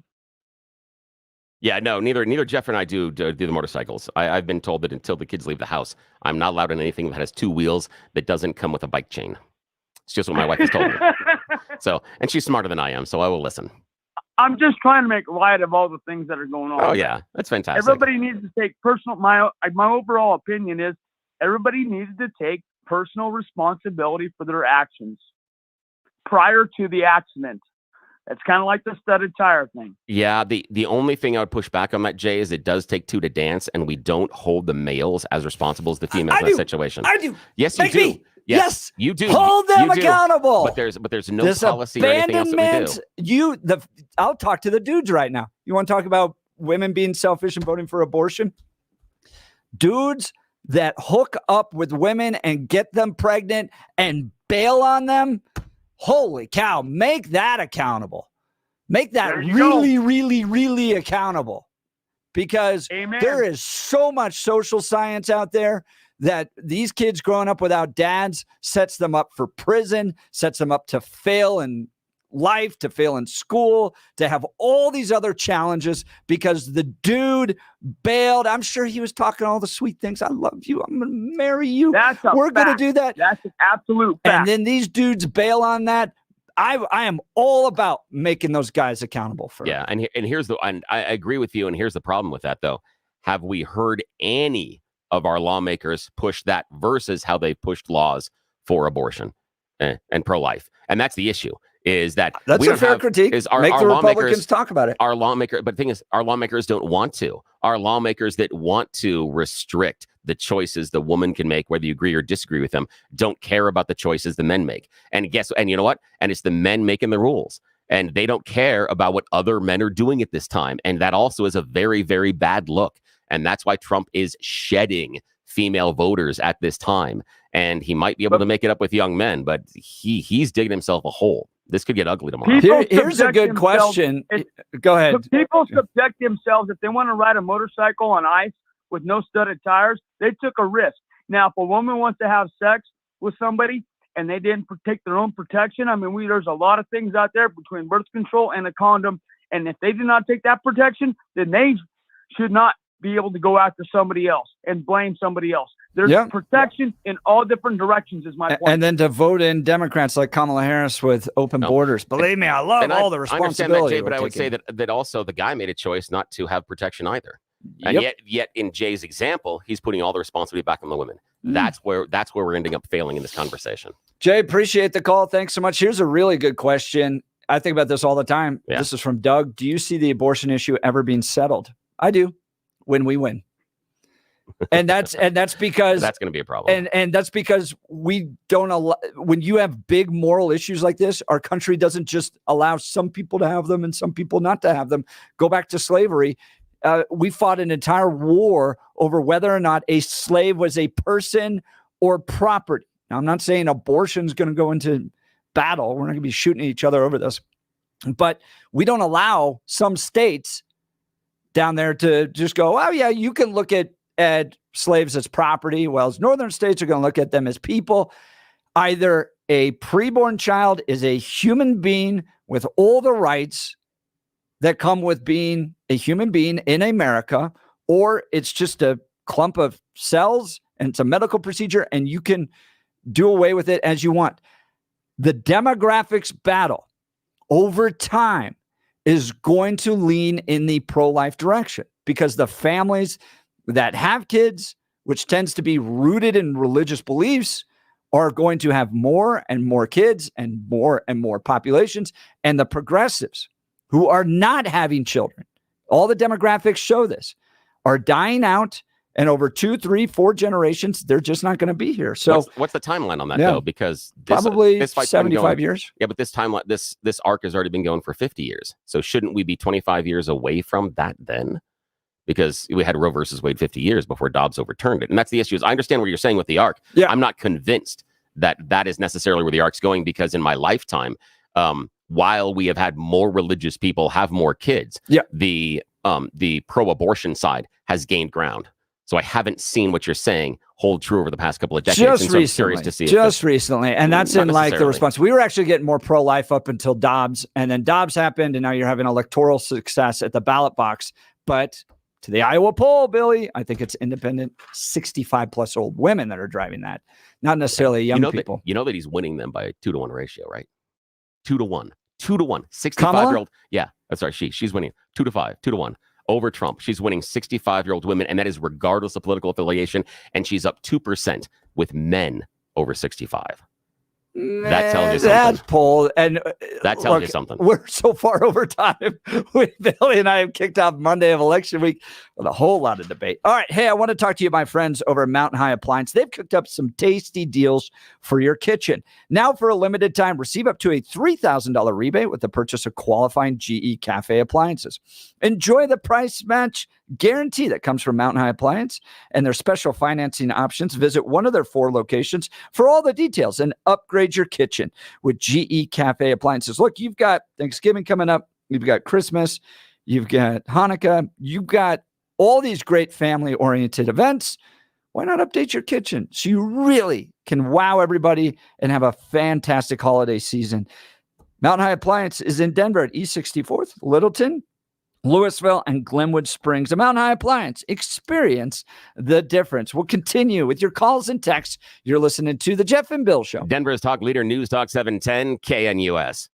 Yeah, no, neither Jeff and I do the motorcycles. I've been told that until the kids leave the house, I'm not allowed in anything that has two wheels that doesn't come with a bike chain. It's just what my wife has told me. So, and she's smarter than I am, so I will listen. I'm just trying to make light of all the things that are going on. Oh yeah, that's fantastic. Everybody needs to take personal. My overall opinion is everybody needs to take personal responsibility for their actions prior to the accident. It's kind of like the studded tire thing. Yeah, the only thing I would push back on that, Jay, is it does take two to dance, and we don't hold the males as responsible as the females in that situation. I do. Yes, you Make do. me. Yes, you do. Hold them You do. accountable. But there's no policy or anything else that we do. I'll talk to the dudes right now. You want to talk about women being selfish and voting for abortion? Dudes that hook up with women and get them pregnant and bail on them. Holy cow, make that accountable. Make that really accountable. Because there is so much social science out there that these kids growing up without dads sets them up for prison, sets them up to fail in life, to fail in school, to have all these other challenges because the dude bailed. I'm sure he was talking all the sweet things. I love you. I'm going to marry you. We're going to do that. That's an absolute fact. And then these dudes bail on that. I am all about making those guys accountable for it. Yeah, and I agree with you. And here's the problem with that, though. Have we heard any of our lawmakers push that versus how they pushed laws for abortion and pro-life? And that's the issue. Is that that's a fair critique? Make the Republicans talk about it. But the thing is, our lawmakers don't want to. Our lawmakers that want to restrict the choices the woman can make, whether you agree or disagree with them, don't care about the choices the men make. And you know what? And it's the men making the rules. And they don't care about what other men are doing at this time. And that also is a very, very bad look. And that's why Trump is shedding female voters at this time. And he might be able to make it up with young men, but he's digging himself a hole. This could get ugly tomorrow. Here's a good question. Go ahead. People subject themselves, if they want to ride a motorcycle on ice with no studded tires, they took a risk. Now, if a woman wants to have sex with somebody and they didn't take their own protection, I mean, there's a lot of things out there between birth control and a condom. And if they did not take that protection, then they should not be able to go after somebody else and blame somebody else. There's protection in all different directions is my point. And then to vote in Democrats like Kamala Harris with open borders. Believe me, I love all the responsibility. I understand that, Jay, but I would say that also the guy made a choice not to have protection either. And yet in Jay's example, he's putting all the responsibility back on the women. That's where we're ending up failing in this conversation. Jay, appreciate the call. Thanks so much. Here's a really good question. I think about this all the time. Yeah. This is from Doug. Do you see the abortion issue ever being settled? I do. When we win. And that's because that's going to be a problem. And that's because we don't allow, when you have big moral issues like this, our country doesn't just allow some people to have them and some people not to have them. Go back to slavery. We fought an entire war over whether or not a slave was a person or property. Now, I'm not saying abortion is going to go into battle. We're not going to be shooting at each other over this, but we don't allow some states down there to just go, oh yeah, you can look at slaves as property. Well, northern states are going to look at them as people. Either a preborn child is a human being with all the rights that come with being a human being in America, or it's just a clump of cells and it's a medical procedure and you can do away with it as you want. The demographics battle over time is going to lean in the pro-life direction because the families that have kids, which tends to be rooted in religious beliefs, are going to have more and more kids and more populations. And the progressives who are not having children, all the demographics show this, are dying out. And over 2, 3, 4 generations, they're just not going to be here. So what's the timeline on that though? Because probably 75 years. Yeah, but this timeline, this arc has already been going for 50 years. So shouldn't we be 25 years away from that then? Because we had Roe versus Wade 50 years before Dobbs overturned it. And that's the issue. Is I understand what you're saying with the arc. Yeah. I'm not convinced that that is necessarily where the arc's going, because in my lifetime, while we have had more religious people have more kids, the pro-abortion side has gained ground. So I haven't seen what you're saying hold true over the past couple of decades. Just recently, recently. And that's in like the response. We were actually getting more pro-life up until Dobbs, and then Dobbs happened, and now you're having electoral success at the ballot box. But to the Iowa poll, Billy, I think it's independent 65 plus old women that are driving that, not necessarily young people. You know that he's winning them by a 2-to-1 ratio, right? 2-to-1. 2-to-1. 65-year-old. Kamala? Yeah. I'm sorry. She's winning 2-to-5, 2-to-1 over Trump. She's winning 65-year-old women, and that is regardless of political affiliation. And she's up 2% with men over 65. That tells you something. That poll, and that tells you something. We're so far over time. Billy and I have kicked off Monday of election week with a whole lot of debate. All right. Hey, I want to talk to you, my friends, over at Mountain High Appliance. They've cooked up some tasty deals for your kitchen. Now, for a limited time, receive up to a $3,000 rebate with the purchase of qualifying GE Cafe appliances. Enjoy the price match guarantee that comes from Mountain High Appliance and their special financing options. Visit one of their 4 locations for all the details and upgrade your kitchen with GE Cafe appliances. Look, you've got Thanksgiving coming up. You've got Christmas. You've got Hanukkah. You've got all these great family-oriented events. Why not update your kitchen so you really can wow everybody and have a fantastic holiday season? Mountain High Appliance is in Denver at East 64th, Littleton, Louisville, and Glenwood Springs. A Mountain High Appliance. Experience the difference. We'll continue with your calls and texts. You're listening to The Jeff and Bill Show. Denver's talk leader, News Talk 710, KNUS.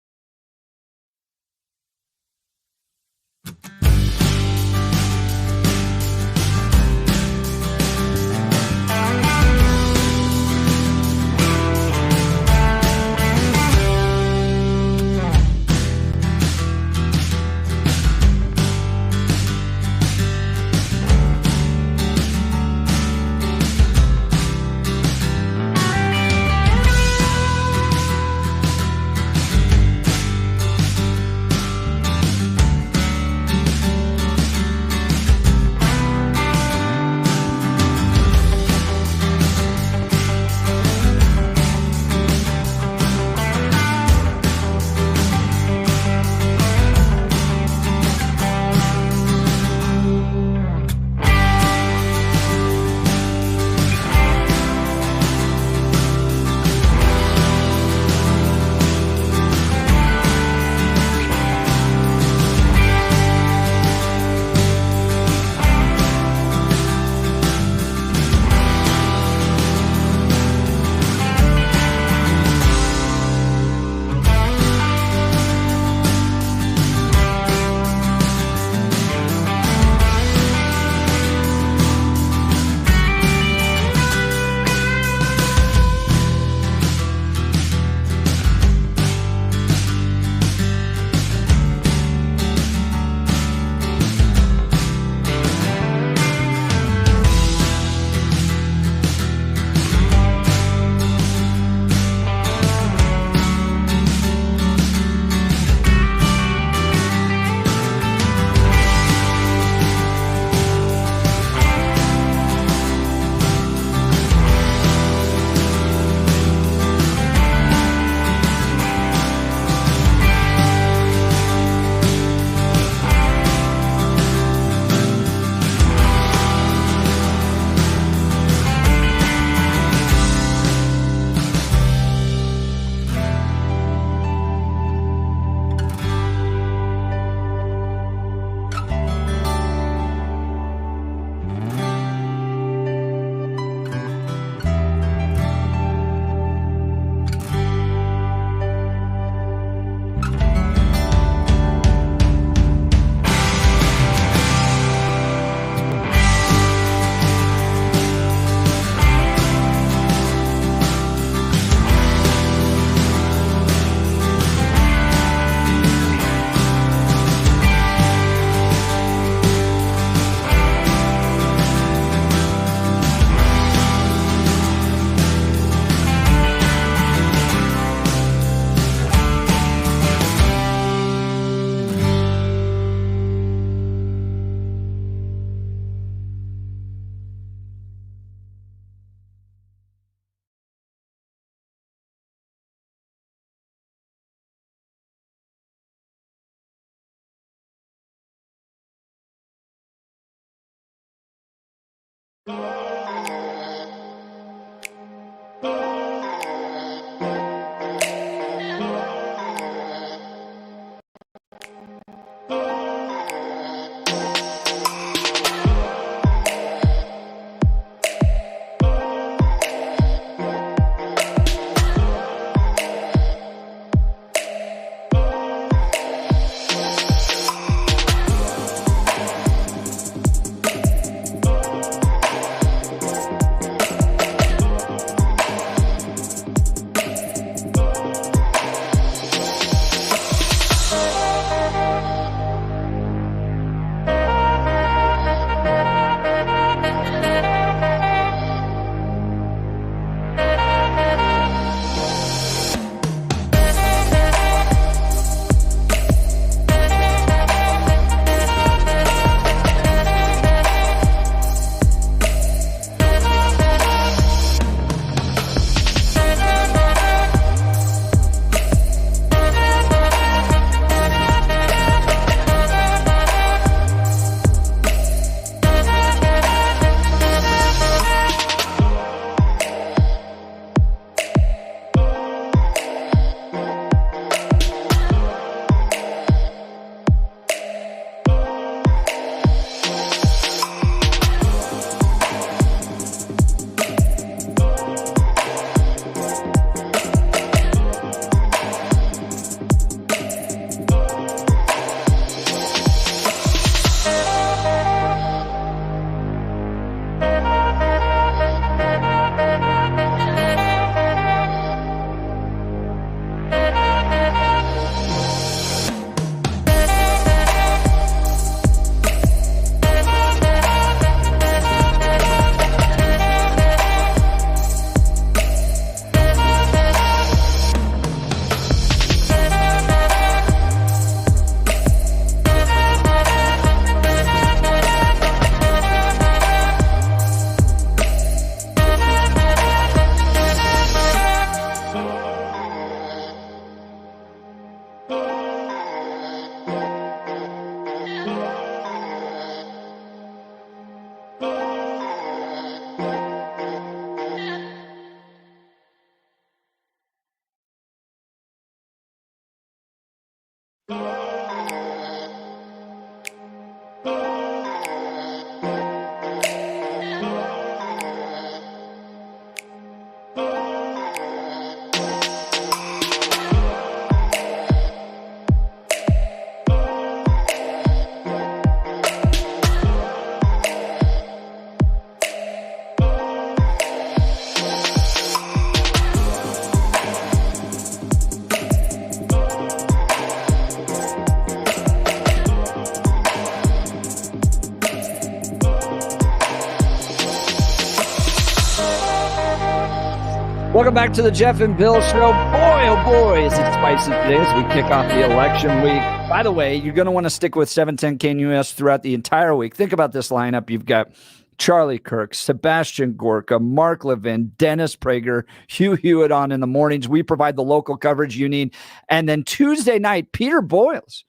Welcome back to the Jeff and Bill Show. Boy, oh boy, is it spicy today as we kick off the election week. By the way, you're going to want to stick with 710 KNUS throughout the entire week. Think about this lineup. You've got Charlie Kirk, Sebastian Gorka, Mark Levin, Dennis Prager, Hugh Hewitt on in the mornings. We provide the local coverage you need. And then Tuesday night, Peter Boyles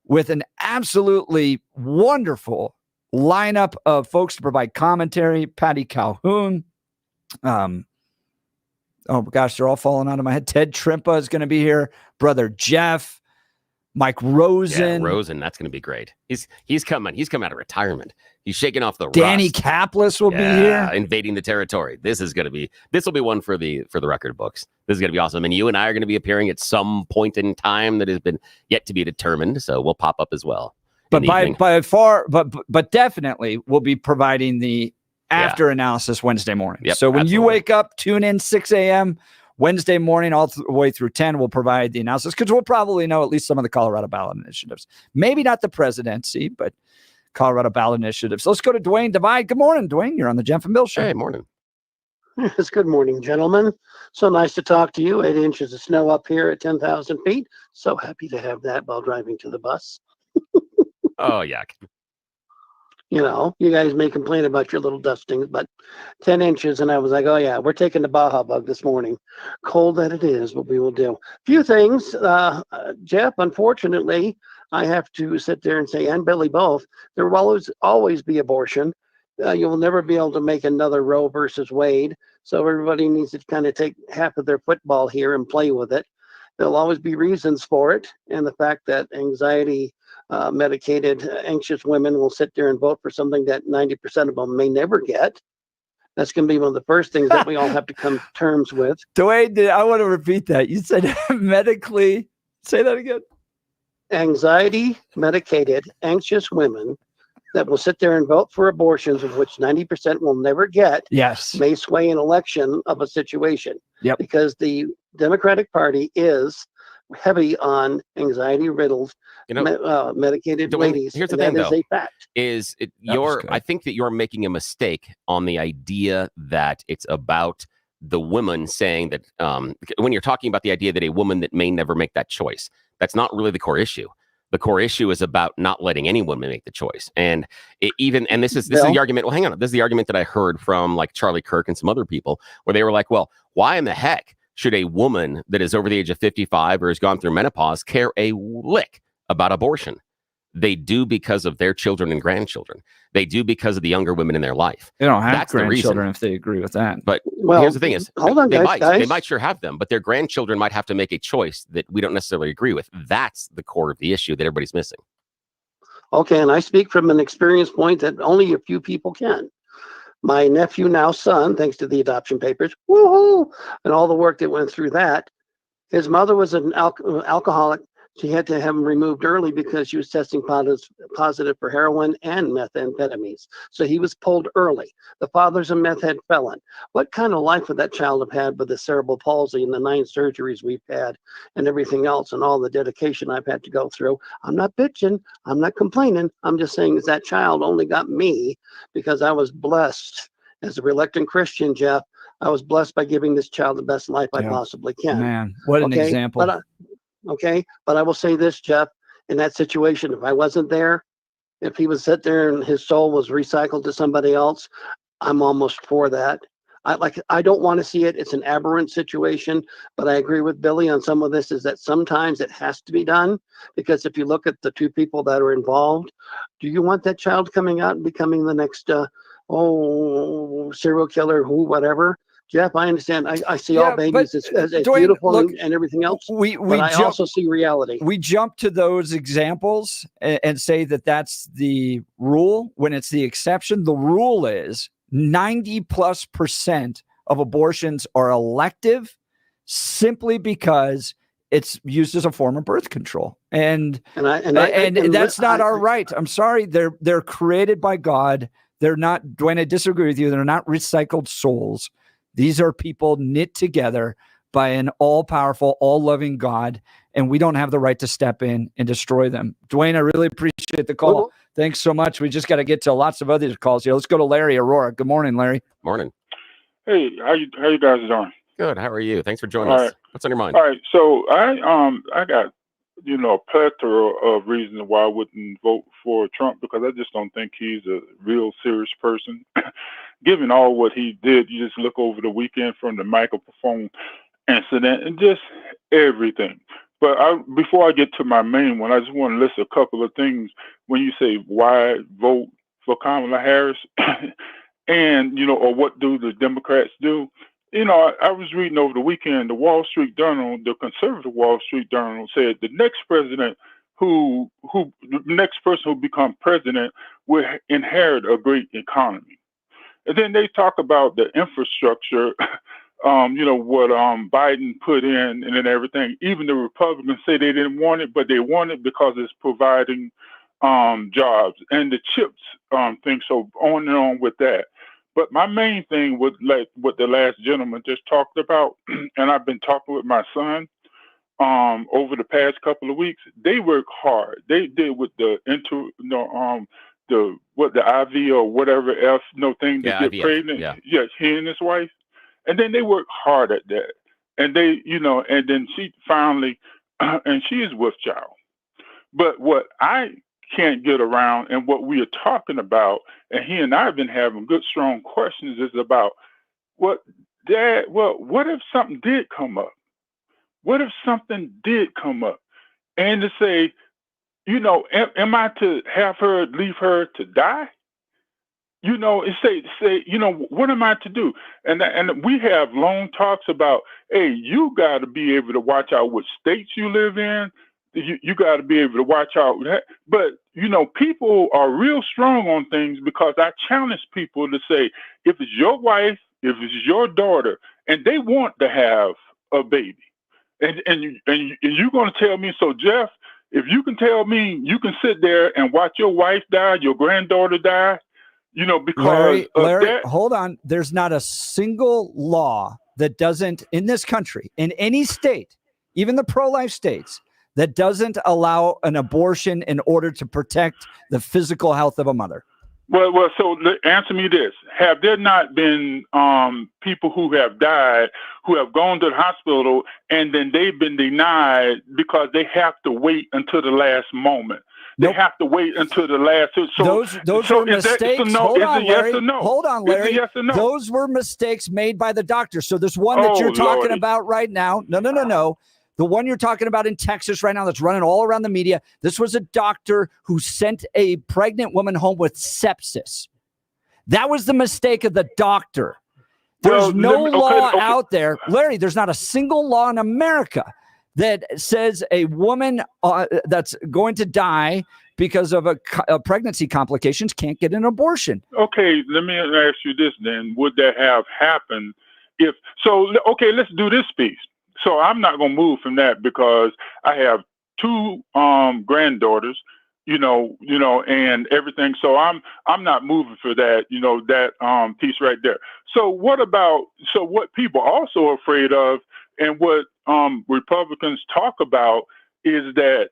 with an absolutely wonderful lineup of folks to provide commentary. Patty Calhoun, oh gosh, they're all falling out of my head. Ted Trimpa is going to be here. Brother Jeff, Mike Rosen. Yeah, Rosen, that's going to be great. He's coming. He's come out of retirement. He's shaking off the Danny rust. Kaplis will be here. Invading the territory. This will be one for the record books. This is going to be awesome. And you and I are going to be appearing at some point in time that has been yet to be determined. So we'll pop up as well. But but definitely we'll be providing the after analysis Wednesday morning. Yep, so when absolutely. you wake up, tune in 6 a.m. Wednesday morning, all the way through 10, we'll provide the analysis because we'll probably know at least some of the Colorado ballot initiatives. Maybe not the presidency, but Colorado ballot initiatives. Let's go to Dwayne Divide. Good morning, Dwayne. You're on the Jeff and Bill Show. Hey, morning. Yes, good morning, gentlemen. So nice to talk to you. 8 inches of snow up here at 10,000 feet. So happy to have that while driving to the bus. Oh, yeah. You know, you guys may complain about your little dustings, but 10 inches, and I was like, oh, yeah, we're taking the Baja bug this morning. Cold that it is, but we will do. Few things, Jeff, unfortunately, I have to sit there and say, and Billy both, there will always be abortion. You will never be able to make another Roe versus Wade. So everybody needs to kind of take half of their football here and play with it. There'll always be reasons for it. And the fact that anxiety medicated anxious women will sit there and vote for something that 90% of them may never get. That's going to be one of the first things that we all have to come to terms with. Dwayne, I want to repeat that. You said medically. Say that again. Anxiety medicated anxious women that will sit there and vote for abortions, of which 90% will never get, yes, may sway an election of a situation. Yep. Because the Democratic Party is heavy on anxiety-riddled, medicated Dwayne, ladies. here's the and thing, that is though, a fact. I think that you're making a mistake on the idea that it's about the woman saying that when you're talking about the idea that a woman that may never make that choice, that's not really the core issue. The core issue is about not letting any woman make the choice. And this is the argument. Well, hang on. This is the argument that I heard from like Charlie Kirk and some other people where they were like, well, why in the heck should a woman that is over the age of 55 or has gone through menopause care a lick about abortion? They do because of their children and grandchildren. They do because of the younger women in their life. They don't have That's the reason. grandchildren if they agree with that. But here's the thing is, they might sure have them, but their grandchildren might have to make a choice that we don't necessarily agree with. That's the core of the issue that everybody's missing. Okay, and I speak from an experience point that only a few people can. My nephew, now son, thanks to the adoption papers, woohoo, and all the work that went through that, his mother was an alcoholic. She had to have him removed early because she was testing positive for heroin and methamphetamines. So he was pulled early. The father's a meth head felon. What kind of life would that child have had with the cerebral palsy and the 9 surgeries we've had and everything else and all the dedication I've had to go through? I'm not bitching. I'm not complaining. I'm just saying that child only got me because I was blessed. As a reluctant Christian, Jeff, I was blessed by giving this child the best life I possibly can. Man, what an example. But I will say this, Jeff, in that situation, if I wasn't there, if he was sit there and his soul was recycled to somebody else, I'm almost for that. I don't want to see it. It's an aberrant situation, but I agree with Billy on some of this, is that sometimes it has to be done, because if you look at the two people that are involved, do you want that child coming out and becoming the next serial killer, whatever? Jeff, I understand. I see all babies as Dwayne, beautiful look, and everything else, we but I jump, also see reality. We jump to those examples and say that that's the rule when it's the exception. The rule is 90+% of abortions are elective simply because it's used as a form of birth control. And that's not our right. I'm sorry. They're created by God. They're not, Dwayne, I disagree with you. They're not recycled souls. These are people knit together by an all-powerful, all-loving God, and we don't have the right to step in and destroy them. Dwayne, I really appreciate the call. Thanks so much. We just got to get to lots of other calls here. Let's go to Larry Aurora. Good morning, Larry. Morning. Hey, how you guys doing? Good. How are you? Thanks for joining All us. right. What's on your mind? All right. So I got a plethora of reasons why I wouldn't vote for Trump, because I just don't think he's a real serious person. Given all what he did, you just look over the weekend from the microphone incident and just everything. But before I get to my main one, I just want to list a couple of things when you say why vote for Kamala Harris and, or what do the Democrats do? I was reading over the weekend, the Wall Street Journal, the conservative Wall Street Journal said the next president the next person who become president will inherit a great economy. And then they talk about the infrastructure, what Biden put in and then everything. Even the Republicans say they didn't want it, but they want it because it's providing jobs and the chips thing. So on and on with that. But my main thing was like what the last gentleman just talked about, and I've been talking with my son over the past couple of weeks. They work hard. They did with the the IV or whatever else thing to get pregnant. Yes, he and his wife, and then they work hard at that. And they, and then she finally, and she is with child. But what I can't get around, and what we are talking about, and he and I have been having good, strong questions, is about what if something did come up? What if something did come up? And to say, am I to leave her to die? What am I to do? And we have long talks about, hey, you got to be able to watch out what states you live in. You got to be able to watch out. But, people are real strong on things, because I challenge people to say, if it's your wife, if it's your daughter, and they want to have a baby, and you're going to tell me, so Jeff, if you can tell me you can sit there and watch your wife die, your granddaughter die, because Larry, hold on. There's not a single law that doesn't, in this country, in any state, even the pro-life states, that doesn't allow an abortion in order to protect the physical health of a mother. Well, so answer me this. Have there not been people who have died, who have gone to the hospital, and then they've been denied because they have to wait until the last moment? They have to wait until the last. Those were mistakes. Hold on, Larry. Yes or no? Hold on, Larry. Yes or no? Those were mistakes made by the doctor. So there's one that you're talking about right now. No. The one you're talking about in Texas right now that's running all around the media. This was a doctor who sent a pregnant woman home with sepsis. That was the mistake of the doctor. There's no law out there. Larry, there's not a single law in America that says a woman that's going to die because of a pregnancy complications can't get an abortion. Okay, let me ask you this then. Would that have happened if so? Okay, let's do this piece. So I'm not going to move from that, because I have two granddaughters, and everything. So I'm not moving for that, that piece right there. So what people also are afraid of, and what Republicans talk about, is that,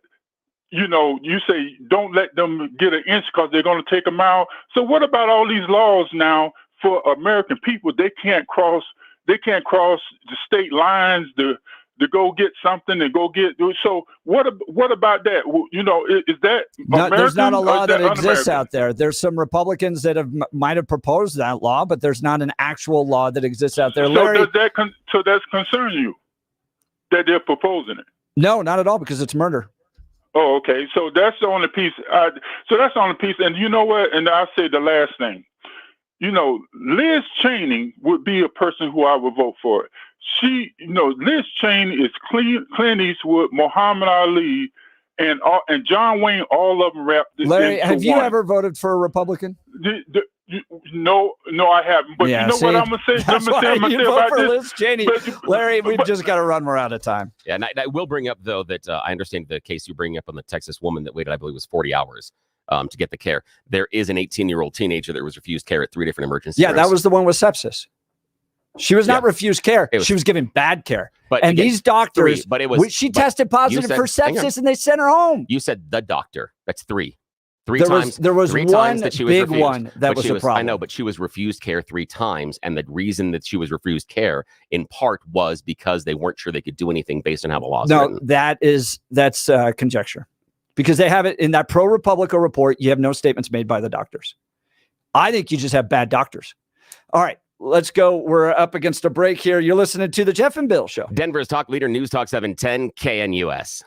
you say don't let them get an inch because they're going to take a mile. So what about all these laws now for American people? They can't cross the state lines, the to go get something and go get. So what about that? You know, is that there's not a American or law is that exists un-American? out there. There's some Republicans that might have proposed that law, but there's not an actual law that exists out there. So Larry, does that so that's concern you that they're proposing it? no, not at all, because it's murder. Oh, okay. So that's the only piece. So that's the only piece. And you know what? And I'll say the last thing. You know, Liz Cheney would be a person who I would vote for. She, you know, Liz Cheney is Clint Eastwood, Muhammad Ali, and John Wayne. All of them wrapped. Larry, into have you one. ever voted for a Republican? No, I haven't. But yeah, you know see, what I'm gonna say? That's why you vote for Liz Cheney. Larry, we've just got to run. We're out of time. Yeah, and I will bring up, though, that I understand the case you bring up on the Texas woman that waited, I believe, was 40 hours to get the care. There is an 18-year-old teenager that was refused care at 3 different emergency rooms. That was the one with sepsis. She was not refused care. She was given bad care. But and again, these doctors, she tested positive for sepsis, and they sent her home. You said the doctor. That's 3. There was three one times that she was big refused. one that was a problem. I know, but she was refused care 3 times, and the reason that she was refused care, in part, was because they weren't sure they could do anything based on how the law is written. That's conjecture, because they have it in that ProPublica report. You have no statements made by the doctors. I think you just have bad doctors. All right, let's go. We're up against a break here. You're listening to the Jeff and Bill Show. Denver's talk leader, News Talk 710 KNUS.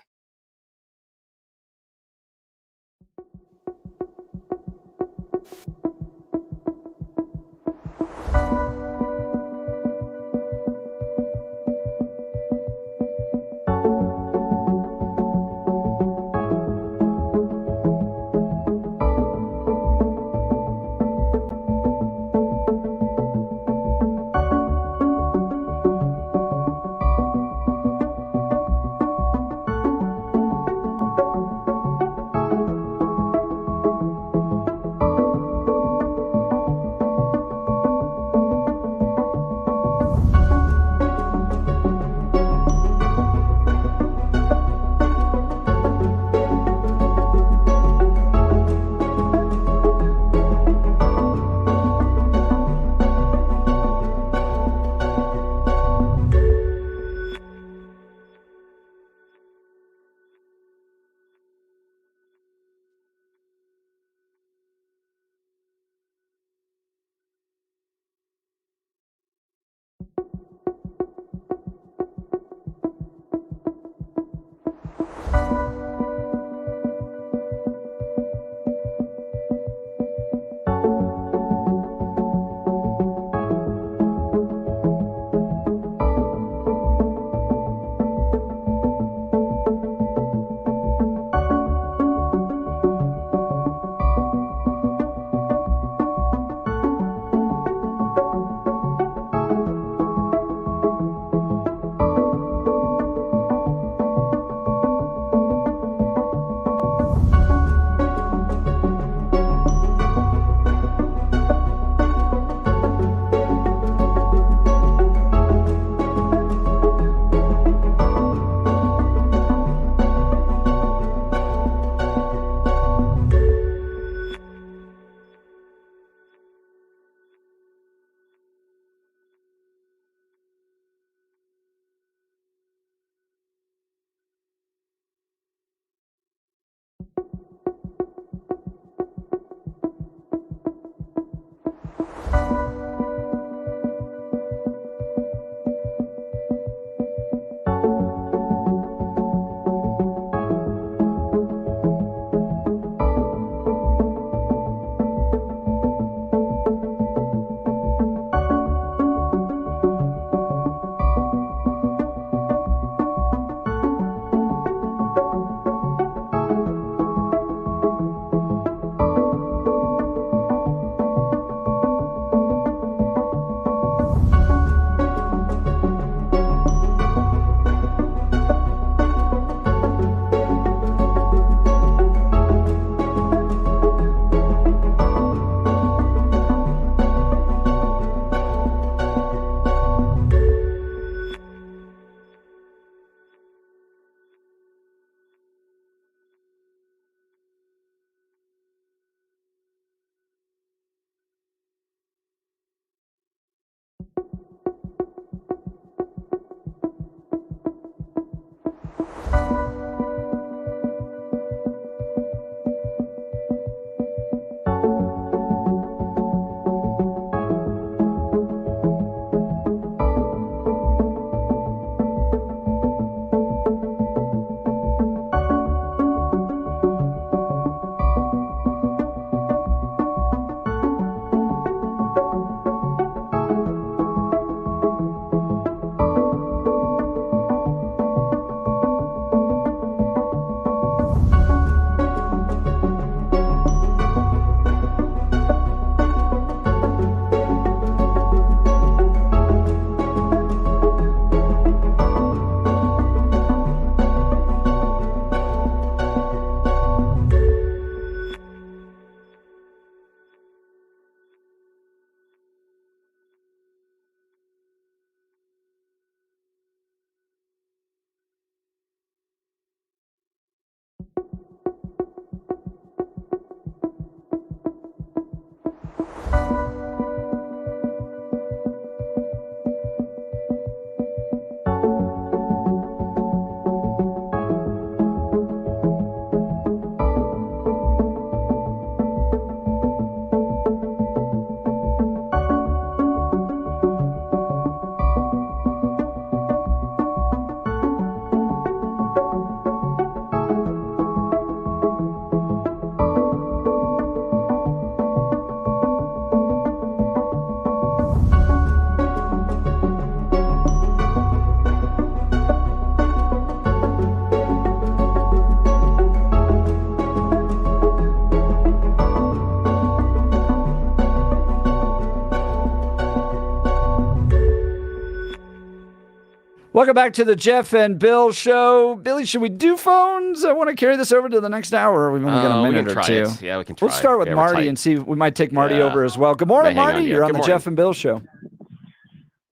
Welcome back to the Jeff and Bill show. Billy, should we do phones? I want to carry this over to the next hour. We've only got a minute or two. Yeah, we can try. We'll start with Marty and see. We might take Marty over as well. Good morning, Marty. You're on the Jeff and Bill show.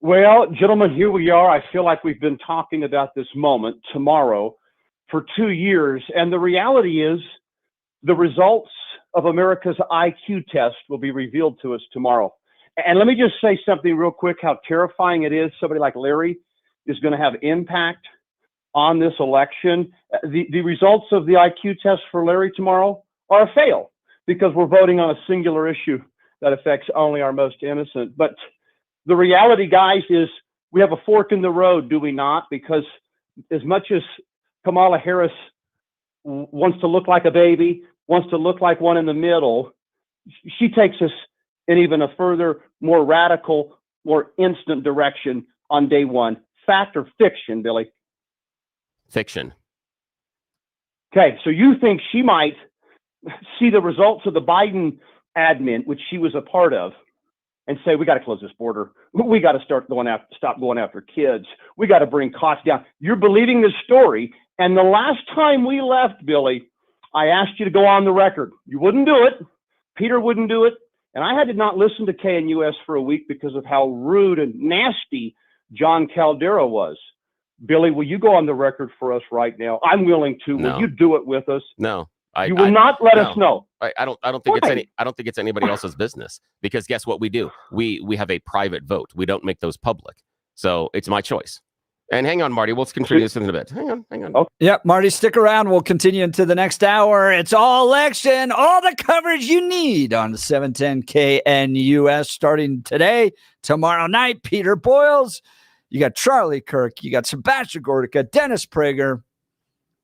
Well, gentlemen, here we are. I feel like we've been talking about this moment tomorrow for 2 years. And the reality is the results of America's IQ test will be revealed to us tomorrow. And let me just say something real quick, how terrifying it is. Somebody like Larry is going to have impact on this election. The results of the IQ test for Larry tomorrow are a fail because we're voting on a singular issue that affects only our most innocent. But the reality, guys, is we have a fork in the road, do we not? Because as much as Kamala Harris wants to look like a baby, wants to look like one in the middle, she takes us in even a further, more radical, more instant direction on day one. Fact or fiction, Billy? Fiction. Okay, so you think she might see the results of the Biden admin, which she was a part of, and say, we got to close this border. We got to stop going after kids. We got to bring costs down. You're believing this story. And the last time we left, Billy, I asked you to go on the record. You wouldn't do it. Peter wouldn't do it. And I had to not listen to KNUS for a week because of how rude and nasty John Caldera was. Billy, will you go on the record for us right now? I'm willing to. No. Will you do it with us? No. You will not let us know. I don't think it's anybody else's business, because guess what we do? We have a private vote. We don't make those public. So it's my choice. And hang on, Marty. We'll continue this in a bit. Hang on. Oh. Yep, Marty, stick around. We'll continue into the next hour. It's all election, all the coverage you need on the 710 KNUS starting today, tomorrow night. Peter Boyles, you got Charlie Kirk, you got Sebastian Gordica, Dennis Prager.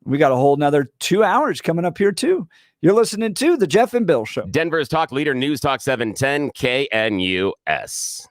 We got a whole nother 2 hours coming up here, too. You're listening to the Jeff and Bill Show. Denver's talk leader, News Talk 710 KNUS.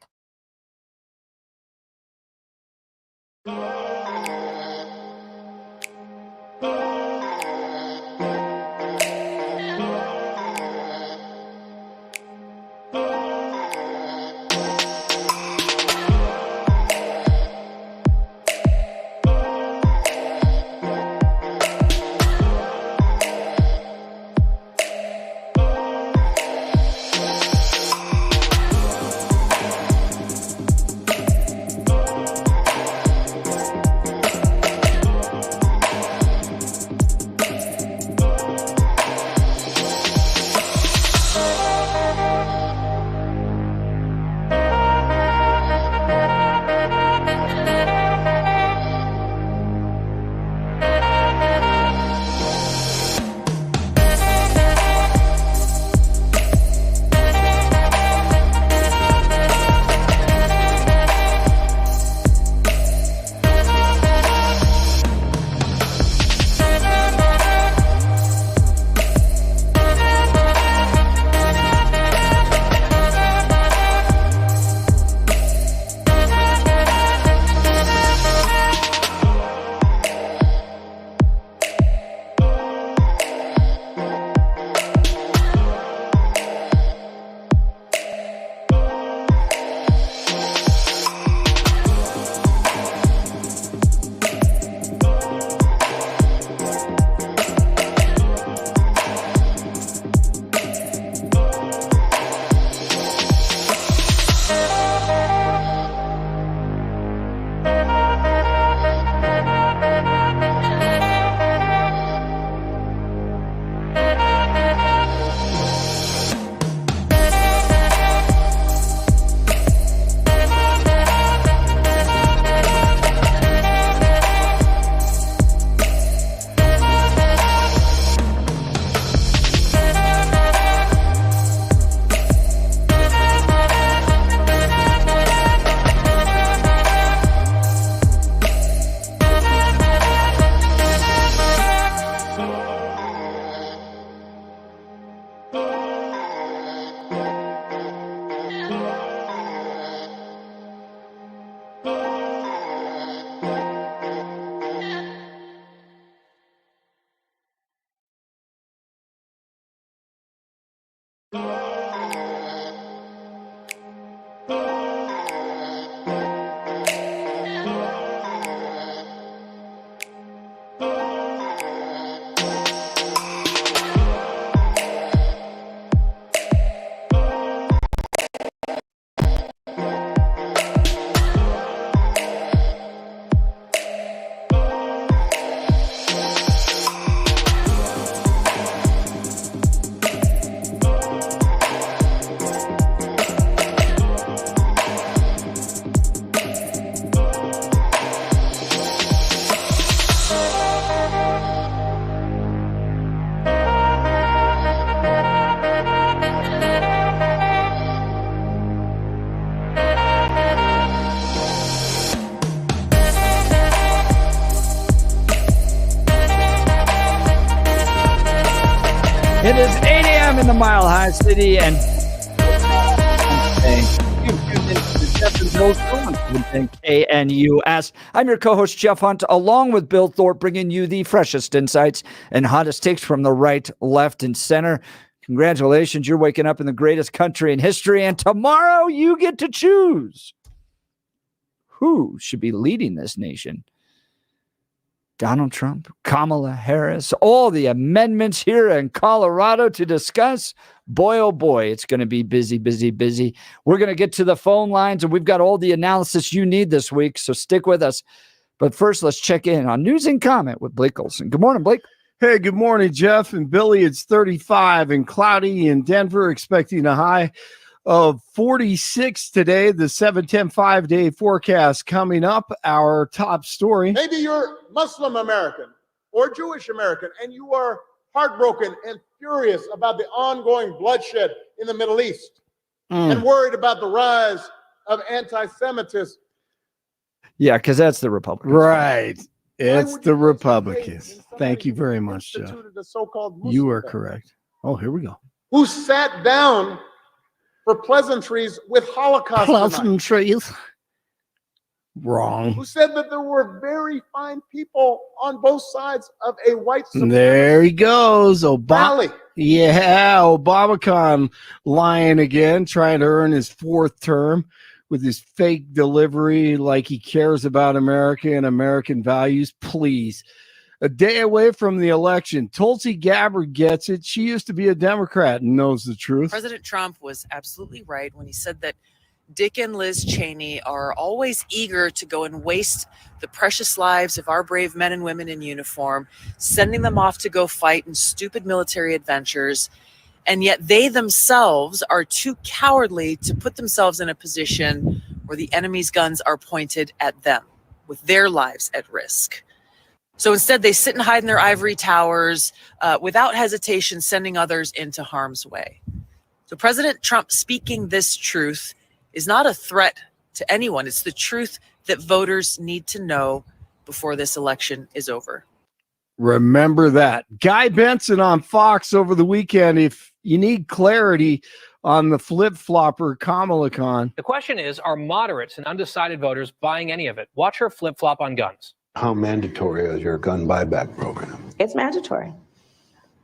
It is 8 a.m. in the Mile High City, and KNUS. I'm your co-host, Jeff Hunt, along with Bill Thorpe, bringing you the freshest insights and hottest takes from the right, left, and center. Congratulations, you're waking up in the greatest country in history, and tomorrow you get to choose who should be leading this nation. Donald Trump, Kamala Harris, all the amendments here in Colorado to discuss. Boy, oh boy, it's going to be busy, busy, busy. We're going to get to the phone lines, and we've got all the analysis you need this week, so stick with us. But first, let's check in on News and Comment with Blake Olson. Good morning, Blake. Hey, good morning, Jeff and Billy. It's 35 and cloudy in Denver, expecting a high of 46 today. The 7-10 5-day forecast coming up. Our top story. Maybe you're Muslim American or Jewish American, and you are heartbroken and furious about the ongoing bloodshed in the Middle East and worried about the rise of anti-Semitism. Yeah, because that's the Republicans. Right. It's the Republicans. Thank you very much, Jeff. You are correct. Oh, here we go. Who sat down for pleasantries with Holocaust Pleasantries. Wrong. Who said that there were very fine people on both sides of a white supremacist There he goes. rally. Yeah, Obamacon lying again, trying to earn his fourth term with his fake delivery like he cares about America and American values. Please. A day away from the election, Tulsi Gabbard gets it. She used to be a Democrat and knows the truth. President Trump was absolutely right when he said that Dick and Liz Cheney are always eager to go and waste the precious lives of our brave men and women in uniform, sending them off to go fight in stupid military adventures. And yet they themselves are too cowardly to put themselves in a position where the enemy's guns are pointed at them with their lives at risk. So instead, they sit and hide in their ivory towers without hesitation, sending others into harm's way. So President Trump speaking this truth is not a threat to anyone. It's the truth that voters need to know before this election is over. Remember that. Guy Benson on Fox over the weekend. If you need clarity on the flip-flopper Kamala Khan. The question is, are moderates and undecided voters buying any of it? Watch her flip-flop on guns. How mandatory is your gun buyback program? It's mandatory.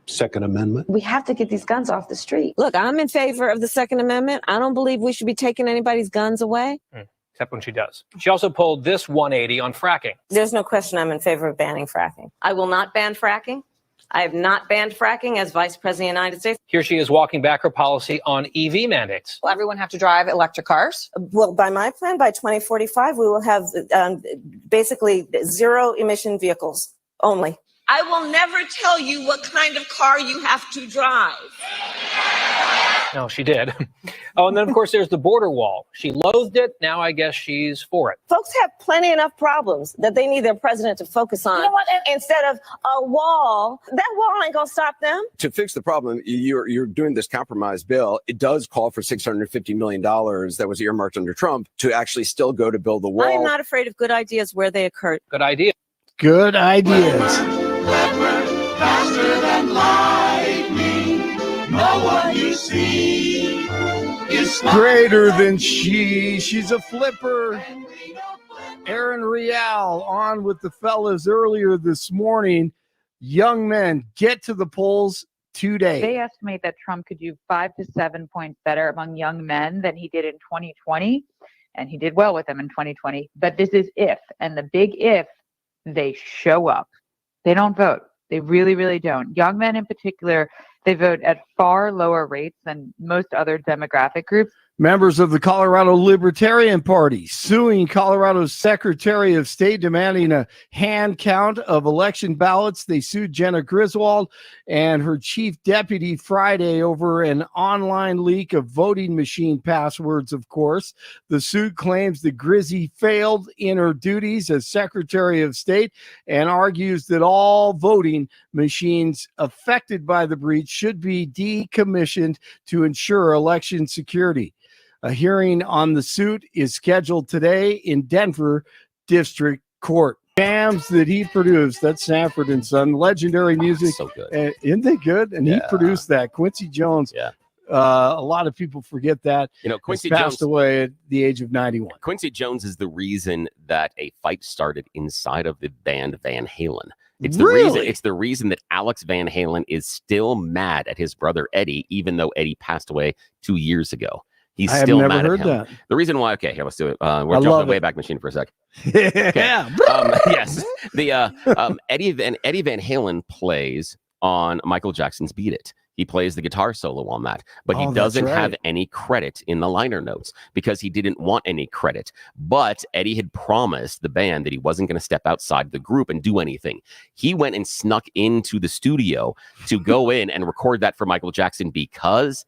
Second Amendment? We have to get these guns off the street. Look, I'm in favor of the Second Amendment. I don't believe we should be taking anybody's guns away. Except when she does. She also pulled this 180 on fracking. There's no question I'm in favor of banning fracking. I will not ban fracking. I have not banned fracking as Vice President of the United States. Here she is walking back her policy on EV mandates. Will everyone have to drive electric cars? Well, by my plan, by 2045, we will have basically zero emission vehicles only. I will never tell you what kind of car you have to drive. No, she did. Oh, and then, of course, there's the border wall. She loathed it. Now I guess she's for it. Folks have plenty enough problems that they need their president to focus on instead of a wall. That wall ain't going to stop them. To fix the problem, you're doing this compromise bill. It does call for $650 million that was earmarked under Trump to actually still go to build the wall. I am not afraid of good ideas where they occur. Good idea. Good ideas. Faster than lightning, no one you see is Greater than she. She's a flipper. Erin Real on with the fellas earlier this morning. Young men get to the polls today. They estimate that Trump could do 5 to 7 points better among young men than he did in 2020. And he did well with them in 2020. But this is if, and the big if, they show up. They don't vote. They really, really don't. Young men in particular, they vote at far lower rates than most other demographic groups. Members of the Colorado Libertarian Party suing Colorado's Secretary of State, demanding a hand count of election ballots. They sued Jenna Griswold and her chief deputy Friday over an online leak of voting machine passwords, of course. The suit claims that Grizzy failed in her duties as Secretary of State and argues that all voting machines affected by the breach should be decommissioned to ensure election security. A hearing on the suit is scheduled today in Denver District Court. jams that he produced. That's Sanford and Son, legendary music. So good. Isn't they good? And he Yeah. produced that. Quincy Jones. Yeah. A lot of people forget that. Quincy passed Jones away at the age of 91. Quincy Jones is the reason that a fight started inside of the band Van Halen. It's the reason that Alex Van Halen is still mad at his brother Eddie, even though Eddie passed away 2 years ago. He's I still have never mad heard at him. that. The reason why, okay, here, let's do it. We're I jumping love the it. Wayback Machine for a sec. Yeah. Yes. The Eddie Van Halen plays on Michael Jackson's Beat It. He plays the guitar solo on that, but he Oh, that's doesn't have right. any credit in the liner notes because he didn't want any credit. But Eddie had promised the band that he wasn't going to step outside the group and do anything. He went and snuck into the studio to go in and record that for Michael Jackson because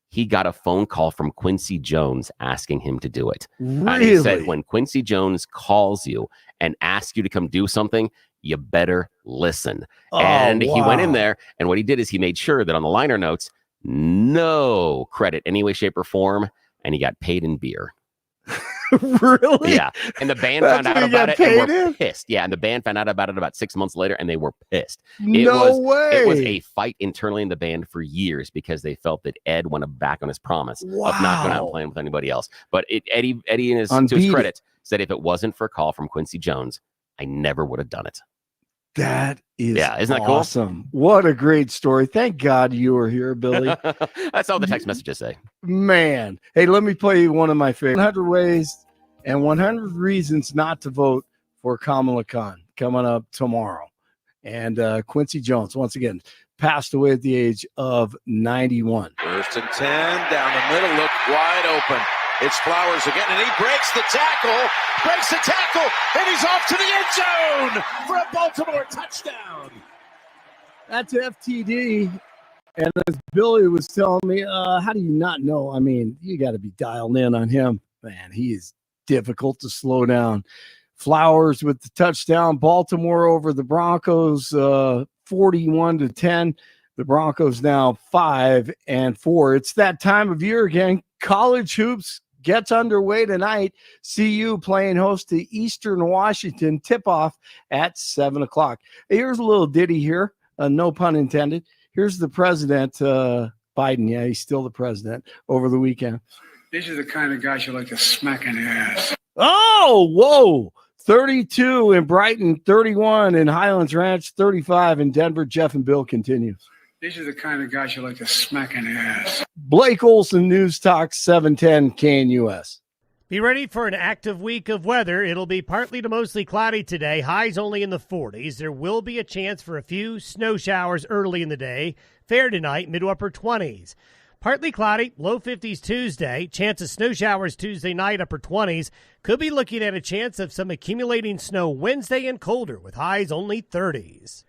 he got a phone call from Quincy Jones asking him to do it. And he said, Really? when Quincy Jones calls you and asks you to come do something, you better listen. Oh, And he went in wow. there, and what he did is he made sure that on the liner notes, no credit any way, shape, or form, and he got paid in beer. Really? Yeah. And the band That's found out what he about got it and paid were in? pissed. Yeah, and the band found out about it about 6 months later, and they were pissed. No way. It was a fight internally in the band for years because they felt that Ed went back on his promise of not going out Wow. and playing with anybody else. But Eddie, in his, to Unbeat his it. credit, said if it wasn't for a call from Quincy Jones, I never would have done it. That is Yeah, isn't that cool? awesome. What a great story. Thank God you were here, Billy. That's all the text messages say. Man. Hey, let me play you one of my favorite 100 ways and 100 reasons not to vote for Kamala Khan coming up tomorrow. And Quincy Jones, once again, passed away at the age of 91. 1st and 10, down the middle, look wide open. It's Flowers again, and he breaks the tackle, and he's off to the end zone for a Baltimore touchdown. That's FTD. And as Billy was telling me, how do you not know? I mean, you got to be dialed in on him. Man, he is difficult to slow down. Flowers with the touchdown. Baltimore over the Broncos, 41-10. The Broncos now 5-4. It's that time of year again. College hoops gets underway tonight. CU playing host to Eastern Washington. Tip-off at 7 o'clock. Here's a little ditty here. No pun intended. Here's the president, Biden. Yeah, he's still the president over the weekend. These are the kind of guys you like to smack in the ass. Oh, whoa. 32 in Brighton, 31 in Highlands Ranch, 35 in Denver. Jeff and Bill continues. These are the kind of guys you like to smack in the ass. Blake Olson, News Talk 710 KNUS. Be ready for an active week of weather. It'll be partly to mostly cloudy today, highs only in the 40s. There will be a chance for a few snow showers early in the day. Fair tonight, mid to upper 20s. Partly cloudy, low 50s Tuesday. Chance of snow showers Tuesday night, upper 20s. Could be looking at a chance of some accumulating snow Wednesday and colder with highs only 30s.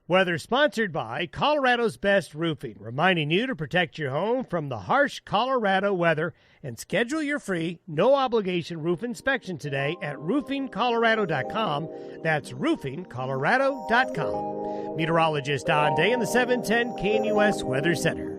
Weather sponsored by Colorado's Best Roofing, reminding you to protect your home from the harsh Colorado weather and schedule your free, no-obligation roof inspection today at roofingcolorado.com. That's roofingcolorado.com. Meteorologist Don Day in the 710 KNUS Weather Center.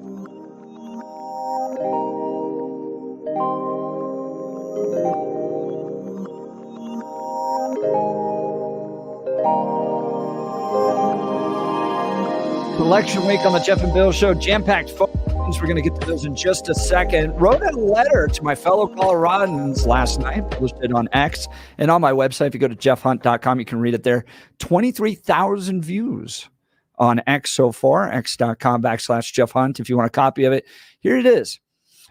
Election week on the Jeff and Bill Show. Jam-packed phones. We're going to get to those in just a second. Wrote a letter to my fellow Coloradans last night. Published it on X. And on my website, if you go to jeffhunt.com, you can read it there. 23,000 views on X so far. X.com/Jeff Hunt. If you want a copy of it, here it is.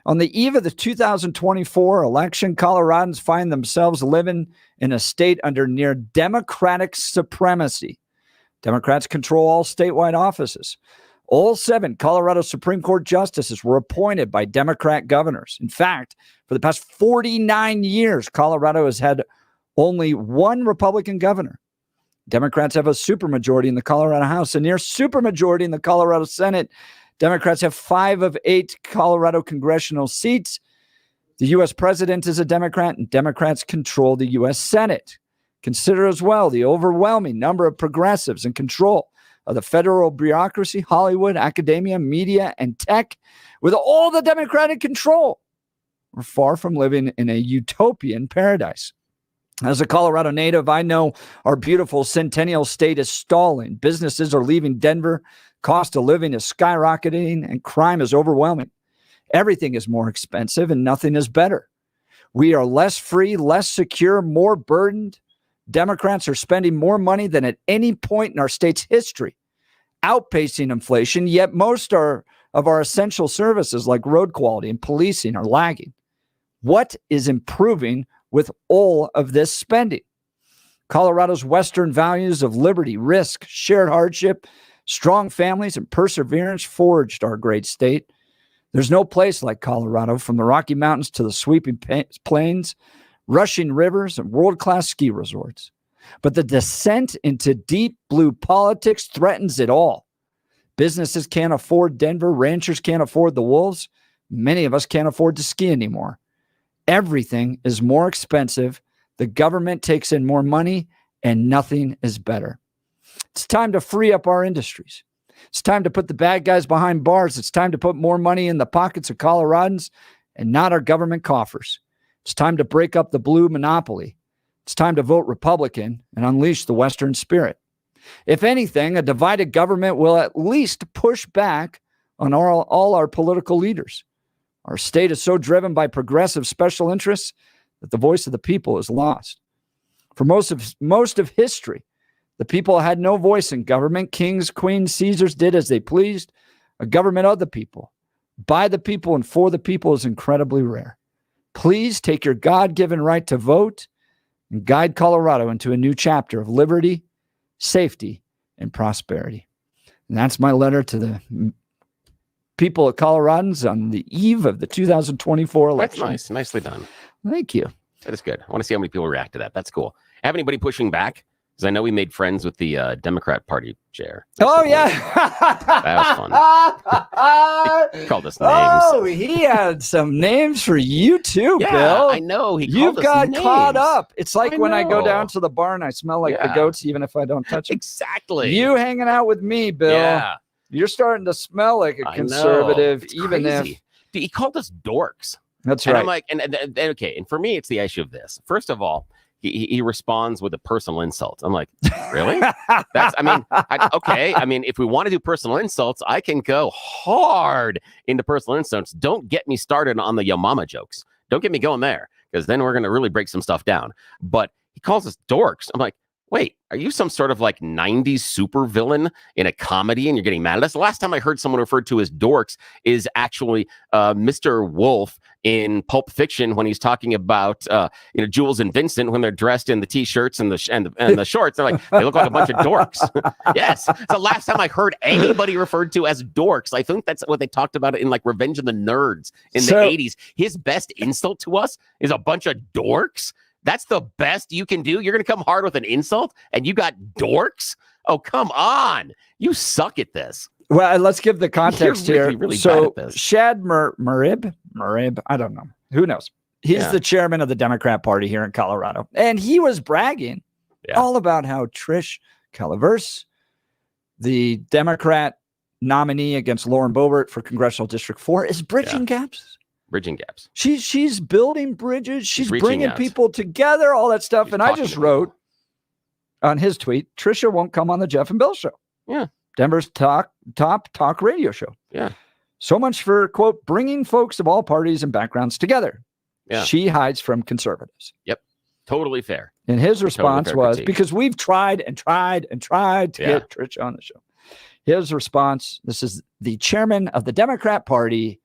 On the eve of the 2024 election, Coloradans find themselves living in a state under near Democratic supremacy. Democrats control all statewide offices. All 7 Colorado Supreme Court justices were appointed by Democrat governors. In fact, for the past 49 years, Colorado has had only one Republican governor. Democrats have a supermajority in the Colorado House, a near supermajority in the Colorado Senate. Democrats have 5 of 8 Colorado congressional seats. The U.S. president is a Democrat, and Democrats control the U.S. Senate. Consider as well the overwhelming number of progressives in control of the federal bureaucracy, Hollywood, academia, media, and tech. With all the Democratic control, we're far from living in a utopian paradise. As a Colorado native, I know our beautiful Centennial state is stalling. Businesses are leaving Denver. Cost of living is skyrocketing and crime is overwhelming. Everything is more expensive and nothing is better. We are less free, less secure, more burdened. Democrats are spending more money than at any point in our state's history, outpacing inflation, yet most of our essential services like road quality and policing are lagging. What is improving with all of this spending? Colorado's Western values of liberty, risk, shared hardship, strong families, and perseverance forged our great state. There's no place like Colorado, from the Rocky Mountains to the sweeping plains, rushing rivers, and world-class ski resorts. But the descent into deep blue politics threatens it all. Businesses can't afford Denver. Ranchers can't afford the wolves. Many of us can't afford to ski anymore. Everything is more expensive. The government takes in more money, and nothing is better. It's time to free up our industries. It's time to put the bad guys behind bars. It's time to put more money in the pockets of Coloradans and not our government coffers. It's time to break up the blue monopoly. It's time to vote Republican and unleash the Western spirit. If anything, a divided government will at least push back on all our political leaders. Our state is so driven by progressive special interests that the voice of the people is lost. For most of history, the people had no voice in government. Kings, queens, Caesars did as they pleased. A government of the people, by the people, and for the people is incredibly rare. Please take your God-given right to vote and guide Colorado into a new chapter of liberty, safety, and prosperity. And that's my letter to the people of Coloradans on the eve of the 2024 election. That's nice. Nicely done. Thank you. That is good. I want to see how many people react to that. That's cool. Have anybody pushing back? Because I know we made friends with the Democrat Party chair. Oh, yeah. That was fun. He called us names. Oh, he had some names for you too, Yeah, Bill. I know. You've called us got names. caught up. It's like I when I go know. down to the bar and I smell like the Yeah. goats, even if I don't touch them. Exactly. You hanging out with me, Bill. Yeah. You're starting to smell like a I know. conservative, It's even crazy. if. Dude, he called us dorks. That's And right. I'm like, and okay. And for me, it's the issue of this. First of all, he responds with a personal insult. I'm like, really? Okay. I mean, if we want to do personal insults, I can go hard into personal insults. Don't get me started on the yo mama jokes. Don't get me going there, because then we're going to really break some stuff down. But he calls us dorks. I'm like, wait, are you some sort of like 90s super villain in a comedy and you're getting mad at us? The last time I heard someone referred to as dorks is actually Mr. Wolf in Pulp Fiction, when he's talking about Jules and Vincent when they're dressed in the t-shirts and the shorts. They're like, they look like a bunch of dorks. Yes. It's the last time I heard anybody referred to as dorks. I think that's what they talked about in like Revenge of the Nerds in the 80s. His best insult to us is a bunch of dorks. That's the best you can do? You're going to come hard with an insult and you got dorks? Oh, come on. You suck at this. Well, let's give the context You're really, here. really So bad at this. Shad Marib, I don't know. Who knows? He's the chairman of the Democrat Party here in Colorado. And he was bragging all about how Trish Calaverse, the Democrat nominee against Lauren Boebert for Congressional District 4, is bridging gaps. Bridging gaps. She's building bridges. She's reaching bringing out. people together, all that stuff. And I talking just to wrote on his tweet, Trisha won't come on the Jeff and Bill show. Yeah. Denver's top talk radio show. Yeah. So much for, quote, bringing folks of all parties and backgrounds together. Yeah. She hides from conservatives. Yep. Totally fair. And his Totally response fair was, critique. because we've tried and tried and tried to Yeah. get Trisha on the show. His response, this is the chairman of the Democrat Party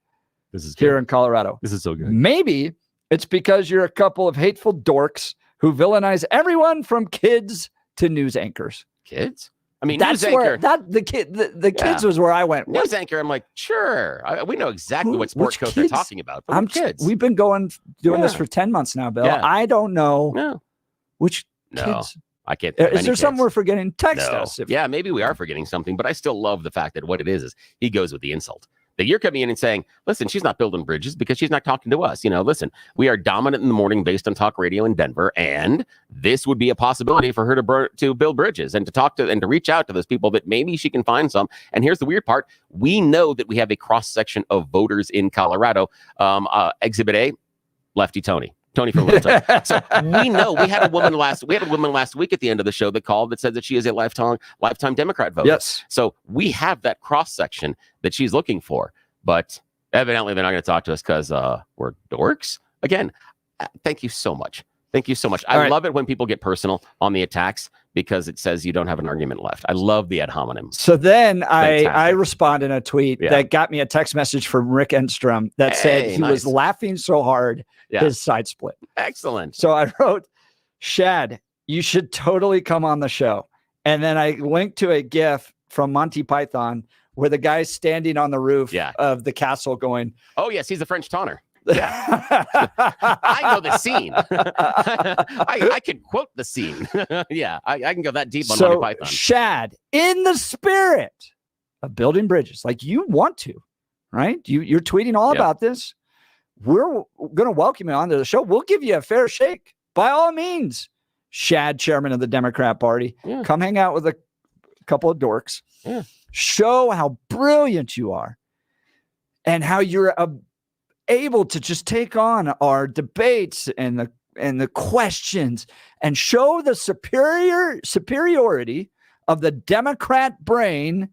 here in Colorado. This is so good. Maybe it's because you're a couple of hateful dorks who villainize everyone from kids to news anchors. Kids? I mean, that's news where anchor. the kids was where I went. What? News anchor. I'm like, sure. We know exactly what Which sports coach they're kids? talking about. But kids. We've been doing this Yeah. for 10 months now, Bill. Yeah. I don't know No. which No. kids. I can't. think of Is any there something kids. we're forgetting? Text No. us. Yeah, maybe we are forgetting something, but I still love the fact that what it is he goes with the insult. That you're coming in and saying, listen, she's not building bridges because she's not talking to us. Listen, we are dominant in the morning based on talk radio in Denver, and this would be a possibility for her to build bridges and to talk to and to reach out to those people that maybe she can find some. And here's the weird part. We know that we have a cross section of voters in Colorado. Exhibit A, Lefty Tony. Tony from Littleton. So we know we had a woman last week at the end of the show that called that said that she is a lifetime Democrat voter. Yes. So we have that cross section that she's looking for, but evidently they're not going to talk to us because we're dorks. Again, thank you so much. Thank you so much. I love it when people get personal on the attacks because it says you don't have an argument left. I love the ad hominem. So then I respond in a tweet that got me a text message from Rick Enstrom that said he was laughing so hard his side split. Excellent. So I wrote, Shad, you should totally come on the show. And then I linked to a GIF from Monty Python where the guy's standing on the roof of the castle going, oh, yes, he's a French taunter. Yeah. I know the scene. I can quote the scene. I can go that deep on Monty Python. Shad, in the spirit of building bridges, like you want to, right? You're tweeting all about this. We're going to welcome you onto the show. We'll give you a fair shake. By all means, Shad, chairman of the Democrat Party, come hang out with a couple of dorks. Show how brilliant you are and how you're able to just take on our debates and the questions and show the superiority of the Democrat brain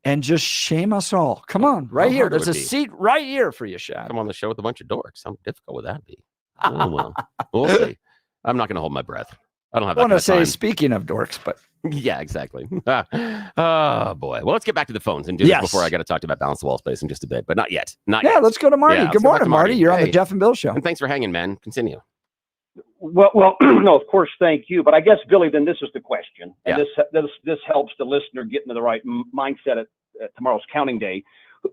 and just shame us all. Come on, right here. There's a seat right here for you, Shad. Come on the show with a bunch of dorks. How difficult would that be? Oh, well, we'll see. I'm not going to hold my breath. I don't have that I want to say, time. Speaking of dorks, but yeah, exactly. Oh boy. Well, let's get back to the phones and do this before I got to talk about balance the wall space in just a bit, but not yet. Not yet. Let's go to Marty. Yeah, Good morning, Marty. You're on the Jeff and Bill show. And thanks for hanging, man. Continue. Well, no, of course, thank you. But I guess, Billy, then this is the question. And this helps the listener get into the right mindset at tomorrow's counting day.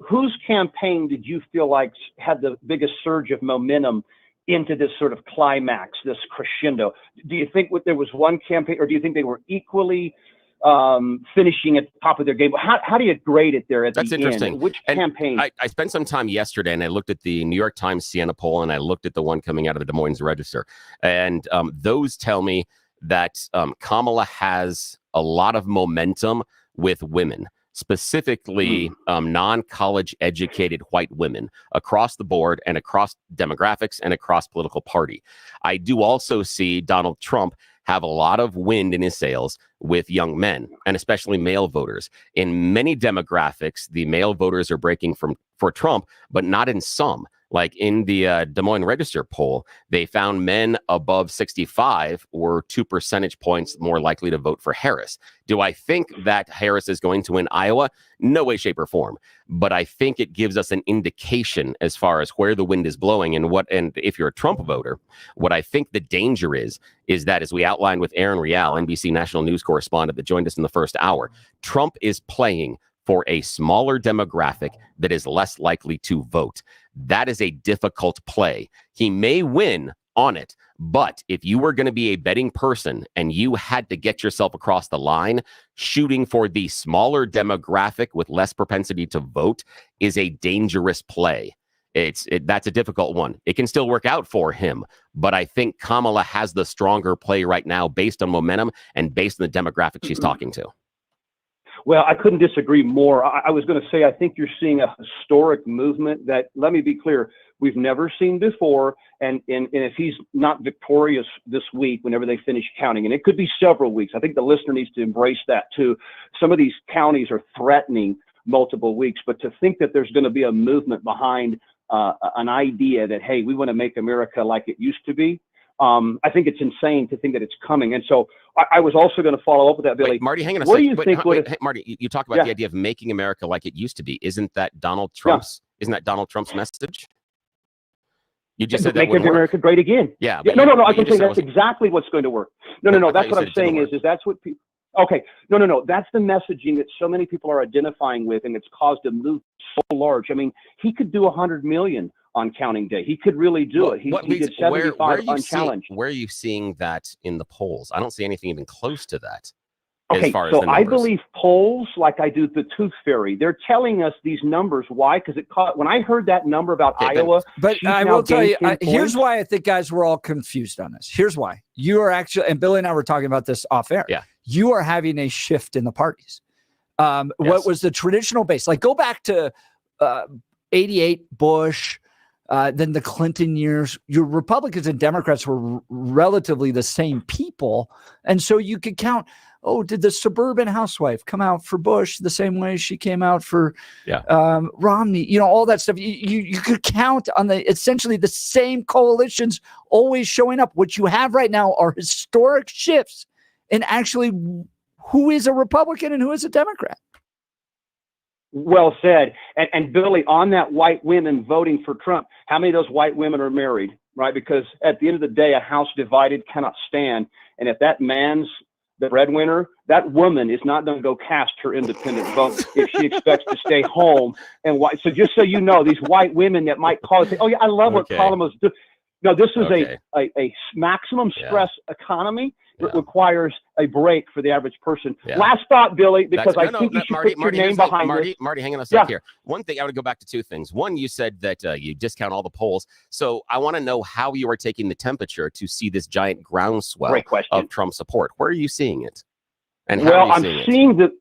Whose campaign did you feel like had the biggest surge of momentum into this sort of climax, this crescendo? Do you think there was one campaign, or do you think they were equally finishing at the top of their game? How do you grade it there at That's the interesting. end? Which campaign? I spent some time yesterday and I looked at the New York Times Siena poll and I looked at the one coming out of the Des Moines Register. And those tell me that Kamala has a lot of momentum with women, specifically non-college educated white women across the board and across demographics and across political party. I do also see Donald Trump have a lot of wind in his sails with young men and especially male voters. In many demographics, the male voters are breaking for Trump, but not in some. Like in the Des Moines Register poll, they found men above 65 were 2 percentage points more likely to vote for Harris. Do I think that Harris is going to win Iowa? No way, shape, or form. But I think it gives us an indication as far as where the wind is blowing and if you're a Trump voter, what I think the danger is that, as we outlined with Erin Real, NBC National News Correspondent that joined us in the first hour, Trump is playing for a smaller demographic that is less likely to vote. That is a difficult play. He may win on it, but if you were going to be a betting person and you had to get yourself across the line, shooting for the smaller demographic with less propensity to vote is a dangerous play. That's a difficult one. It can still work out for him, but I think Kamala has the stronger play right now based on momentum and based on the demographic she's talking to. Well, I couldn't disagree more. I was going to say, I think you're seeing a historic movement that, let me be clear, we've never seen before. And if he's not victorious this week, whenever they finish counting, and it could be several weeks, I think the listener needs to embrace that too. Some of these counties are threatening multiple weeks, but to think that there's going to be a movement behind an idea that, hey, we want to make America like it used to be. I think it's insane to think that it's coming. And so I was also going to follow up with that, Billy. Wait, Marty, hang on a what second. Do you think? Hey, Marty, you talk about the idea of making America like it used to be. Isn't that Donald Trump's message? You just said that make America great again. Yeah. No. I can say that's exactly what's going to work. No. That's what I'm saying is that's what people. Okay. No. That's the messaging that so many people are identifying with, and it's caused a move so large. I mean, he could do 100 million on counting day. He could really do it. He did 75 unchallenged. Where are you seeing that in the polls? I don't see anything even close to that. Okay, so I believe polls, like I do the Tooth Fairy, they're telling us these numbers. Why? Because when I heard that number about Iowa, but I will tell you, here's why I think, guys, we're all confused on this. Here's why. You are actually, and Billy and I were talking about this off air. Yeah. You are having a shift in the parties. What was the traditional base? Like, go back to 88 Bush, than the Clinton years. Your Republicans and Democrats were relatively the same people. And so you could count, did the suburban housewife come out for Bush the same way she came out for Romney? All that stuff. You could count on essentially the same coalitions always showing up. What you have right now are historic shifts in actually who is a Republican and who is a Democrat. Well said. And Billy, on that white women voting for Trump, how many of those white women are married, right? Because at the end of the day, a house divided cannot stand. And if that man's the breadwinner, that woman is not going to go cast her independent vote if she expects to stay home. And so just so you know, these white women that might call and say, oh yeah, I love what Kamala was doing. No, this is a maximum stress economy. It requires a break for the average person. Last thought, Billy, because I think you should put your name behind it. Marty, hang on a sec here. One thing, I would go back to two things. One, you said that you discount all the polls. So I want to know how you are taking the temperature to see this giant groundswell of Trump support. Where are you seeing it? And how are you seeing it?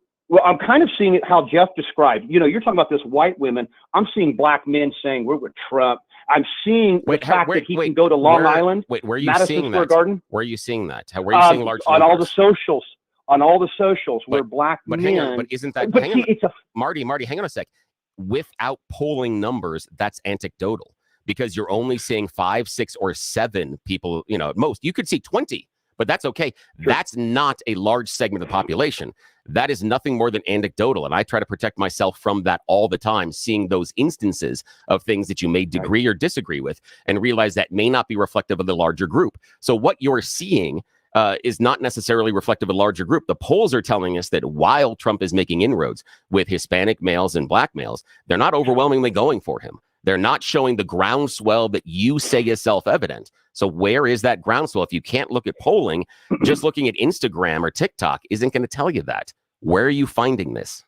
I'm kind of seeing it how Jeff described. You're talking about this white women. I'm seeing black men saying we're with Trump. I'm seeing the fact that he can go to Long Island. Where are you Madison seeing Square that? Garden. Where are you seeing that? Where are you seeing large on numbers? all the socials where black men. Hang on, but isn't that? But see, Marty, hang on a sec. Without polling numbers, that's anecdotal because you're only seeing 5, 6, or 7 people. At most, you could see 20. But that's okay. Sure. That's not a large segment of the population. That is nothing more than anecdotal. And I try to protect myself from that all the time, seeing those instances of things that you may agree or disagree with and realize that may not be reflective of the larger group. So what you're seeing is not necessarily reflective of a larger group. The polls are telling us that while Trump is making inroads with Hispanic males and black males, they're not overwhelmingly going for him. They're not showing the groundswell that you say is self-evident. So where is that groundswell? If you can't look at polling, just looking at Instagram or TikTok isn't going to tell you that. Where are you finding this?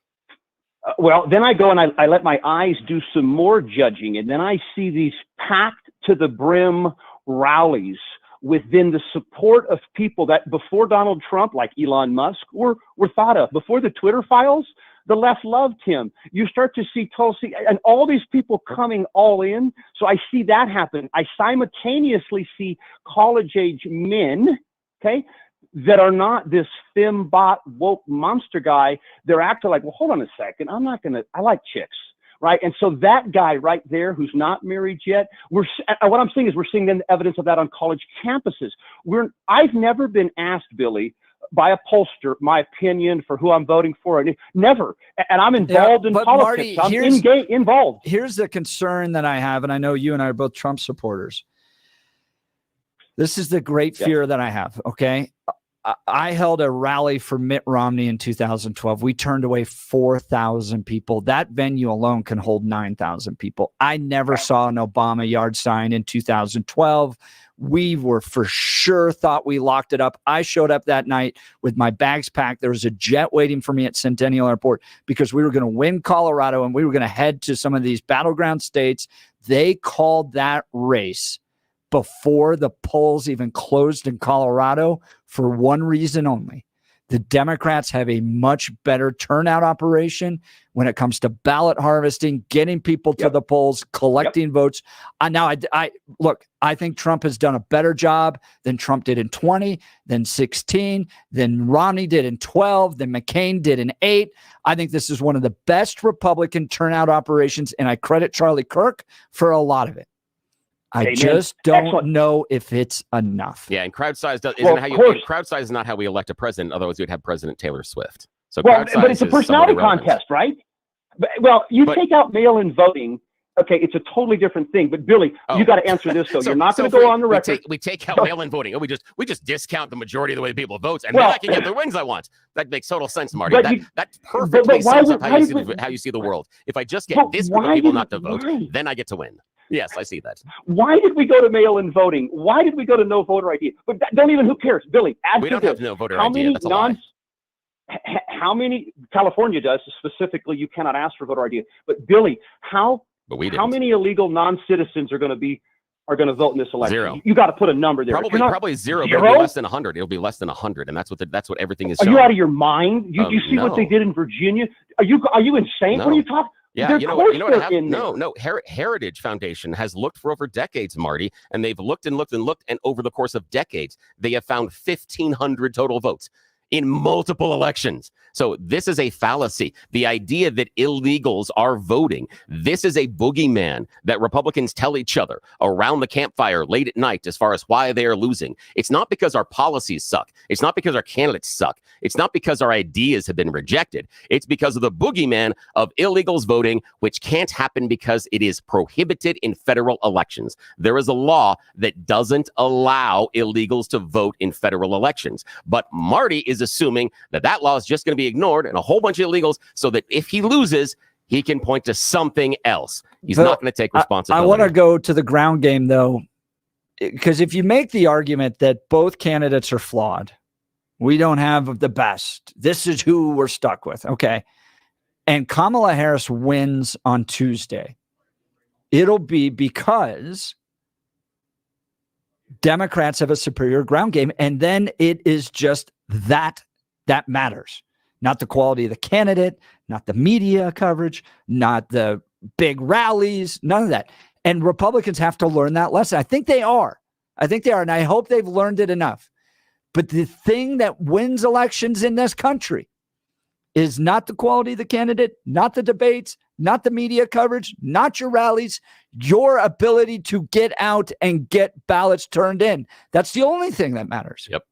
Well, then I go and I let my eyes do some more judging, and then I see these packed to the brim rallies within the support of people that before Donald Trump, like Elon Musk, were thought of. Before the Twitter files, the left loved him. You start to see Tulsi and all these people coming all in. So I see that happen. I simultaneously see college-age men, that are not this fembot woke monster guy. They're acting like, well, hold on a second. I like chicks, right? And so that guy right there who's not married yet, what I'm seeing is we're seeing then evidence of that on college campuses. I've never been asked, Billy, by a pollster, my opinion for who I'm voting for. Never. And I'm involved in politics. Marty, I'm involved. Here's the concern that I have, and I know you and I are both Trump supporters. This is the great fear that I have, okay? I held a rally for Mitt Romney in 2012. We turned away 4,000 people. That venue alone can hold 9,000 people. I never saw an Obama yard sign in 2012. We were for sure thought we locked it up. I showed up that night with my bags packed. There was a jet waiting for me at Centennial Airport because we were going to win Colorado and we were going to head to some of these battleground states. They called that race before the polls even closed in Colorado for one reason only. The Democrats have a much better turnout operation when it comes to ballot harvesting, getting people to the polls, collecting votes. Now, I think Trump has done a better job than Trump did in 20, than 16, than Romney did in 12, than McCain did in 8. I think this is one of the best Republican turnout operations, and I credit Charlie Kirk for a lot of it. I just don't know if it's enough. Yeah, and crowd size crowd size is not how we elect a president. Otherwise, we'd have President Taylor Swift. So, but it's a personality contest, right? You take out mail-in voting. Okay, it's a totally different thing. But Billy, you got to answer this though. You're not going to go on the record. We take out mail-in voting. We just discount the majority of the way people vote, and then I can get the wins I want. That makes total sense, Marty. That perfectly sums up how you see the world. If I just get this group of people not to vote, then I get to win. Yes, I see that. Why did we go to mail-in voting? Why did we go to no voter ID? But who cares? Billy, we don't have no voter ID. That's a lie. How many, California does, specifically, you cannot ask for voter ID. But Billy, how many illegal non-citizens are going to vote in this election? 0. You got to put a number there. Probably 0, but it'll be less than 100. It'll be less than 100, and that's what everything is showing. Are you out of your mind? You see what they did in Virginia? Are you insane? No. What are you talking? Yeah, Of you know course what they're happened? in there. No, Heritage Foundation has looked for over decades, Marty, and they've looked and looked and looked, and over the course of decades, they have found 1,500 total votes in multiple elections. So this is a fallacy. The idea that illegals are voting, this is a boogeyman that Republicans tell each other around the campfire late at night as far as why they are losing. It's not because our policies suck. It's not because our candidates suck. It's not because our ideas have been rejected. It's because of the boogeyman of illegals voting, which can't happen because it is prohibited in federal elections. There is a law that doesn't allow illegals to vote in federal elections. But Marty is assuming that that law is just going to be ignored and a whole bunch of illegals so that if he loses, he can point to something else. He's not going to take responsibility. I want to go to the ground game, though, because if you make the argument that both candidates are flawed, we don't have the best, this is who we're stuck with. Okay. And Kamala Harris wins on Tuesday. It'll be because Democrats have a superior ground game. And then it is just that matters. Not the quality of the candidate, not the media coverage, not the big rallies, none of that. And Republicans have to learn that lesson. I think they are. And I hope they've learned it enough. But the thing that wins elections in this country is not the quality of the candidate, not the debates, not the media coverage, not your rallies, your ability to get out and get ballots turned in. That's the only thing that matters. Yep.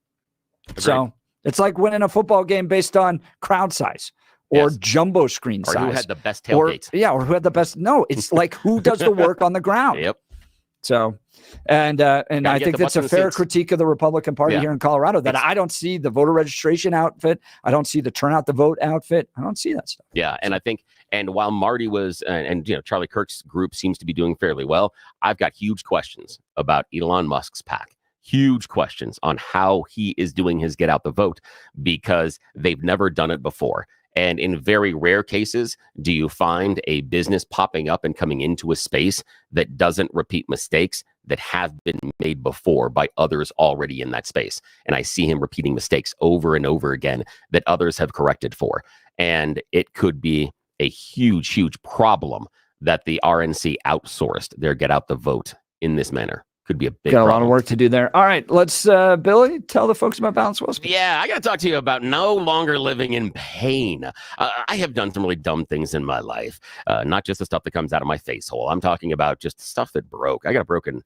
Agreed. So it's like winning a football game based on crowd size or jumbo screen size. Or who had the best tailgates. Or who had the best. No, it's like who does the work on the ground. Yep. So, and I think that's a fair critique of the Republican Party here in Colorado, that I don't see the voter registration outfit. I don't see the turnout the vote outfit. I don't see that stuff. Yeah. And I think, and while Marty was, and Charlie Kirk's group seems to be doing fairly well, I've got huge questions about Elon Musk's PAC. Huge questions on how he is doing his get out the vote, because they've never done it before. And in very rare cases, do you find a business popping up and coming into a space that doesn't repeat mistakes that have been made before by others already in that space. And I see him repeating mistakes over and over again that others have corrected for. And it could be a huge, huge problem that the RNC outsourced their get out the vote in this manner. Could be a big Got a problem. lot of work to do there. All right, let's, Billy, tell the folks about Balanced Wellspace. Yeah, I got to talk to you about no longer living in pain. I have done some really dumb things in my life, not just the stuff that comes out of my face hole. I'm talking about just stuff that broke. I got a broken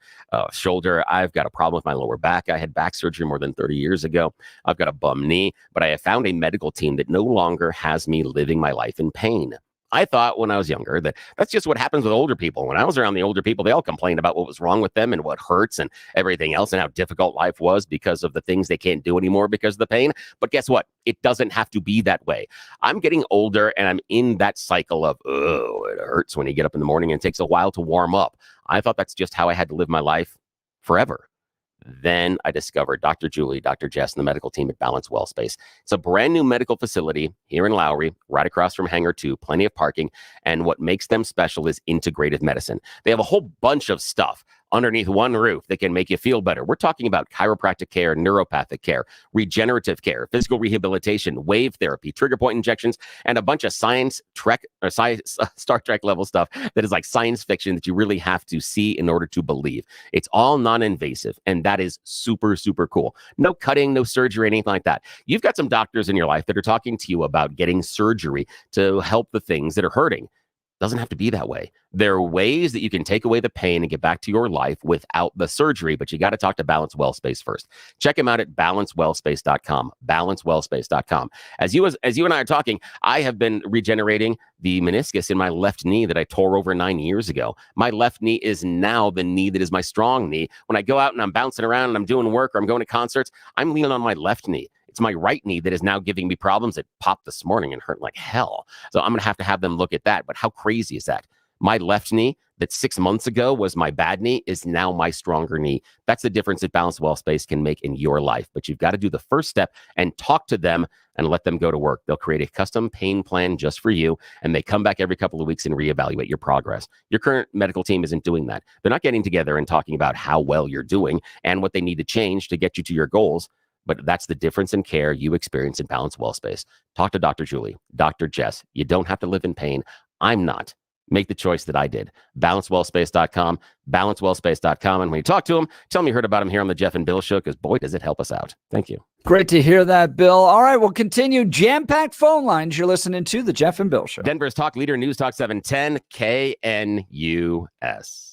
shoulder. I've got a problem with my lower back. I had back surgery more than 30 years ago. I've got a bum knee, but I have found a medical team that no longer has me living my life in pain. I thought when I was younger that that's just what happens with older people. When I was around the older people, they all complained about what was wrong with them and what hurts and everything else and how difficult life was because of the things they can't do anymore because of the pain. But guess what? It doesn't have to be that way. I'm getting older and I'm in that cycle of, oh, it hurts when you get up in the morning and it takes a while to warm up. I thought that's just how I had to live my life forever. Then I discovered Dr. Julie, Dr. Jess, and the medical team at Balanced Wellspace. It's a brand new medical facility here in Lowry, right across from Hangar 2, plenty of parking. And what makes them special is integrative medicine. They have a whole bunch of stuff underneath one roof that can make you feel better. We're talking about chiropractic care, neuropathic care, regenerative care, physical rehabilitation, wave therapy, trigger point injections, and a bunch of Star Trek level stuff that is like science fiction that you really have to see in order to believe. It's all non-invasive, and that is super, super cool. No cutting, no surgery, anything like that. You've got some doctors in your life that are talking to you about getting surgery to help the things that are hurting. Doesn't have to be that way. There are ways that you can take away the pain and get back to your life without the surgery, but you got to talk to Balanced Wellspace first. Check them out at balancewellspace.com, balancewellspace.com. As you and I are talking, I have been regenerating the meniscus in my left knee that I tore over 9 years ago. My left knee is now the knee that is my strong knee. When I go out and I'm bouncing around and I'm doing work or I'm going to concerts, I'm leaning on my left knee. It's my right knee that is now giving me problems. It popped this morning and hurt like hell. So I'm going to have them look at that. But how crazy is that? My left knee that 6 months ago was my bad knee is now my stronger knee. That's the difference that Balanced Wellspace can make in your life. But you've got to do the first step and talk to them and let them go to work. They'll create a custom pain plan just for you, and they come back every couple of weeks and reevaluate your progress. Your current medical team isn't doing that. They're not getting together and talking about how well you're doing and what they need to change to get you to your goals. But that's the difference in care you experience in Balanced Wellspace. Talk to Dr. Julie, Dr. Jess. You don't have to live in pain. I'm not. make the choice that I did. BalancedWealthSpace.com, BalancedWealthSpace.com. And when you talk to them, tell them you heard about them here on the Jeff and Bill Show, because boy, does it help us out. Thank you. Great to hear that, Bill. All right, we'll continue. Jam-packed phone lines. You're listening to the Jeff and Bill Show. Denver's talk leader, News Talk 710, KNUS.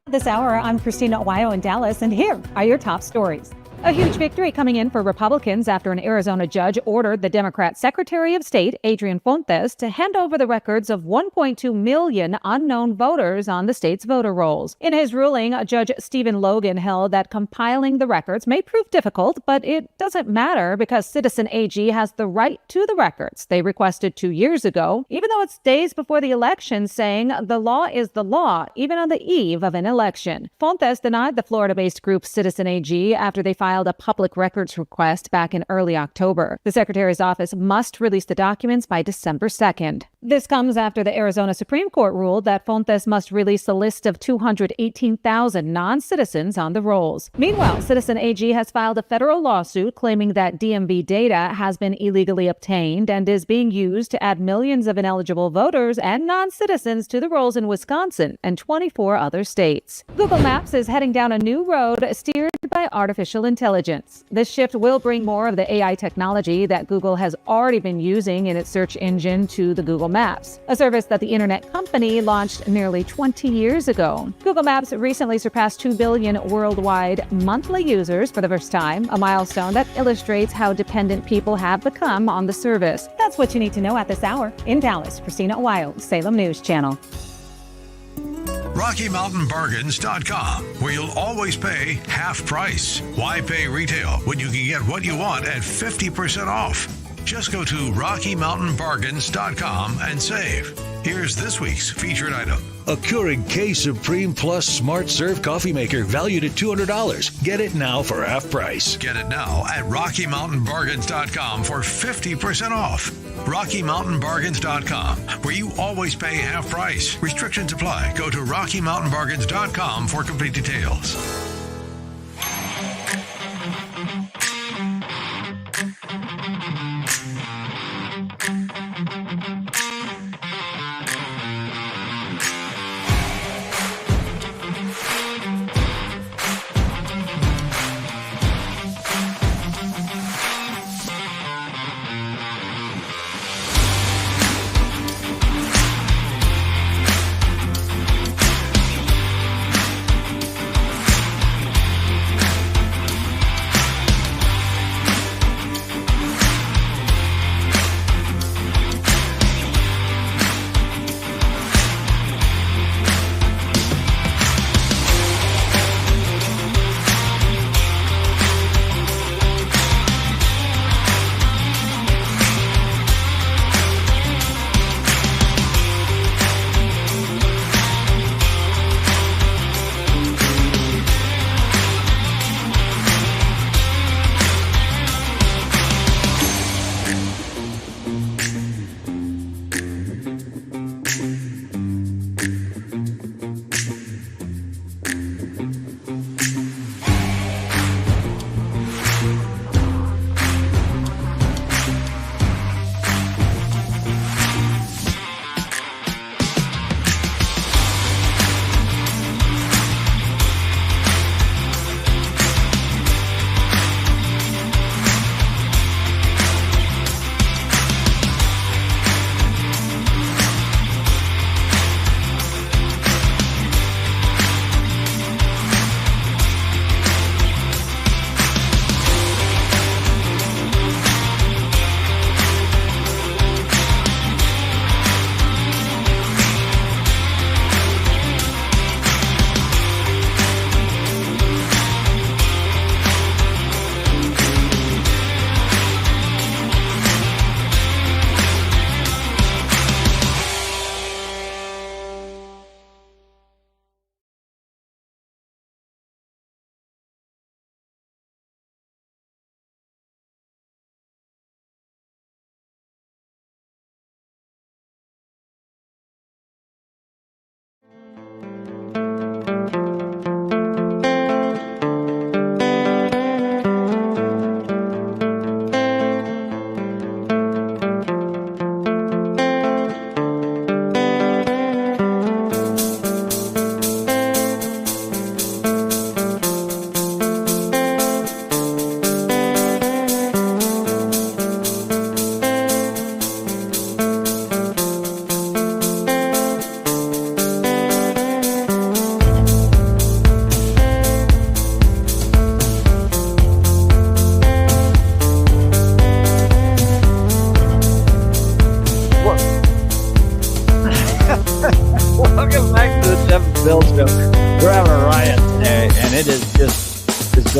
This hour, I'm Christina Ohio in Dallas, and here are your top stories. A huge victory coming in for Republicans after an Arizona judge ordered the Democrat Secretary of State, Adrian Fontes, to hand over the records of 1.2 million unknown voters on the state's voter rolls. In his ruling, Judge Stephen Logan held that compiling the records may prove difficult, but it doesn't matter because Citizen AG has the right to the records they requested 2 years ago, even though it's days before the election, saying the law is the law, even on the eve of an election. Fontes denied the Florida-based group Citizen AG after they filed a public records request back in early October. The Secretary's office must release the documents by December 2nd. This comes after the Arizona Supreme Court ruled that Fontes must release the list of 218,000 non-citizens on the rolls. Meanwhile, Citizen AG has filed a federal lawsuit claiming that DMV data has been illegally obtained and is being used to add millions of ineligible voters and non-citizens to the rolls in Wisconsin and 24 other states. Google Maps is heading down a new road steered by artificial intelligence. This shift will bring more of the AI technology that Google has already been using in its search engine to the Google Maps, a service that the internet company launched nearly 20 years ago. Google Maps recently surpassed 2 billion worldwide monthly users for the first time, a milestone that illustrates how dependent people have become on the service. That's what you need to know at this hour. In Dallas, Christina Ohio, Salem News Channel. RockyMountainBargains.com, where you'll always pay half price. Why pay retail when you can get what you want at 50% off? Just go to RockyMountainBargains.com and save. Here's this week's featured item. A Keurig K Supreme Plus Smart Serve coffee maker valued at $200. Get it now for half price. Get it now at RockyMountainBargains.com for 50% off. RockyMountainBargains.com, where you always pay half price. Restrictions apply. Go to RockyMountainBargains.com for complete details.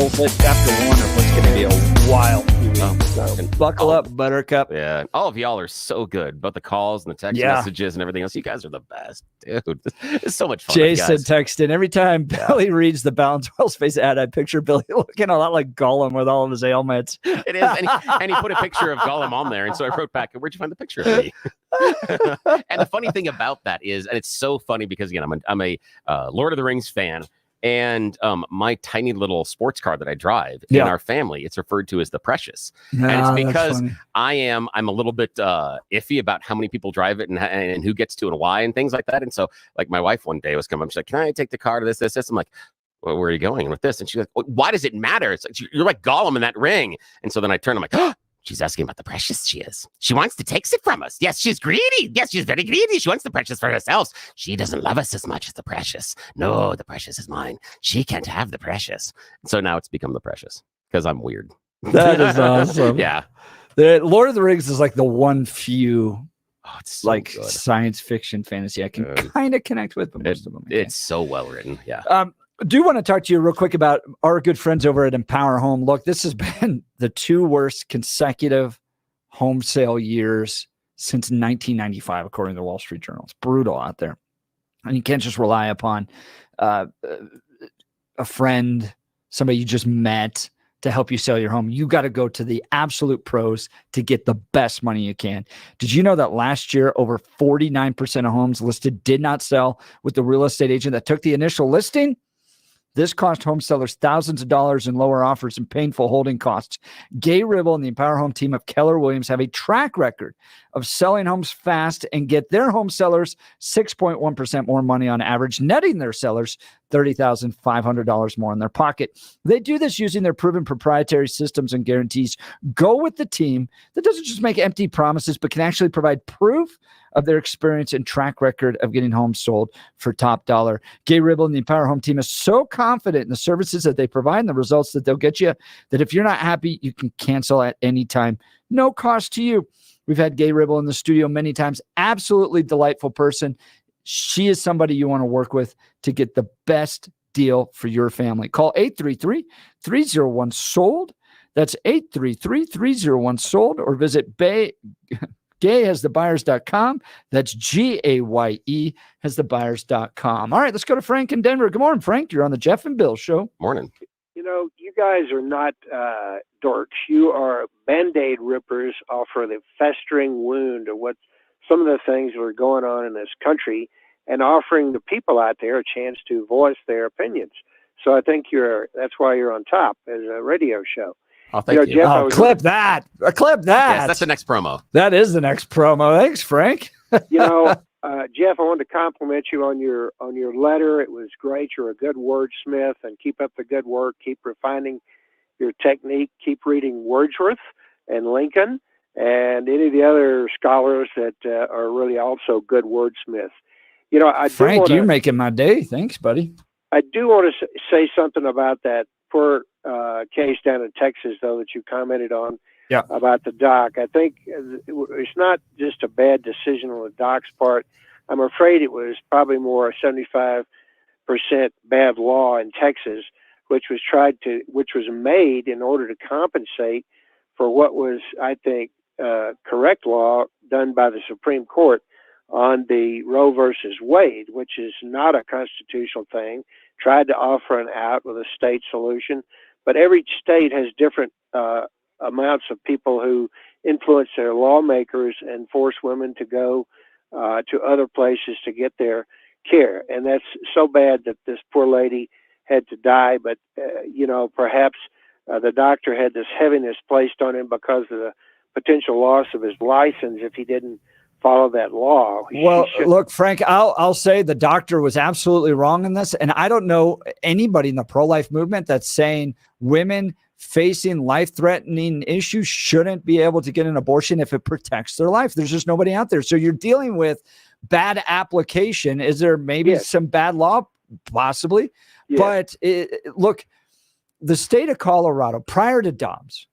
hit chapter 1 of what's going to be a wild few weeks. So buckle up, Buttercup. Yeah, all of y'all are so good. Both the calls and the text messages and everything else. You guys are the best, dude. It's so much fun. Jason texted every time Billy reads the Balance Well Space ad. I picture Billy looking a lot like Gollum with all of his ailments. It is, and he put a picture of Gollum on there, and so I wrote back, "Where'd you find the picture of me?" And the funny thing about that is, and it's so funny because again, I'm a Lord of the Rings fan. And my tiny little sports car that I drive in our family, it's referred to as the Precious. And it's because I'm a little bit iffy about how many people drive it and who gets to and why and things like that. And so like my wife one day was coming up, she's like, "Can I take the car to this? I'm like, "Well, where are you going with this?" And she's like, "Well, why does it matter? It's like, you're like Gollum in that ring." And so then I turn, I'm like, "Oh, she's asking about the Precious." She wants to take it from us. Yes, she's greedy. Yes, she's very greedy. She wants the Precious for herself. She doesn't love us as much as the Precious. No, the Precious is mine. She can't have the Precious. So now it's become the Precious because I'm weird. That is awesome. Yeah. The Lord of the Rings is like the one few it's so like good. Science fiction fantasy I can kind of connect with, but most of them it's so well written. Yeah. Do want to talk to you real quick about our good friends over at Empower Home. Look, this has been the 2 worst consecutive home sale years since 1995, according to the Wall Street Journal. It's brutal out there. And you can't just rely upon a friend, somebody you just met to help you sell your home. You got to go to the absolute pros to get the best money you can. Did you know that last year, over 49% of homes listed did not sell with the real estate agent that took the initial listing? This cost home sellers thousands of dollars in lower offers and painful holding costs. Gay Ribble and the Empower Home team of Keller Williams have a track record of selling homes fast and get their home sellers 6.1% more money on average, netting their sellers $30,500 more in their pocket. They do this using their proven proprietary systems and guarantees. Go with the team that doesn't just make empty promises, but can actually provide proof of their experience and track record of getting homes sold for top dollar. Gay Ribble and the Empower Home team is so confident in the services that they provide and the results that they'll get you that if you're not happy, you can cancel at any time. No cost to you. We've had Gay Ribble in the studio many times. Absolutely delightful person. She is somebody you want to work with to get the best deal for your family. Call 833-301-SOLD. That's 833-301-SOLD or visit GayHasTheBuyers.com. That's GAYE hasthebuyers.com. All right, let's go to Frank in Denver. Good morning, Frank. You're on the Jeff and Bill Show. Morning. You know, you guys are not dorks. You are Band-Aid rippers off of the festering wound of what some of the things that are going on in this country and offering the people out there a chance to voice their opinions. So I think that's why you're on top as a radio show. Oh, thank you. Jeff, clip that. Clip that. Yes, that's the next promo. That is the next promo. Thanks, Frank. Jeff, I wanted to compliment you on your letter. It was great. You're a good wordsmith, and keep up the good work. Keep refining your technique. Keep reading Wordsworth and Lincoln and any of the other scholars that are really also good wordsmiths. You know, Frank, you're making my day. Thanks, buddy. I do want to say something about that poor case down in Texas, though, that you commented on about the doc. I think it's not just a bad decision on the doc's part. I'm afraid it was probably more 75% bad law in Texas, which was made in order to compensate for what was, I think, correct law done by the Supreme Court on the Roe versus Wade, which is not a constitutional thing, tried to offer an out with a state solution. But every state has different amounts of people who influence their lawmakers and force women to go to other places to get their care. And that's so bad that this poor lady had to die. But, perhaps the doctor had this heaviness placed on him because of the potential loss of his license if he didn't follow that law. Well, look, Frank, I'll say the doctor was absolutely wrong in this. And I don't know anybody in the pro-life movement that's saying women facing life-threatening issues shouldn't be able to get an abortion if it protects their life. There's just nobody out there. So you're dealing with bad application. Is there maybe some bad law? Possibly. But look, the state of Colorado, prior to Dobbs,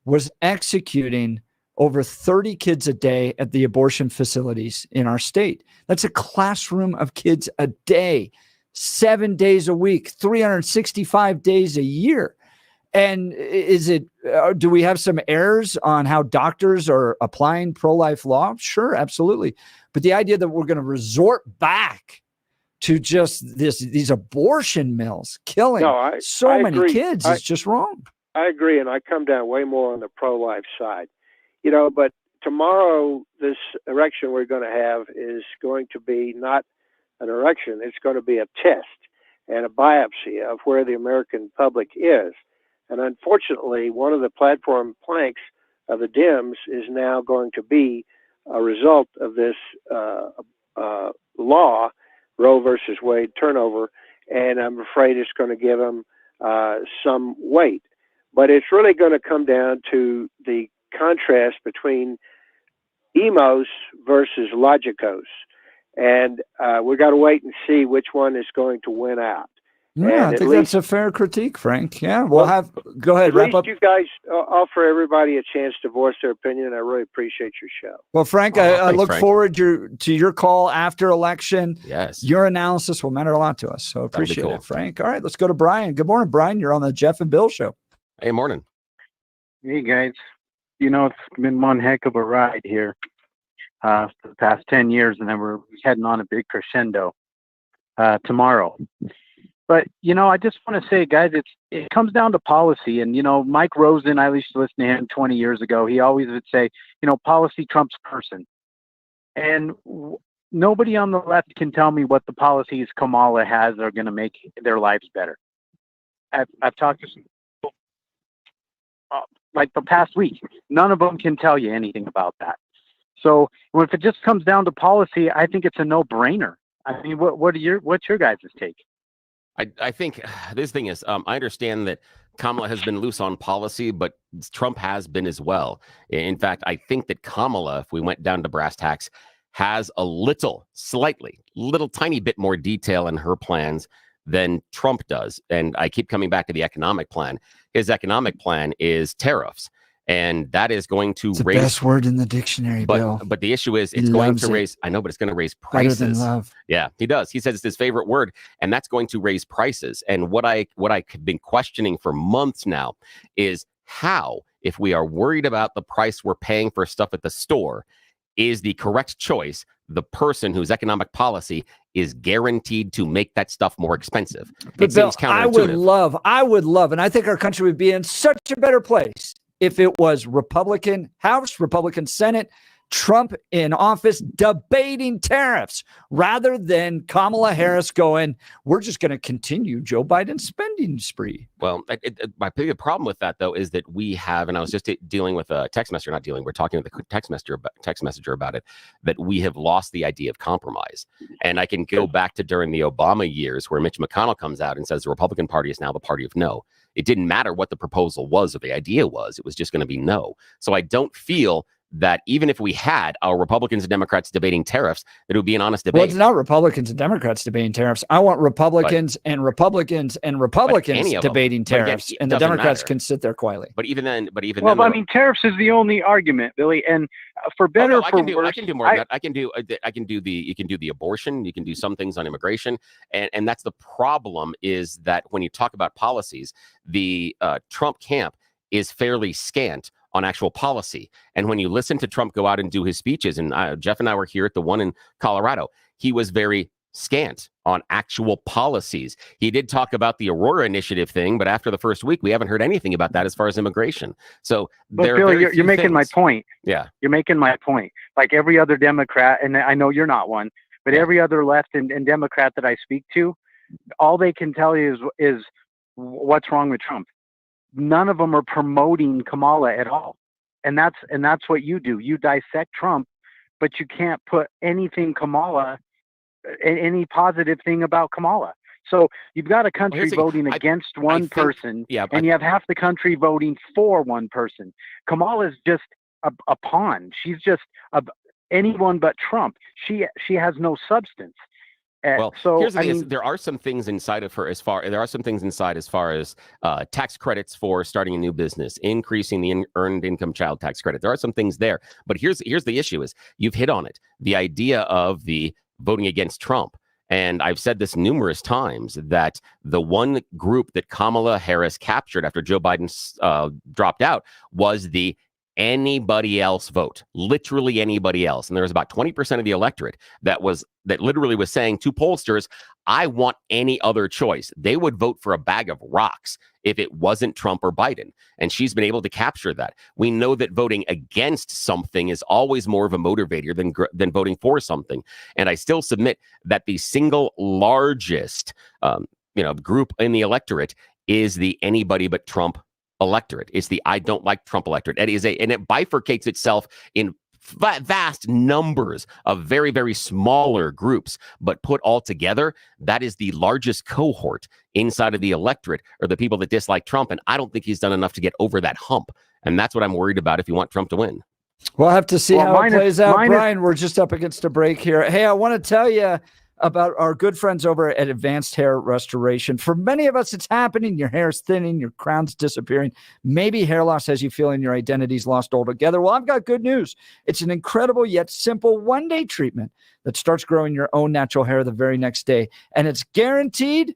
was executing over 30 kids a day at the abortion facilities in our state. That's a classroom of kids a day, 7 days a week, 365 days a year. And is it, do we have some errors on how doctors are applying pro-life law? Sure, absolutely. But the idea that we're going to resort back to just these abortion mills killing so many kids is just wrong. I agree, and I come down way more on the pro-life side. But tomorrow, this election we're going to have is going to be not an election. It's going to be a test and a biopsy of where the American public is. And unfortunately, one of the platform planks of the Dems is now going to be a result of this law, Roe versus Wade turnover, and I'm afraid it's going to give them some weight. But it's really going to come down to the contrast between emos versus logicos. And we got to wait and see which one is going to win out. Yeah, I think that's a fair critique, Frank. Yeah, go ahead, wrap up. You guys offer everybody a chance to voice their opinion. I really appreciate your show. Well, Frank, I look forward to your call after election. Yes. Your analysis will matter a lot to us. So appreciate it, Frank. All right, let's go to Brian. Good morning, Brian. You're on the Jeff and Bill show. Hey, morning. Hey, guys. It's been one heck of a ride here for the past 10 years, and then we're heading on a big crescendo tomorrow. But, I just want to say, guys, it comes down to policy. And, Mike Rosen, I used to listen to him 20 years ago. He always would say, policy trumps person. And nobody on the left can tell me what the policies Kamala has are going to make their lives better. I've talked to some people like the past week. None of them can tell you anything about that. So if it just comes down to policy, I think it's a no-brainer. I mean, what's your guys' take? I think this thing is, I understand that Kamala has been loose on policy, but Trump has been as well. In fact, I think that Kamala, if we went down to brass tacks, has a little tiny bit more detail in her plans than Trump does. And I keep coming back to the economic plan. His economic plan is tariffs. And that is going to raise the raise best word in the dictionary, Bill. But the issue is it's going to raise. I know, but it's going to raise prices. Better than love. Yeah, he does. He says it's his favorite word, and that's going to raise prices. And what I've been questioning for months now is how, if we are worried about the price we're paying for stuff at the store, is the correct choice the person whose economic policy is guaranteed to make that stuff more expensive. But It Bill, seems counterintuitive. I would love, and I think our country would be in such a better place if it was Republican House, Republican Senate, Trump in office debating tariffs rather than Kamala Harris going, we're just going to continue Joe Biden's spending spree. Well, my big problem with that, though, is that we have, and I was just dealing with a text messenger, we're talking with a text messenger about it, that we have lost the idea of compromise. And I can go back to during the Obama years where Mitch McConnell comes out and says the Republican Party is now the party of no. It didn't matter what the proposal was or the idea was. It was just going to be no. So I don't feel that even if we had our Republicans and Democrats debating tariffs, that it would be an honest debate. Well, it's not Republicans and Democrats debating tariffs. I want Republicans and Republicans debating tariffs, and the Democrats can sit there quietly. But even then, Well, I mean, tariffs is the only argument, Billy. And for better or for worse, I can do more. I can do you can do the abortion. You can do some things on immigration, and that's the problem. Is that when you talk about policies, the Trump camp is fairly scant on actual policy. And when you listen to Trump go out and do his speeches, and Jeff and I were here at the one in Colorado, he was very scant on actual policies. He did talk about the Aurora Initiative thing, but after the first week, we haven't heard anything about that as far as immigration. So Billy, you're making my point. Yeah. You're making my point. Like every other Democrat, and I know you're not one, but every other left and Democrat that I speak to, all they can tell you is what's wrong with Trump. None of them are promoting Kamala at all. And that's what you do. You dissect Trump, but you can't put anything any positive thing about Kamala. So you've got a country voting against one person, and you have half the country voting for one person. Kamala is just a pawn. She's just anyone but Trump. She has no substance. Well, here's the thing: is there are some things inside of her as far as tax credits for starting a new business, increasing the earned income child tax credit. There are some things there, but here's the issue: is you've hit on it. The idea of the voting against Trump And I've said this numerous times that the one group that Kamala Harris captured after Joe Biden dropped out was the anybody else vote, literally anybody else. And there was about 20% of the electorate that literally was saying to pollsters, I want any other choice. They would vote for a bag of rocks if it wasn't Trump or Biden. And she's been able to capture that. We know that voting against something is always more of a motivator than voting for something. And I still submit that the single largest group in the electorate is the anybody but Trump electorate. It's the I don't like Trump electorate. And it bifurcates itself in vast numbers of very, very smaller groups, but put all together, that is the largest cohort inside of the electorate, or the people that dislike Trump. And I don't think he's done enough to get over that hump. And that's what I'm worried about if you want Trump to win. We'll have to see how it plays out. Brian, we're just up against a break here. Hey, I want to tell you about our good friends over at Advanced Hair Restoration. For many of us, it's happening. Your hair's thinning, your crown's disappearing. Maybe hair loss has you feeling your identity's lost altogether. Well, I've got good news. It's an incredible yet simple one-day treatment that starts growing your own natural hair the very next day. And it's guaranteed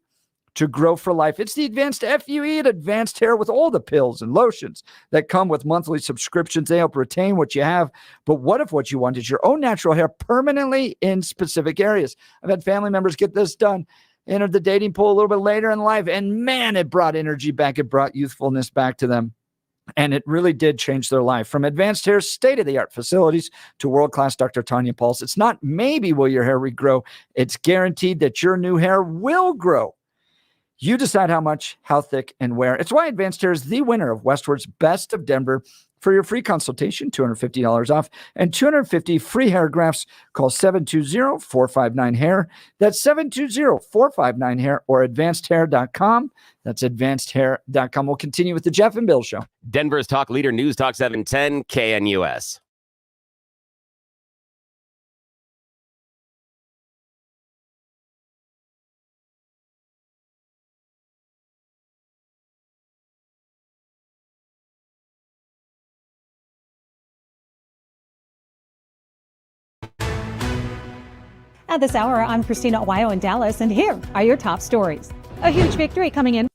to grow for life. It's the Advanced FUE at Advanced Hair with all the pills and lotions that come with monthly subscriptions. They help retain what you have. But what if what you want is your own natural hair permanently in specific areas? I've had family members get this done, entered the dating pool a little bit later in life, and man, it brought energy back. It brought youthfulness back to them. And it really did change their life. From Advanced Hair's state-of-the-art facilities to world-class Dr. Tanya Pauls, it's not maybe will your hair regrow. It's guaranteed that your new hair will grow. You decide how much, how thick, and where. It's why Advanced Hair is the winner of Westward's Best of Denver. For your free consultation, $250 off, and 250 free hair grafts. Call 720-459-HAIR. That's 720-459-HAIR or advancedhair.com. That's advancedhair.com. We'll continue with the Jeff and Bill Show. Denver's talk leader, News Talk 710, KNUS. At this hour, I'm Christina Ohio in Dallas, and here are your top stories. A huge victory coming in.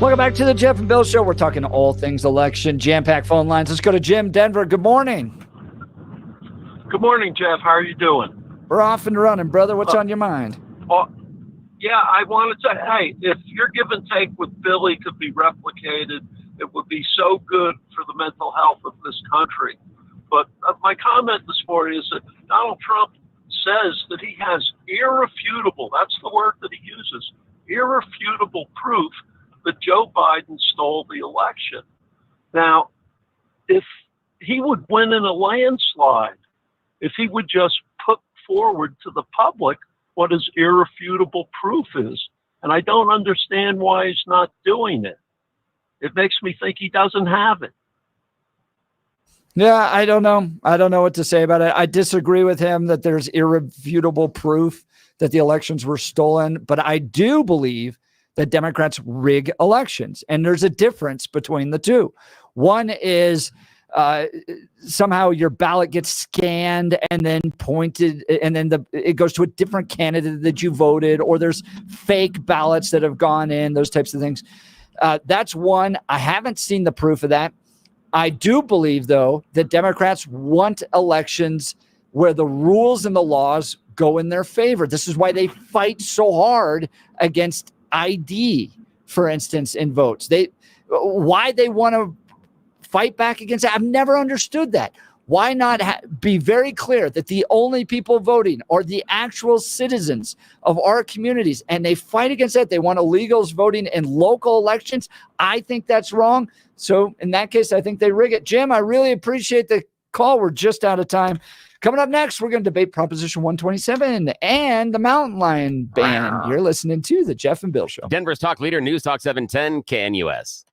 Welcome back to the Jeff and Bill Show. We're talking all things election, jam-packed phone lines. Let's go to Jim, Denver. Good morning. Good morning, Jeff. How are you doing? We're off and running, brother. What's on your mind? Well, yeah, I wanted to, hey, if your give and take with Billy could be replicated, it would be so good for the mental health of this country. But my comment this morning is that Donald Trump says that he has irrefutable, that's the word that he uses, irrefutable proof that Joe Biden stole the election. Now, if he would win in a landslide, if he would just put forward to the public what his irrefutable proof is, and I don't understand why he's not doing it. It makes me think he doesn't have it. Yeah, I don't know. I don't know what to say about it. I disagree with him that there's irrefutable proof that the elections were stolen, but I do believe that Democrats rig elections, and there's a difference between the two. One is somehow your ballot gets scanned and then pointed, and then it goes to a different candidate that you voted, or there's fake ballots that have gone in, those types of things. That's one. I haven't seen the proof of that. I do believe, though, that Democrats want elections where the rules and the laws go in their favor. This is why they fight so hard against ID, for instance, in votes. Why they want to fight back against it, I've never understood that. Why not be very clear that the only people voting are the actual citizens of our communities, and they fight against that? They want illegals voting in local elections. I think that's wrong. So in that case, I think they rig it. Jim, I really appreciate the call. We're just out of time. Coming up next, we're going to debate Proposition 127 and the mountain lion ban. You're listening to the Jeff and Bill Show. Denver's talk leader, News Talk 710 KNUS.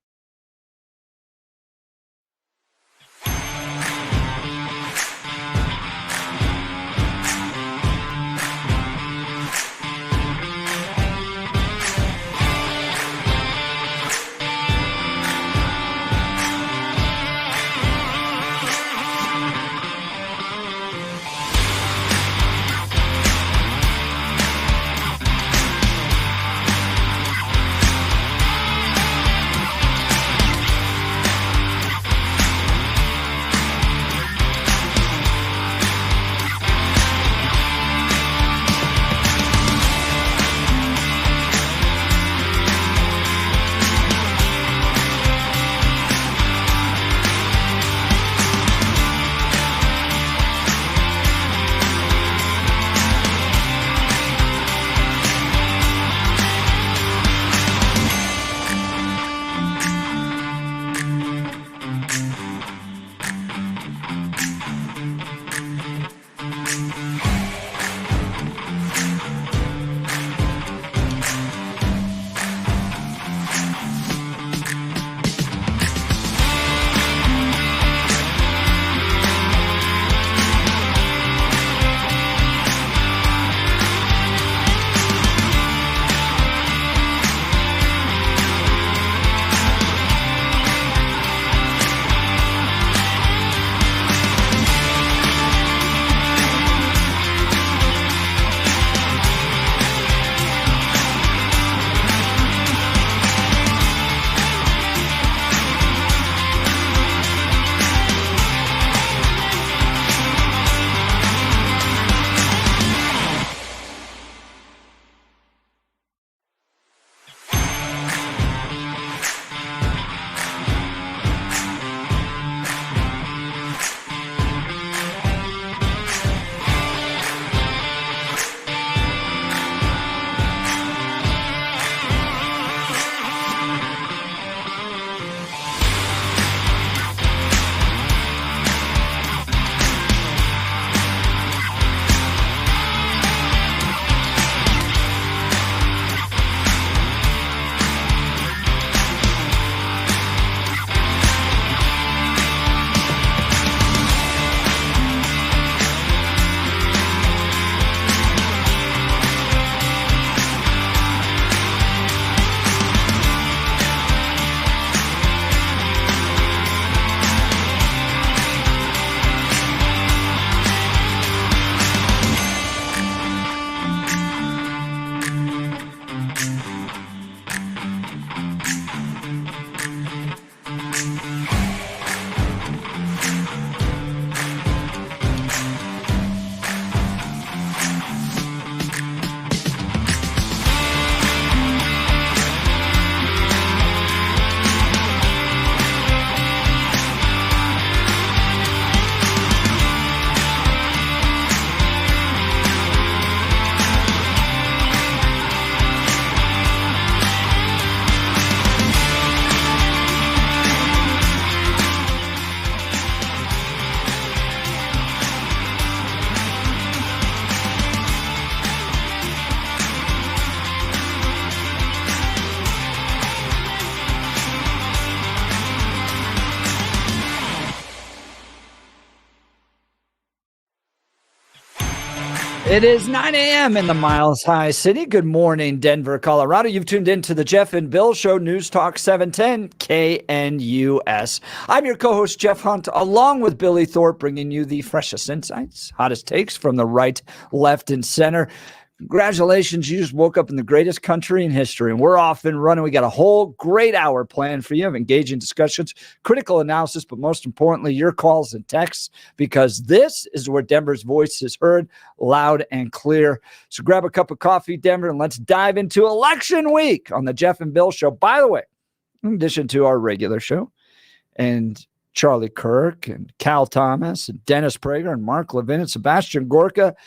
It is 9 a.m. in the Miles High City. Good morning, Denver, Colorado. You've tuned in to the Jeff and Bill Show, News Talk 710 KNUS. I'm your co-host, Jeff Hunt, along with Billy Thorpe, bringing you the freshest insights, hottest takes from the right, left, and center. Congratulations, you just woke up in the greatest country in history, and we're off and running. We got a whole great hour planned for you of engaging discussions, critical analysis, but most importantly, your calls and texts, because this is where Denver's voice is heard loud and clear. So grab a cup of coffee, Denver, and let's dive into election week on the Jeff and Bill Show. By the way, in addition to our regular show, and Charlie Kirk and Cal Thomas and Dennis Prager and Mark Levin and Sebastian Gorka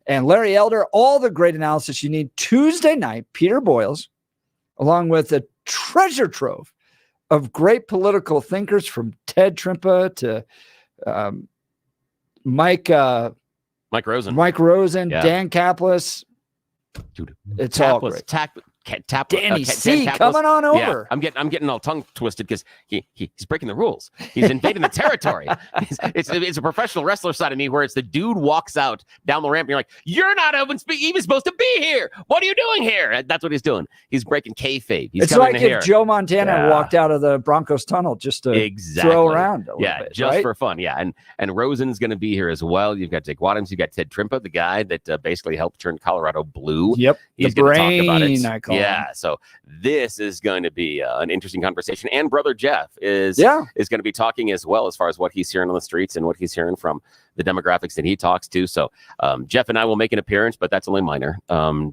and Larry Elder, all the great analysis you need. Tuesday night, Peter Boyles, along with a treasure trove of great political thinkers from Ted Trimpa to Mike Rosen, Yeah. Dan Kaplis. Dude, it's all great. Danny C, coming on over. Yeah, I'm getting all tongue twisted because he's breaking the rules. He's invading the territory. It's a professional wrestler side of me where it's the dude walks out down the ramp and you're like, you're not even supposed to be here. What are you doing here? That's what he's doing. He's breaking kayfabe. It's like if Joe Montana walked out of the Broncos tunnel just to throw around a little bit, just right? for fun. Yeah, and Rosen's going to be here as well. You've got Dick Wadhams. You've got Ted Trimpa, the guy that basically helped turn Colorado blue. Yep, he's the going to talk about brain, it. I call Yeah, him. so this is going to be an interesting conversation. And Brother Jeff is going to be talking as well as far as what he's hearing on the streets and what he's hearing from the demographics that he talks to. So Jeff and I will make an appearance, but that's only minor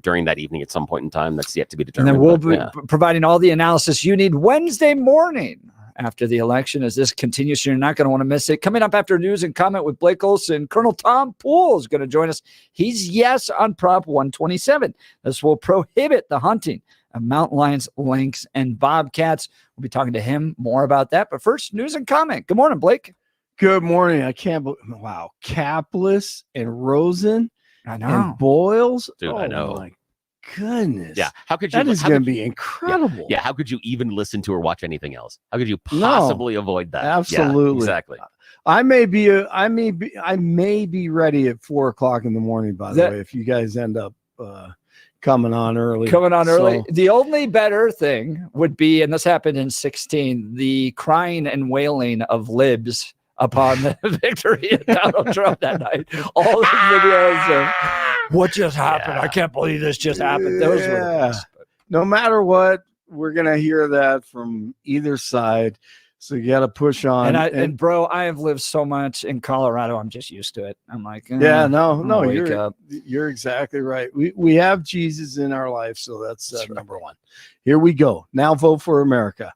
during that evening at some point in time. That's yet to be And determined. then we'll be providing all the analysis you need Wednesday morning after the election as this continues. You're not going to want to miss it. Coming up after news and comment with Blake Olson, Colonel Tom Poole is going to join us. He's yes on Prop 127. This will prohibit the hunting of mountain lions, lynx, and bobcats. We'll be talking to him more about that. But first, news and comment. Good morning, Blake. Good morning. I can't believe, wow, Kaplis and Rosen and Boyles. Dude, I know. My goodness. Yeah. How could you? That is how going to could- be incredible. Yeah. How could you even listen to or watch anything else? How could you possibly avoid that? Absolutely. Yeah, exactly. I may be ready at 4:00 in the morning, by the way, if you guys end up coming on early. So- The only better thing would be, and this happened in 2016, the crying and wailing of libs upon the victory of Donald Trump that night. All the videos of what just happened. I can't believe this just happened. Those were the best. No matter what, we're going to hear that from either side. So you got to push on. And bro, I have lived so much in Colorado. I'm just used to it. I'm like, you're exactly right. We have Jesus in our life, so that's number one. Here we go. Now vote for America.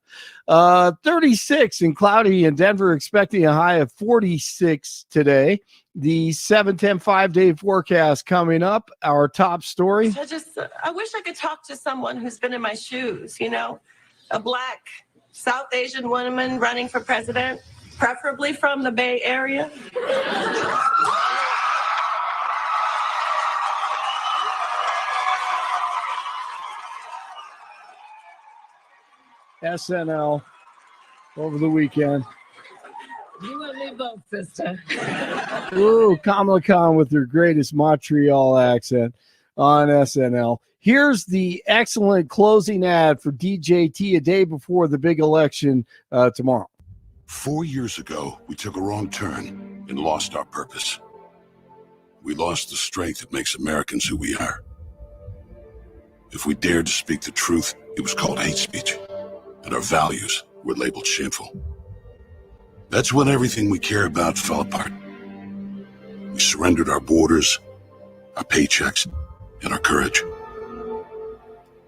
36 and cloudy in Denver, expecting a high of 46 today. The 7-10 5-day forecast coming up. Our top story. I wish I could talk to someone who's been in my shoes, a Black South Asian woman running for president, preferably from the Bay Area. SNL over the weekend. You and me both, sister. Ooh, Kamala Khan with her greatest Montreal accent on SNL. Here's the excellent closing ad for DJT a day before the big election tomorrow. 4 years ago, we took a wrong turn and lost our purpose. We lost the strength that makes Americans who we are. If we dared to speak the truth, it was called hate speech, and our values were labeled shameful. That's when everything we care about fell apart. We surrendered our borders, our paychecks, and our courage.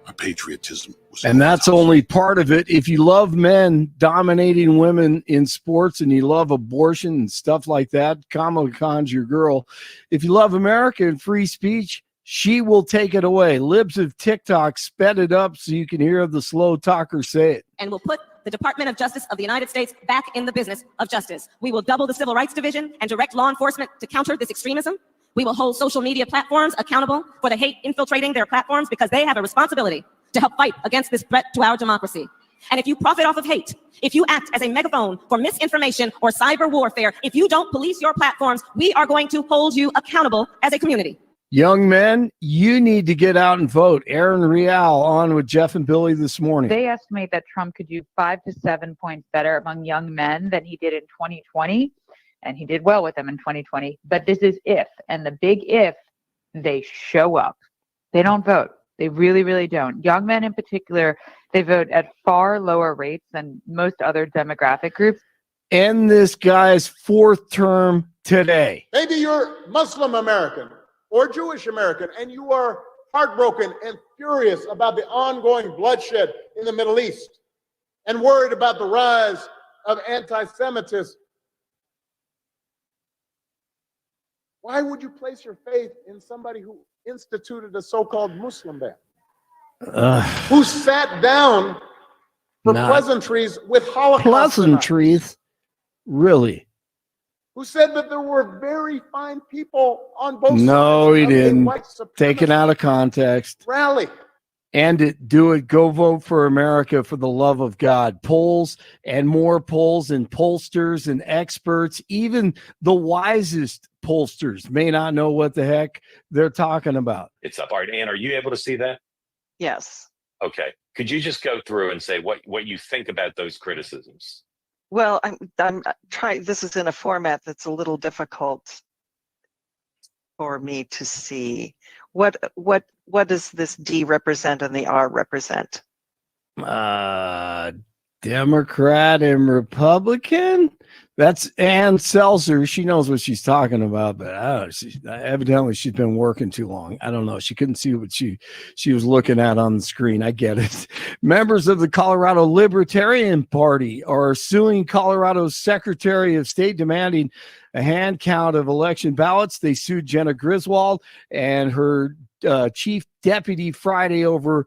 Our patriotism was... And that's only part of it. If you love men dominating women in sports and you love abortion and stuff like that, Kamala Khan's your girl. If you love America and free speech, she will take it away. Libs of TikTok sped it up so you can hear the slow talker say it. And will put the Department of Justice of the United States back in the business of justice. We will double the Civil Rights Division and direct law enforcement to counter this extremism. We will hold social media platforms accountable for the hate infiltrating their platforms because they have a responsibility to help fight against this threat to our democracy. And if you profit off of hate, if you act as a megaphone for misinformation or cyber warfare, if you don't police your platforms, we are going to hold you accountable as a community. Young men, you need to get out and vote. Erin Real on with Jeff and Billy this morning. They estimate that Trump could do 5 to 7 points better among young men than he did in 2020. And he did well with them in 2020. But this is if. And the big if, they show up. They don't vote. They really, really don't. Young men in particular, they vote at far lower rates than most other demographic groups. End this guy's fourth term today. Maybe you're Muslim American or Jewish American, and you are heartbroken and furious about the ongoing bloodshed in the Middle East and worried about the rise of anti-Semitism. Why would you place your faith in somebody who instituted a so-called Muslim ban? Who sat down for pleasantries with Holocaust Pleasantries? Really? Who said that there were very fine people on both sides No, he of a didn't. white supremacist Taken out of context. rally. End it. Do it. Go vote for America for the love of God. Polls and more polls and pollsters and experts, even the wisest pollsters may not know what the heck they're talking about. It's up. All right, Ann, are you able to see that? Yes. Okay. Could you just go through and say what you think about those criticisms? Well, I'm trying. This is in a format that's a little difficult for me to see. What does this D represent and the R represent? Democrat and Republican. That's Ann Seltzer. She knows what she's talking about, but evidently she's been working too long. I don't know. She couldn't see what she was looking at on the screen. I get it. Members of the Colorado Libertarian Party are suing Colorado's Secretary of State, demanding a hand count of election ballots. They sued Jenna Griswold and her chief deputy Friday over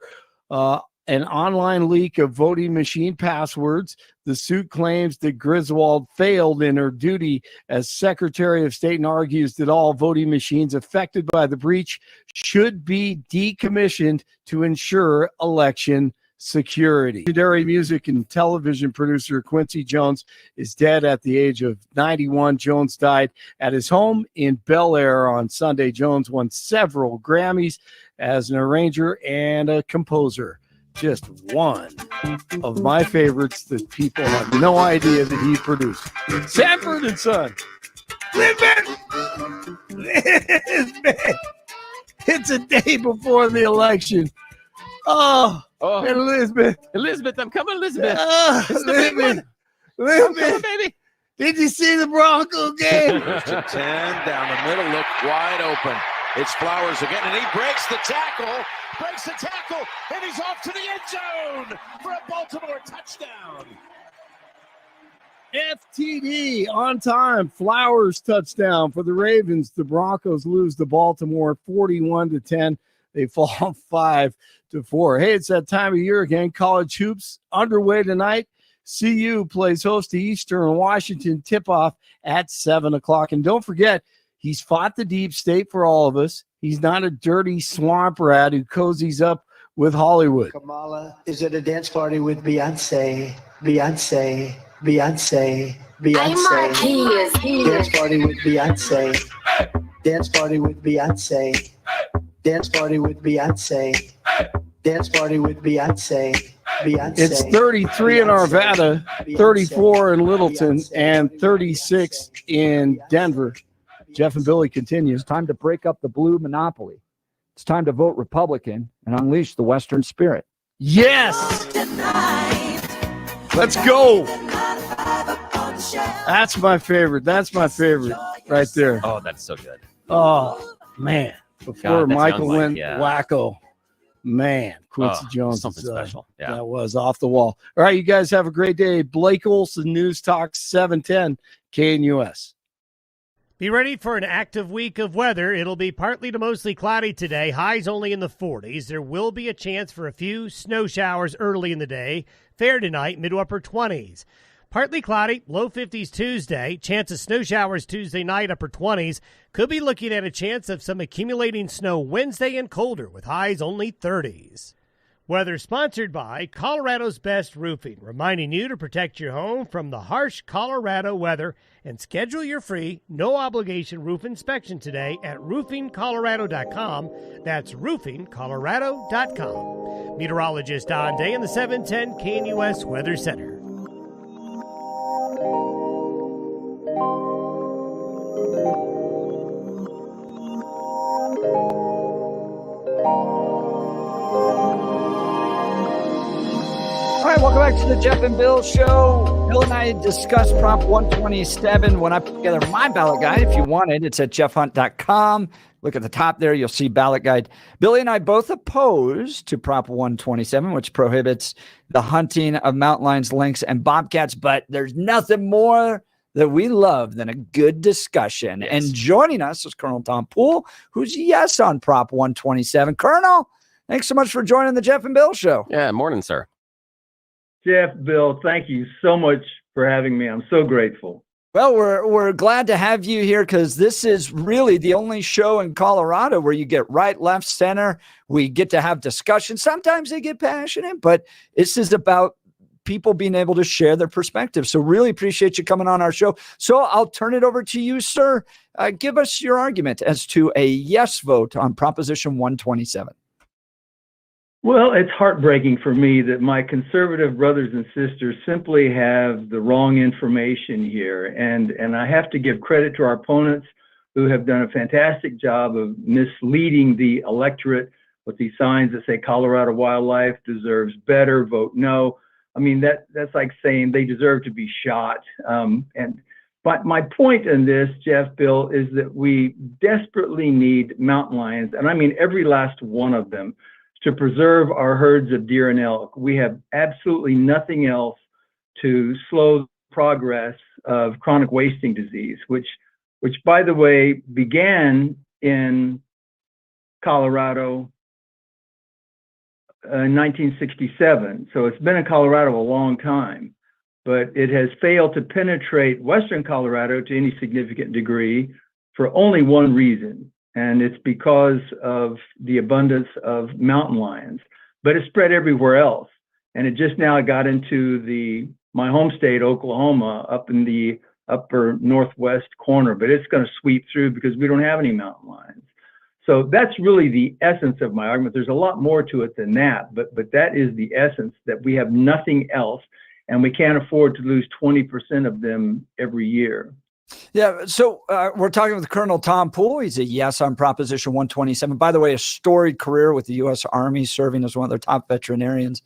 an online leak of voting machine passwords. The suit claims that Griswold failed in her duty as Secretary of State and argues that all voting machines affected by the breach should be decommissioned to ensure election security. Legendary music and television producer Quincy Jones is dead at the age of 91. Jones died at his home in Bel Air on Sunday. Jones won several Grammys as an arranger and a composer. Just one of my favorites that people have no idea that he produced. Sanford and Son. Lisbeth! It's a day before the election. Oh, Elizabeth. Elizabeth, I'm coming, Elizabeth. It's the big one. Elizabeth, baby. Did you see the Bronco game? First and 10 down the middle, look wide open. It's Flowers again, and he breaks the tackle, and he's off to the end zone for a Baltimore touchdown. FTD on time. Flowers touchdown for the Ravens. The Broncos lose to Baltimore 41-10. They fall 5-4. Hey, it's that time of year again. College hoops underway tonight. CU plays host to Eastern Washington. Tip-off at 7 o'clock. And don't forget, he's fought the deep state for all of us. He's not a dirty swamp rat who cozies up with Hollywood. Kamala is at a dance party with Beyonce. Beyonce. Beyonce. Beyonce. Dance party with Beyonce. Dance party with Beyonce. Dance party with Beyonce. Dance party with Beyonce. Beyonce. It's 33 in Arvada, 34 in Littleton, and 36 in Denver. Jeff and Billy continues. Time to break up the blue monopoly. It's time to vote Republican and unleash the Western spirit. Yes! Let's go! That's my favorite. That's my favorite right there. Oh, that's so good. Oh, man. Before God, that Michael sounds like, went yeah. wacko. Man, Quincy Jones. Something special. Yeah. That was off the wall. All right, you guys have a great day. Blake Olson, News Talk 710 KNUS. Be ready for an active week of weather. It'll be partly to mostly cloudy today. Highs only in the 40s. There will be a chance for a few snow showers early in the day. Fair tonight, mid to upper 20s. Partly cloudy, low 50s Tuesday. Chance of snow showers Tuesday night, upper 20s. Could be looking at a chance of some accumulating snow Wednesday and colder with highs only 30s. Weather sponsored by Colorado's Best Roofing, reminding you to protect your home from the harsh Colorado weather and schedule your free, no-obligation roof inspection today at roofingcolorado.com. That's roofingcolorado.com. Meteorologist Don Day in the 710 KNUS Weather Center. All right, welcome back to the Jeff and Bill Show. Bill and I discussed Prop 127 when I put together my ballot guide. If you want it, it's at jeffhunt.com. Look at the top there. You'll see ballot guide. Billy and I both opposed to Prop 127, which prohibits the hunting of mountain lions, lynx, and bobcats. But there's nothing more that we love than a good discussion. Yes. And joining us is Colonel Tom Poole, who's yes on Prop 127. Colonel, thanks so much for joining the Jeff and Bill Show. Yeah, morning, sir. Jeff, Bill, thank you so much for having me. I'm so grateful. Well, we're glad to have you here because this is really the only show in Colorado where you get right, left, center. We get to have discussions. Sometimes they get passionate, but this is about people being able to share their perspective. So really appreciate you coming on our show. So I'll turn it over to you, sir. Give us your argument as to a yes vote on Proposition 127. Well, it's heartbreaking for me that my conservative brothers and sisters simply have the wrong information here. And I have to give credit to our opponents who have done a fantastic job of misleading the electorate with these signs that say Colorado wildlife deserves better, vote no. I mean, that's like saying they deserve to be shot. But my point in this, Jeff, Bill, is that we desperately need mountain lions, and I mean every last one of them, to preserve our herds of deer and elk. We have absolutely nothing else to slow the progress of chronic wasting disease, which by the way, began in Colorado in 1967. So it's been in Colorado a long time, but it has failed to penetrate Western Colorado to any significant degree for only one reason. And it's because of the abundance of mountain lions, but it spread everywhere else. And it just now got into my home state, Oklahoma, up in the upper northwest corner, but it's going to sweep through because we don't have any mountain lions. So that's really the essence of my argument. There's a lot more to it than that, but that is the essence, that we have nothing else and we can't afford to lose 20% of them every year. Yeah, so we're talking with Colonel Tom Poole. He's a yes on Proposition 127. By the way, a storied career with the U.S. Army, serving as one of their top veterinarians.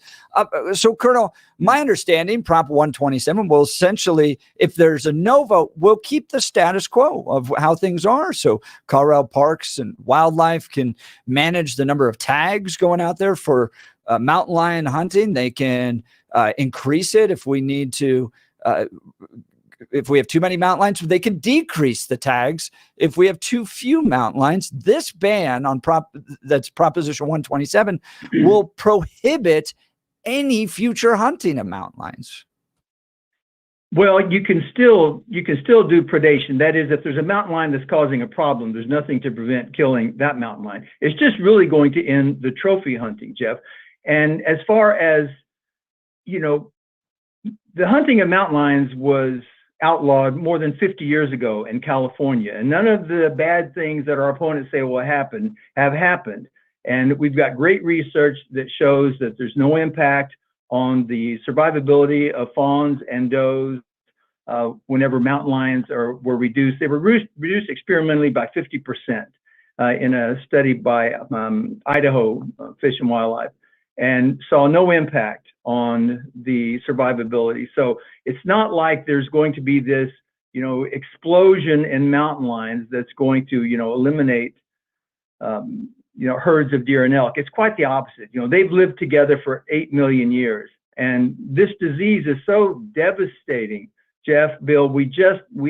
So, Colonel, my understanding, Prop 127 will essentially, if there's a no vote, will keep the status quo of how things are. So Colorado Parks and Wildlife can manage the number of tags going out there for mountain lion hunting. They can increase it if we need to. If we have too many mountain lions, they can decrease the tags. If we have too few mountain lions, this ban on that's Proposition 127 will prohibit any future hunting of mountain lions. Well, you can still do predation. That is, if there's a mountain lion that's causing a problem, there's nothing to prevent killing that mountain lion. It's just really going to end the trophy hunting, Jeff. And as far as, the hunting of mountain lions was outlawed more than 50 years ago in California. And none of the bad things that our opponents say will happen have happened. And we've got great research that shows that there's no impact on the survivability of fawns and does whenever mountain lions were reduced. They were reduced experimentally by 50% in a study by Idaho Fish and Wildlife, and saw no impact on the survivability. So it's not like there's going to be this, explosion in mountain lions that's going to, eliminate, herds of deer and elk. It's quite the opposite. They've lived together for 8 million years. And this disease is so devastating, Jeff, Bill, we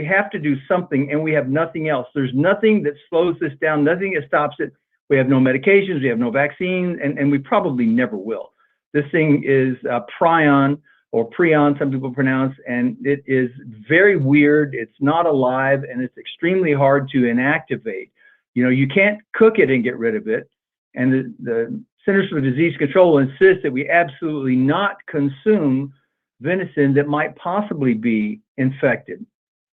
have to do something, and we have nothing else. There's nothing that slows this down, nothing that stops it. We have no medications, we have no vaccine, and we probably never will. This thing is prion, or prion, some people pronounce, and it is very weird. It's not alive, and it's extremely hard to inactivate. You can't cook it and get rid of it. And the Centers for Disease Control insist that we absolutely not consume venison that might possibly be infected.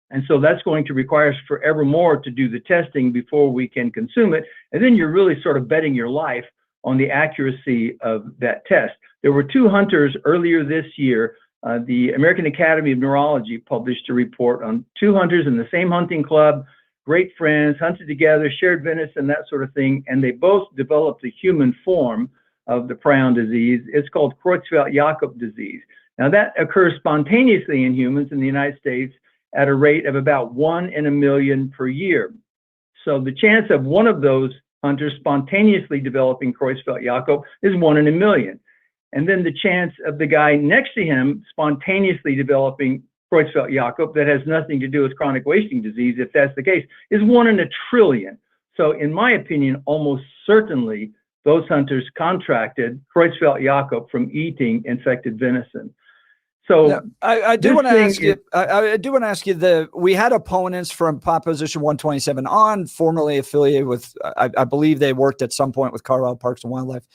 And so that's going to require us forevermore to do the testing before we can consume it. And then you're really sort of betting your life on the accuracy of that test. There were 2 hunters earlier this year. The American Academy of Neurology published a report on 2 hunters in the same hunting club, great friends, hunted together, shared venison, that sort of thing. And they both developed the human form of the prion disease. It's called Creutzfeldt-Jakob disease. Now that occurs spontaneously in humans in the United States at a rate of about 1 in a million per year. So the chance of one of those hunters spontaneously developing Creutzfeldt-Jakob is 1 in a million. And then the chance of the guy next to him spontaneously developing Creutzfeldt-Jakob that has nothing to do with chronic wasting disease, if that's the case, is 1 in a trillion. So in my opinion, almost certainly those hunters contracted Creutzfeldt-Jakob from eating infected venison. So yeah, I do want to ask you. I do want to ask you. We had opponents from Proposition 127 on, formerly affiliated with. I believe they worked at some point with Colorado Parks and Wildlife,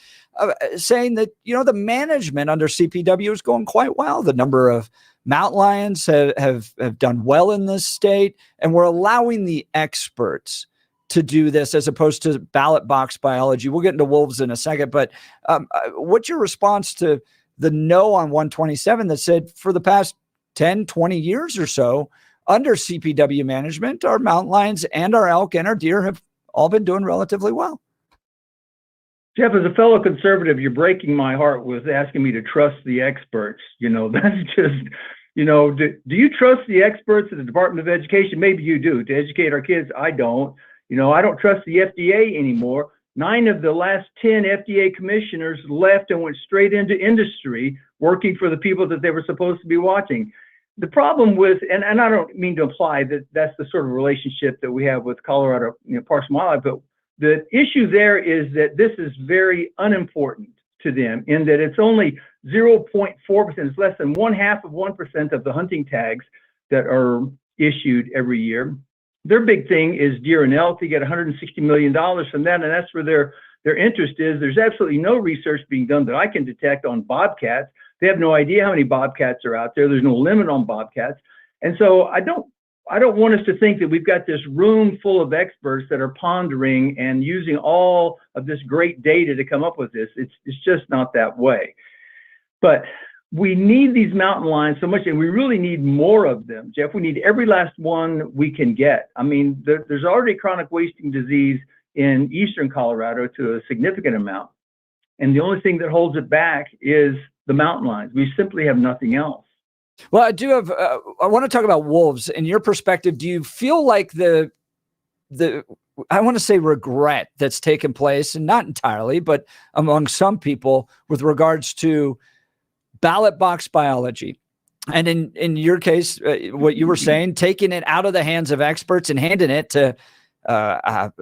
saying that the management under CPW is going quite well. The number of mountain lions have done well in this state, and we're allowing the experts to do this as opposed to ballot box biology. We'll get into wolves in a second, but what's your response to the no on 127 that said for the past 10, 20 years or so under CPW management, our mountain lions and our elk and our deer have all been doing relatively well? Jeff, as a fellow conservative, you're breaking my heart with asking me to trust the experts. That's just, do you trust the experts at the Department of Education? Maybe you do, to educate our kids. I don't. I don't trust the FDA anymore. 9 of the last 10 FDA commissioners left and went straight into industry, working for the people that they were supposed to be watching. The problem with, and I don't mean to imply that that's the sort of relationship that we have with Colorado Parks and Wildlife, but the issue there is that this is very unimportant to them in that it's only 0.4%. It's less than 0.5% of the hunting tags that are issued every year. Their big thing is deer and elk. They get $160 million from that, and that's where their interest is. There's absolutely no research being done that I can detect on bobcats. They have no idea how many bobcats are out there. There's no limit on bobcats. And so I don't want us to think that we've got this room full of experts that are pondering and using all of this great data to come up with this. It's just not that way. But we need these mountain lions so much, and we really need more of them, Jeff. We need every last one we can get. I mean, there's already chronic wasting disease in eastern Colorado to a significant amount, and the only thing that holds it back is the mountain lions. We simply have nothing else. Well, I do have. I want to talk about wolves. In your perspective, do you feel like the I want to say regret that's taken place, and not entirely, but among some people, with regards to ballot box biology? And in your case, what you were saying, taking it out of the hands of experts and handing it to a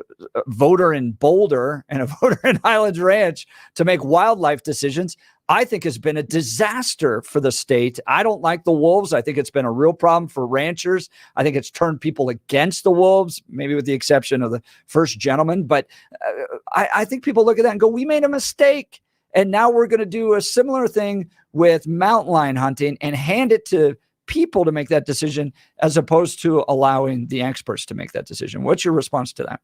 voter in Boulder and a voter in Highlands Ranch to make wildlife decisions, I think has been a disaster for the state. I don't like the wolves. I think it's been a real problem for ranchers. I think it's turned people against the wolves, maybe with the exception of the first gentleman. But I think people look at that and go, we made a mistake. And now we're going to do a similar thing with mountain lion hunting and hand it to people to make that decision as opposed to allowing the experts to make that decision. What's your response to that?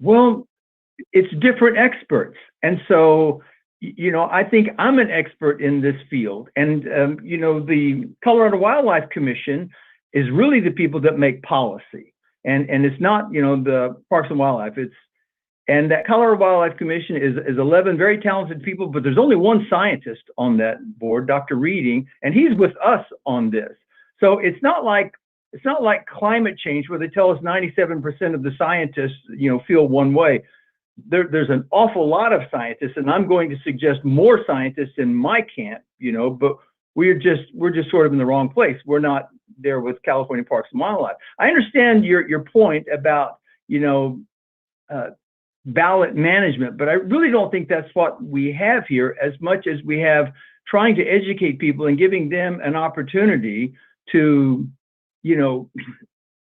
Well, it's different experts. And so, I think I'm an expert in this field. And, the Colorado Wildlife Commission is really the people that make policy. And it's not, the Parks and Wildlife. And that Colorado Wildlife Commission is 11 very talented people, but there's only one scientist on that board, Dr. Reading, and he's with us on this. So it's not like climate change where they tell us 97% of the scientists, feel one way. There's an awful lot of scientists, and I'm going to suggest more scientists in my camp, but we're just sort of in the wrong place. We're not there with California Parks and Wildlife. I understand your point about, ballot management, but I really don't think that's what we have here as much as we have trying to educate people and giving them an opportunity to,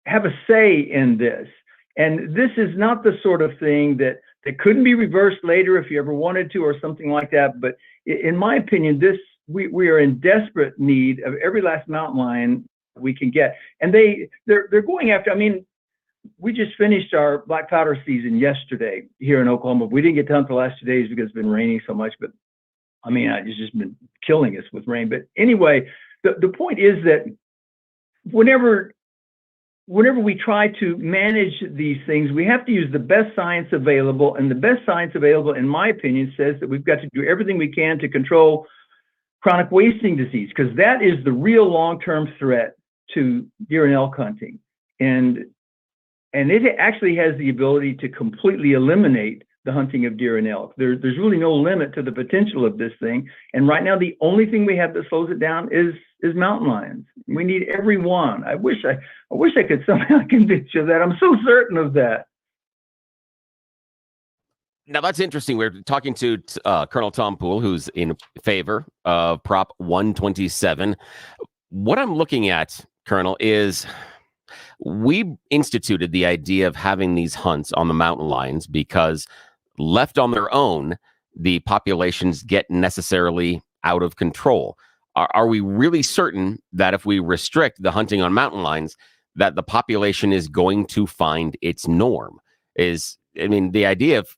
have a say in this. And this is not the sort of thing that that couldn't be reversed later if you ever wanted to or something like that. But in my opinion, we are in desperate need of every last mountain lion we can get. And they're going after, I mean, we just finished our black powder season yesterday here in Oklahoma. We didn't get to hunt the last 2 days because it's been raining so much, but I mean, it's just been killing us with rain. But anyway, the point is that whenever we try to manage these things, we have to use the best science available. And the best science available, in my opinion, says that we've got to do everything we can to control chronic wasting disease, because that is the real long-term threat to deer and elk hunting. And it actually has the ability to completely eliminate the hunting of deer and elk. There's really no limit to the potential of this thing. And right now, the only thing we have that slows it down is mountain lions. We need every one. I wish I could somehow convince you of that. I'm so certain of that. Now, that's interesting. We're talking to Colonel Tom Poole, who's in favor of Prop 127. What I'm looking at, Colonel, is we instituted the idea of having these hunts on the mountain lions because left on their own, the populations get necessarily out of control. Are we really certain that if we restrict the hunting on mountain lions, that the population is going to find its norm? The idea of,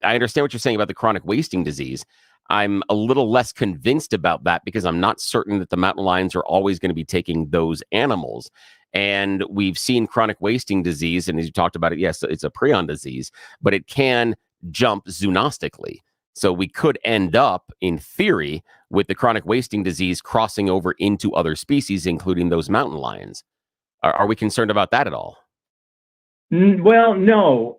I understand what you're saying about the chronic wasting disease. I'm a little less convinced about that because I'm not certain that the mountain lions are always going to be taking those animals. And we've seen chronic wasting disease, and as you talked about it, yes, it's a prion disease, but it can jump zoonostically. So we could end up, in theory, with the chronic wasting disease crossing over into other species, including those mountain lions. Are we concerned about that at all? Well, no.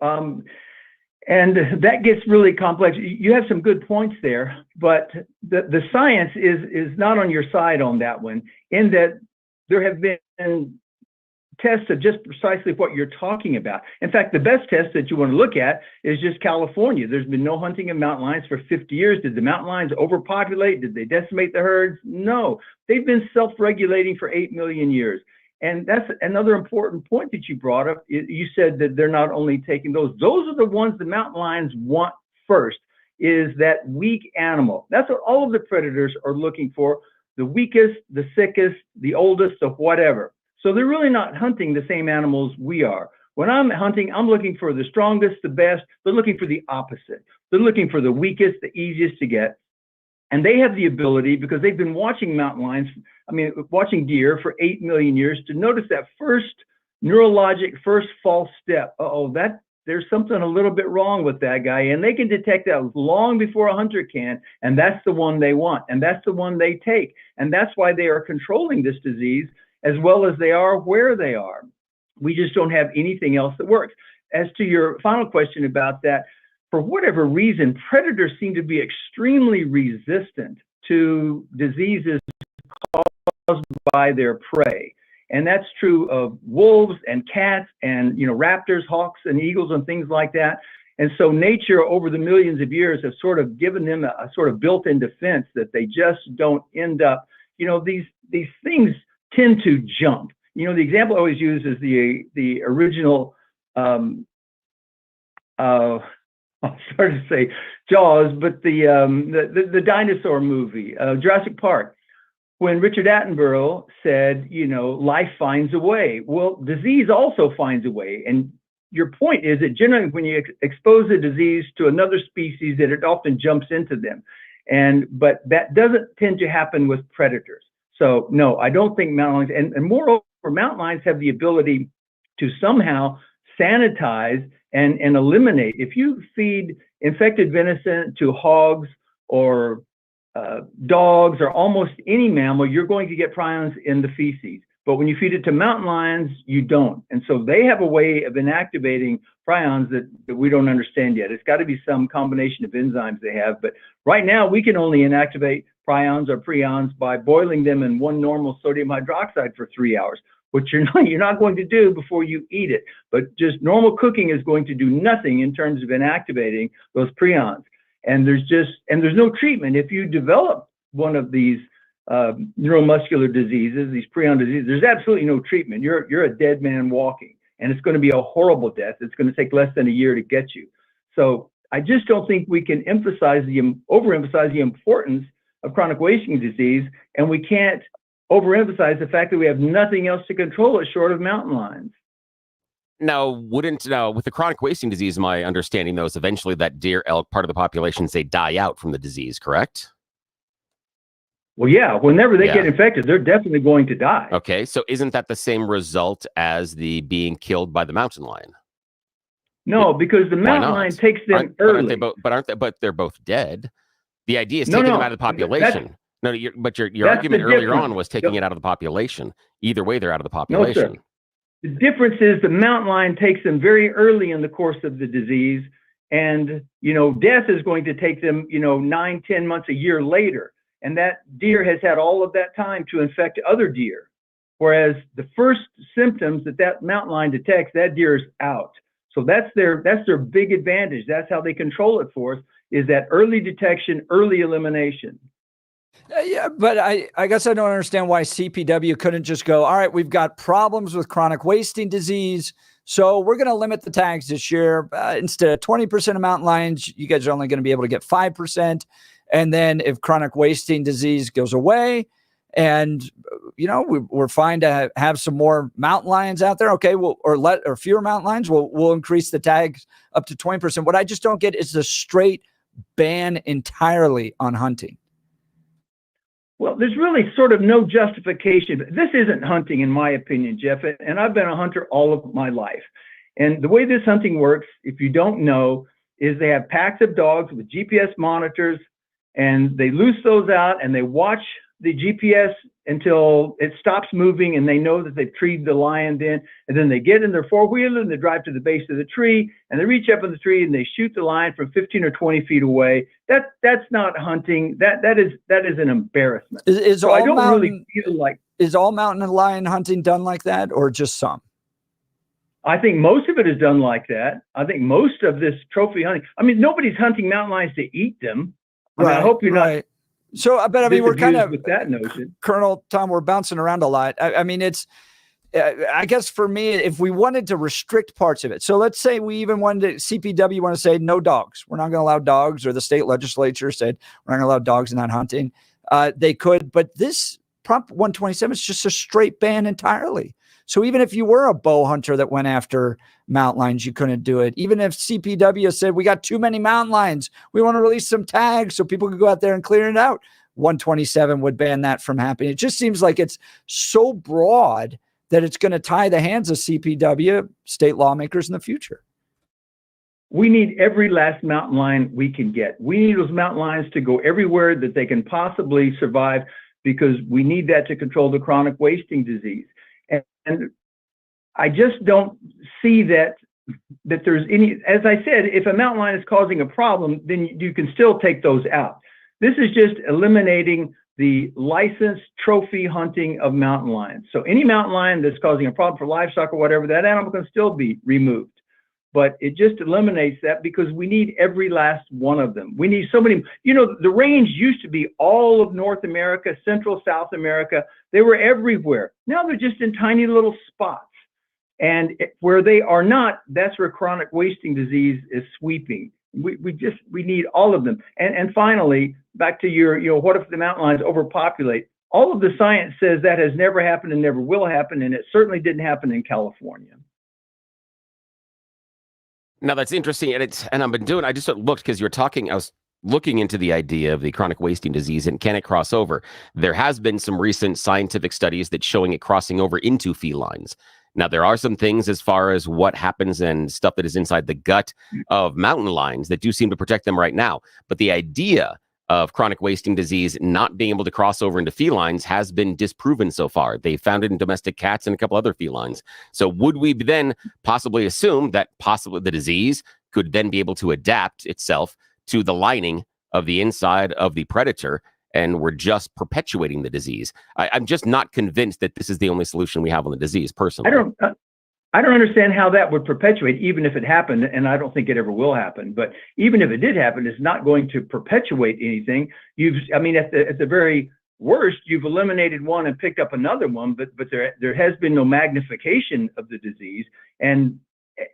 And that gets really complex. You have some good points there, but the science is not on your side on that one, in that there have been tests of just precisely what you're talking about. In fact, the best test that you want to look at is just California. There's been no hunting of mountain lions for 50 years. Did the mountain lions overpopulate? Did they decimate the herds? No. They've been self-regulating for 8 million years. And that's another important point that you brought up. You said that they're not only taking those are the ones the mountain lions want first, is that weak animal. That's what all of the predators are looking for, the weakest, the sickest, the oldest, of whatever. So they're really not hunting the same animals we are. When I'm hunting, I'm looking for the strongest, the best. They're looking for the opposite. They're looking for the weakest, the easiest to get. And they have the ability, because they've been watching mountain lions, watching deer for 8 million years, to notice that first neurologic, first false step. There's something a little bit wrong with that guy. And they can detect that long before a hunter can. And that's the one they want. And that's the one they take. And that's why they are controlling this disease as well as they are where they are. We just don't have anything else that works. As to your final question about that, for whatever reason, predators seem to be extremely resistant to diseases caused by their prey. And that's true of wolves and cats and, raptors, hawks and eagles and things like that. And so nature over the millions of years has sort of given them a sort of built-in defense that they just don't end up, these things tend to jump. The example I always use is the original, I'm sorry to say Jaws, but the dinosaur movie, Jurassic Park, when Richard Attenborough said, life finds a way. Well, disease also finds a way. And your point is that generally when you expose a disease to another species, that it often jumps into them. But that doesn't tend to happen with predators. So no, I don't think mountain lions, and moreover, mountain lions have the ability to somehow sanitize and eliminate. If you feed infected venison to hogs or dogs or almost any mammal, you're going to get prions in the feces. But when you feed it to mountain lions, you don't. And so they have a way of inactivating prions that we don't understand yet. It's got to be some combination of enzymes they have. But right now, we can only inactivate prions or prions by boiling them in 1 normal sodium hydroxide for 3 hours, which you're not going to do before you eat it. But just normal cooking is going to do nothing in terms of inactivating those prions. And there's no treatment. If you develop one of these neuromuscular diseases, these prion diseases, there's absolutely no treatment. You're a dead man walking, and it's going to be a horrible death. It's going to take less than a year to get you. So I just don't think we can overemphasize the importance of chronic wasting disease, and we can't overemphasize the fact that we have nothing else to control it short of mountain lions. Now, with the chronic wasting disease, my understanding, though, is eventually that deer, elk, part of the population, they die out from the disease, correct? Well, yeah, whenever they get infected, they're definitely going to die. Okay, so isn't that the same result as the being killed by the mountain lion? No, because the mountain lion takes them early. But they're both dead. The idea is taking them out of the population. Your argument earlier on was taking it out of the population. Either way, they're out of the population. No, sir. The difference is the mountain lion takes them very early in the course of the disease, and death is going to take them 9-10 months, a year later, and that deer has had all of that time to infect other deer. Whereas the first symptoms that mountain lion detects, that deer is out. So that's their big advantage. That's how they control it for us, is that early detection, early elimination. Yeah, but I guess I don't understand why CPW couldn't just go, all right, we've got problems with chronic wasting disease, so we're going to limit the tags this year. Instead of 20% of mountain lions, you guys are only going to be able to get 5%. And then if chronic wasting disease goes away and, we're fine to have some more mountain lions out there, okay, or fewer mountain lions, we'll increase the tags up to 20%. What I just don't get is the straight ban entirely on hunting. Well, there's really sort of no justification. This isn't hunting, in my opinion, Jeff, and I've been a hunter all of my life. And the way this hunting works, if you don't know, is they have packs of dogs with GPS monitors, and they loose those out, and they watch the GPS until it stops moving, and they know that they've treed the lion in, and then they get in their four-wheeler, and they drive to the base of the tree, and they reach up in the tree, and they shoot the lion from 15 or 20 feet away. That's not hunting. That is an embarrassment. Is all mountain lion hunting done like that, or just some? I think most of it is done like that. I think most of this trophy hunting, nobody's hunting mountain lions to eat them. I hope you're not. So, we're kind of with that notion, Colonel Tom. We're bouncing around a lot. I guess for me, if we wanted to restrict parts of it, so let's say we even wanted CPW want to say no dogs. We're not going to allow dogs, or the state legislature said we're not going to allow dogs in that hunting. They could, but this Prop 127 is just a straight ban entirely. So even if you were a bow hunter that went after mountain lions, you couldn't do it. Even if CPW said, we got too many mountain lions, we want to release some tags so people can go out there and clear it out, 127 would ban that from happening. It just seems like it's so broad that it's going to tie the hands of CPW, state lawmakers, in the future. We need every last mountain lion we can get. We need those mountain lions to go everywhere that they can possibly survive, because we need that to control the chronic wasting disease. And I just don't see that there's any, as I said, if a mountain lion is causing a problem, then you can still take those out. This is just eliminating the licensed trophy hunting of mountain lions. So any mountain lion that's causing a problem for livestock or whatever, that animal can still be removed. But it just eliminates that, because we need every last one of them. We need so many, the range used to be all of North America, Central, South America. They were everywhere. Now they're just in tiny little spots. And where they are not, that's where chronic wasting disease is sweeping. We need all of them. And finally, back to your, what if the mountain lions overpopulate? All of the science says that has never happened and never will happen. And it certainly didn't happen in California. Now that's interesting, and I've been doing. I just looked because you were talking. I was looking into the idea of the chronic wasting disease and can it cross over. There has been some recent scientific studies that showing it crossing over into felines. Now there are some things as far as what happens and stuff that is inside the gut of mountain lions that do seem to protect them right now. But the idea of chronic wasting disease not being able to cross over into felines has been disproven so far. They found it in domestic cats and a couple other felines. So would we then possibly assume that possibly the disease could then be able to adapt itself to the lining of the inside of the predator, and we're just perpetuating the disease? I'm just not convinced that this is the only solution we have on the disease, personally. I don't understand how that would perpetuate, even if it happened, and I don't think it ever will happen. But even if it did happen, it's not going to perpetuate anything. At the very worst, you've eliminated one and picked up another one, but there has been no magnification of the disease. And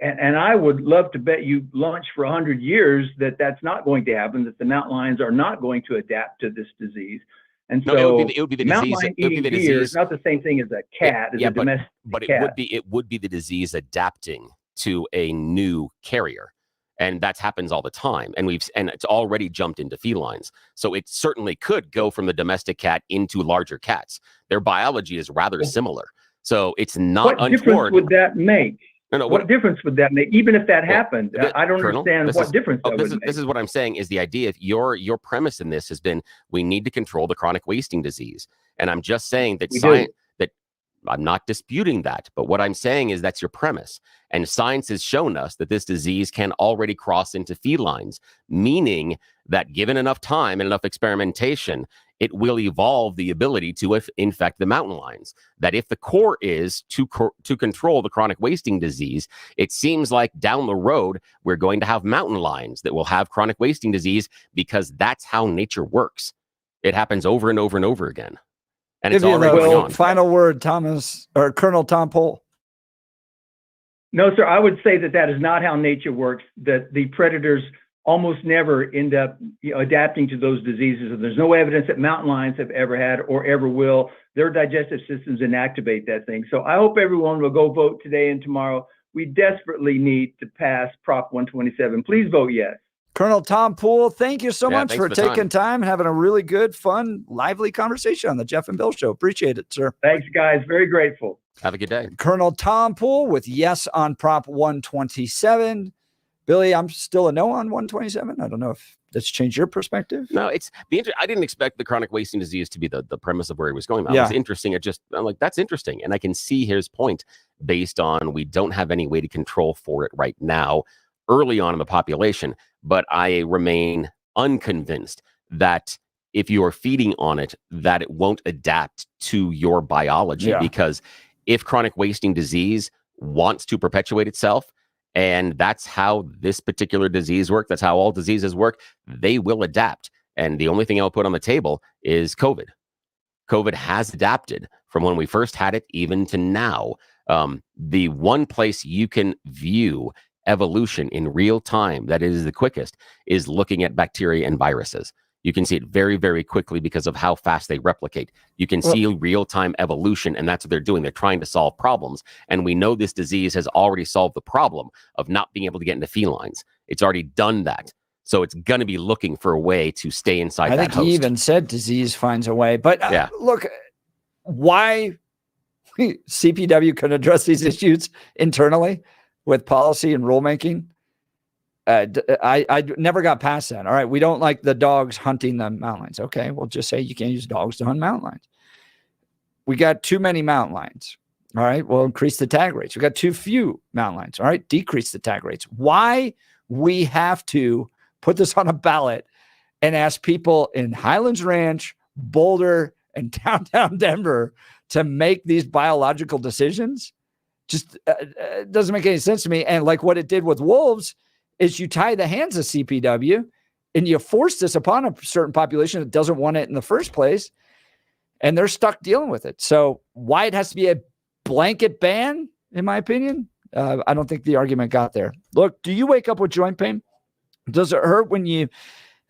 And I would love to bet you lunch for 100 years that that's not going to happen, that the mountain lions are not going to adapt to this disease. And No, so it would be the mountain disease. lion It would be eating the deer disease. is not the same thing as a cat, as a domestic but cat. it would be the disease adapting to a new carrier. And that happens all the time. And it's already jumped into felines. So it certainly could go from the domestic cat into larger cats. Their biology is rather similar. So it's not What difference would that make? No, what difference would that make? Even if that happened, I don't Colonel, understand what difference that would make. This is what I'm saying is the idea. Your premise in this has been we need to control the chronic wasting disease. And I'm just saying that that I'm not disputing that. But what I'm saying is that's your premise. And science has shown us that this disease can already cross into felines, meaning that given enough time and enough experimentation, it will evolve the ability to infect the mountain lions. That if the core is to control the chronic wasting disease, it seems like down the road, we're going to have mountain lions that will have chronic wasting disease because that's how nature works. It happens over and over and over again. And it's already going on. Final word, Thomas, or Colonel Tom Pohl. No, sir, I would say that is not how nature works, that the predators almost never end up adapting to those diseases. And there's no evidence that mountain lions have ever had or ever will. Their digestive systems inactivate that thing. So I hope everyone will go vote today and tomorrow. We desperately need to pass Prop 127. Please vote yes. Colonel Tom Pohl, thank you so much for the taking time and having a really good, fun, lively conversation on the Jeff and Bill Show. Appreciate it, sir. Thanks, guys. Very grateful. Have a good day. Colonel Tom Pohl with yes on Prop 127. Billy, I'm still a no on 127. I don't know if that's changed your perspective. No, I didn't expect the chronic wasting disease to be the premise of where he was going. That was interesting. I'm like, that's interesting. And I can see his point based on we don't have any way to control for it right now early on in the population. But I remain unconvinced that if you are feeding on it, that it won't adapt to your biology. Because if chronic wasting disease wants to perpetuate itself, and that's how this particular disease works, that's how all diseases work, they will adapt. And the only thing I'll put on the table is COVID. COVID has adapted from when we first had it even to now. The one place you can view evolution in real time that is the quickest is looking at bacteria and viruses. You can see it very, very quickly because of how fast they replicate. You can see real-time evolution, and that's what they're doing. They're trying to solve problems. And we know this disease has already solved the problem of not being able to get into felines. It's already done that. So it's going to be looking for a way to stay inside that host. I think he even said disease finds a way. But look, why CPW can address these issues internally with policy and rulemaking. I never got past that. All right. We don't like the dogs hunting the mountain lions. Okay. We'll just say you can't use dogs to hunt mountain lions. We got too many mountain lions. All right. We'll increase the tag rates. We got too few mountain lions. All right. Decrease the tag rates. Why we have to put this on a ballot and ask people in Highlands Ranch, Boulder, and downtown Denver to make these biological decisions just doesn't make any sense to me. And like what it did with wolves is you tie the hands of CPW and you force this upon a certain population that doesn't want it in the first place, and they're stuck dealing with it. So why it has to be a blanket ban, in my opinion, I don't think the argument got there. Look, do you wake up with joint pain? Does it hurt when you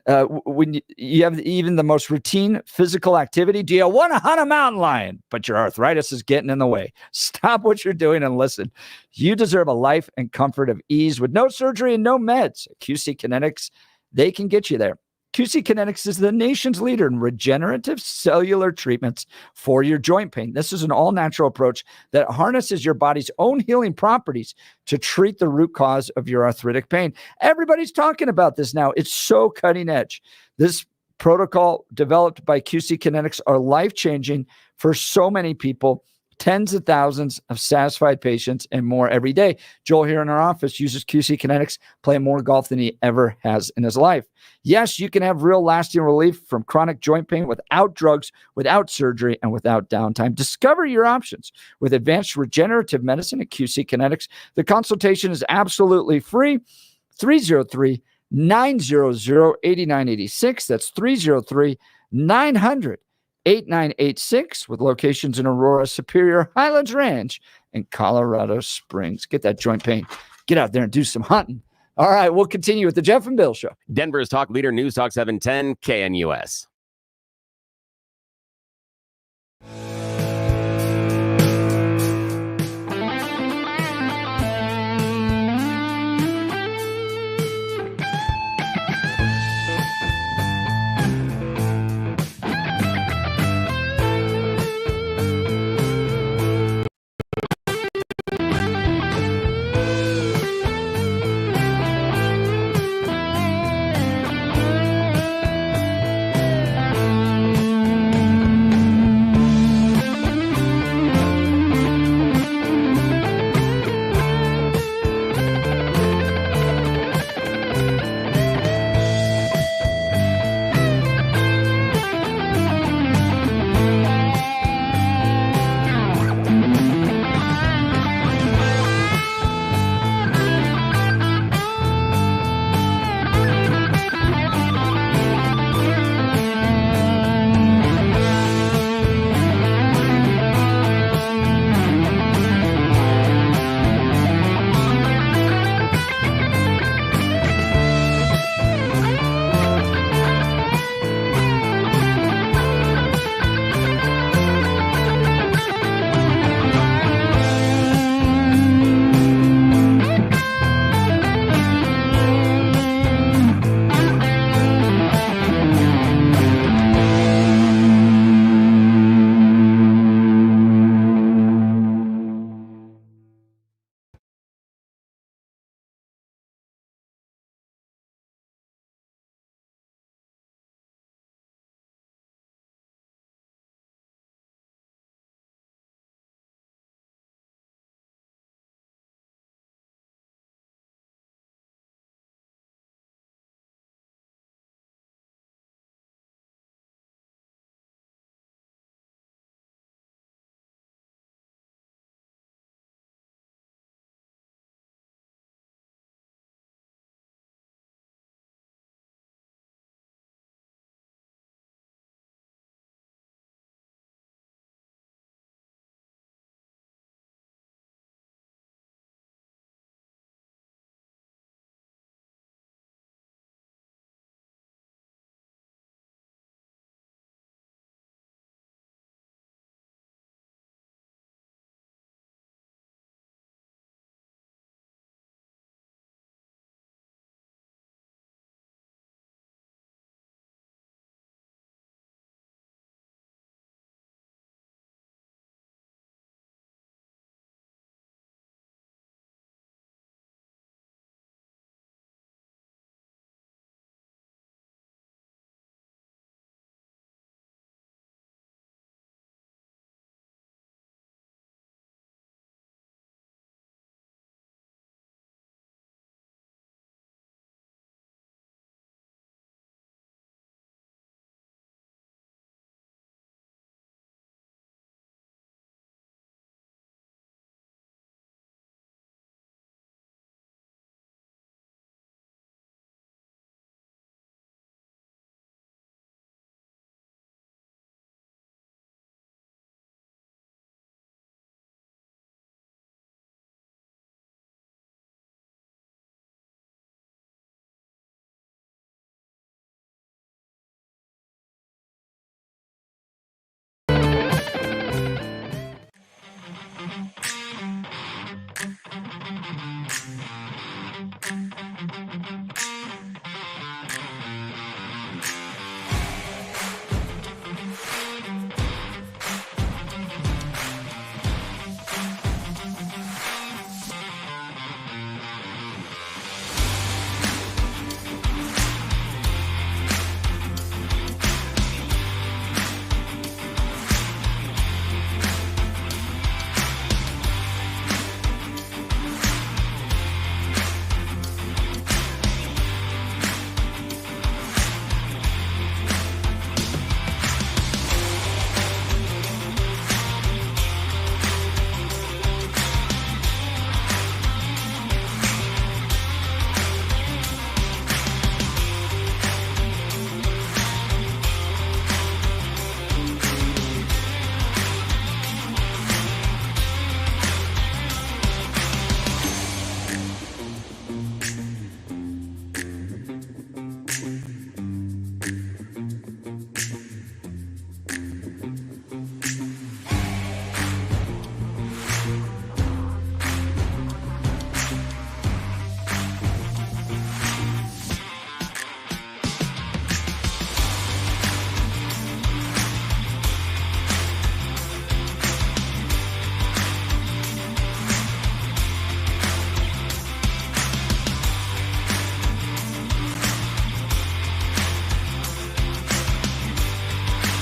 have even the most routine physical activity? Do you want to hunt a mountain lion, but your arthritis is getting in the way? Stop what you're doing and listen. You deserve a life and comfort of ease with no surgery and no meds. QC Kinetics, they can get you there. QC Kinetics is the nation's leader in regenerative cellular treatments for your joint pain. This is an all-natural approach that harnesses your body's own healing properties to treat the root cause of your arthritic pain. Everybody's talking about this now. It's so cutting edge. This protocol developed by QC Kinetics are life-changing for so many people. Tens of thousands of satisfied patients and more every day. Joel here in our office uses QC Kinetics, playing more golf than he ever has in his life. Yes, you can have real lasting relief from chronic joint pain without drugs, without surgery, and without downtime. Discover your options with advanced regenerative medicine at QC Kinetics. The consultation is absolutely free. 303-900-8986. That's 303-900-8986 with locations in Aurora, Superior, Highlands Ranch, and Colorado Springs. Get that joint pain get out there and do some hunting. All right, we'll continue with the Jeff and Bill Show. Denver's talk leader, News Talk 710 KNUS.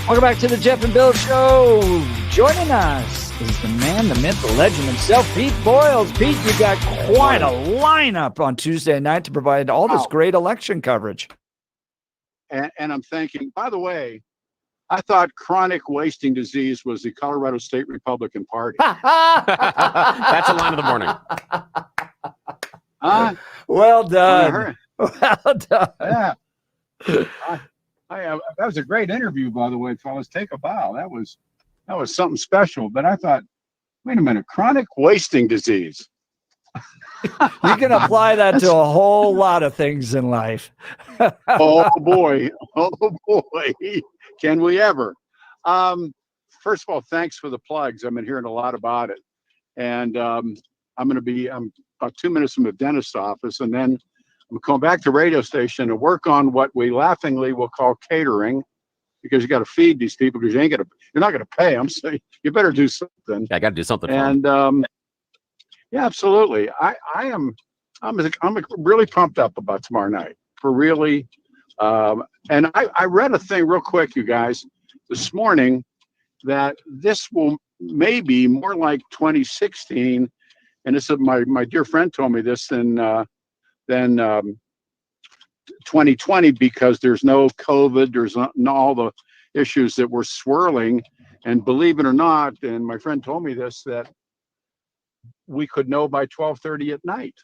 Welcome back to the Jeff and Bill Show. Joining us is the man, the myth, the legend himself, Pete Boyles. Pete, you got quite a lineup on Tuesday night to provide all this great election coverage. And I'm thinking, by the way, I thought chronic wasting disease was the Colorado State Republican Party. That's a line of the morning. Well done. Well done. Yeah. That was a great interview, by the way, fellas. Take a bow. That was something special. But I thought, wait a minute, chronic wasting disease. You can apply that to a whole lot of things in life. Oh boy. Can we ever? First of all, thanks for the plugs. I've been hearing a lot about it. And I'm about 2 minutes from the dentist's office, and then I'm going back to the radio station to work on what we laughingly will call catering, because you got to feed these people, because you're not going to pay them. So you better do something. I got to do something. And yeah, absolutely. I'm really pumped up about tomorrow night for really. And I read a thing real quick, you guys, this morning, that this will maybe more like 2016. And this is my dear friend told me this than 2020, because there's no COVID, there's not all the issues that were swirling. And believe it or not, and my friend told me this, that we could know by 12:30 at night,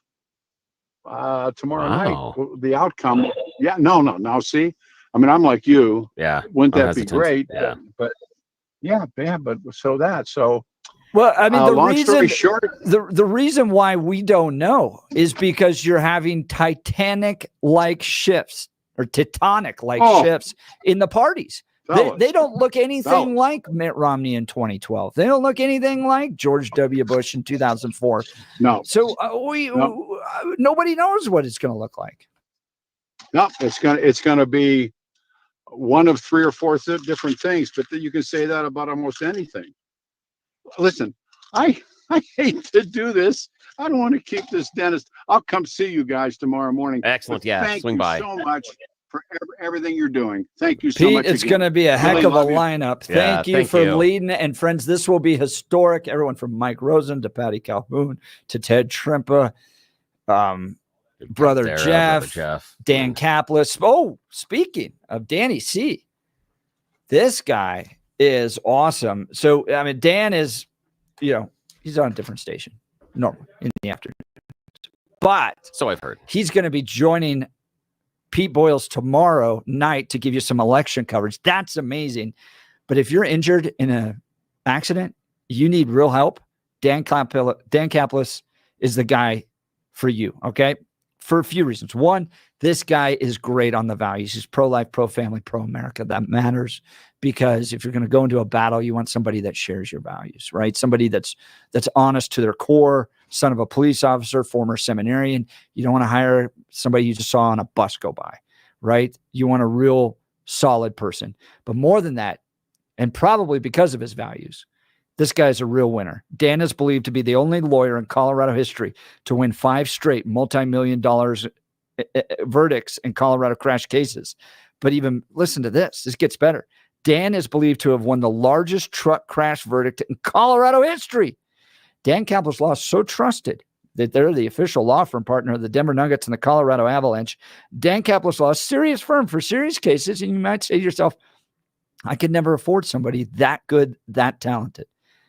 tomorrow night, the outcome. Yeah, no. Now, see, I mean, I'm like you. Yeah. Wouldn't that be great? Yeah. But so. Well, I mean, the reason why we don't know is because you're having Titanic-like shifts or Titanic-like shifts in the parties. They don't look anything like Mitt Romney in 2012. They don't look anything like George W. Bush in 2004. No. So nobody knows what it's going to look like. No, it's gonna be one of 3 or 4 different things. But you can say that about almost anything. Listen, I hate to do this. I don't want to keep this dentist. I'll come see you guys tomorrow morning. Excellent. Yeah, swing by. Thank you so much for everything you're doing. Thank you so Pete, much. It's going to be a heck of a lineup. Yeah, thank you for leading. And friends, this will be historic. Everyone from Mike Rosen to Patty Calhoun to Ted Trimpa, Brother Jeff, Dan Kaplis. Oh, speaking of Danny C, this guy is awesome. So, I mean, Dan is, he's on a different station normally in the afternoon. But so I've heard. He's going to be joining Pete Boyles tomorrow night to give you some election coverage. That's amazing. But if you're injured in an accident, you need real help, Dan Kaplis is the guy for you, okay? For a few reasons. One, this guy is great on the values. He's pro-life, pro-family, pro-America. That matters because if you're going to go into a battle, you want somebody that shares your values, right? Somebody that's honest to their core, son of a police officer, former seminarian. You don't want to hire somebody you just saw on a bus go by, right? You want a real solid person. But more than that, and probably because of his values, this guy's a real winner. Dan is believed to be the only lawyer in Colorado history to win 5 straight multi-million-dollar verdicts in Colorado crash cases. But even listen to this. This gets better. Dan is believed to have won the largest truck crash verdict in Colorado history. Dan Kaplis Law is so trusted that they're the official law firm partner of the Denver Nuggets and the Colorado Avalanche. Dan Kaplis Law is a serious firm for serious cases. And you might say to yourself, I could never afford somebody that good, that talented.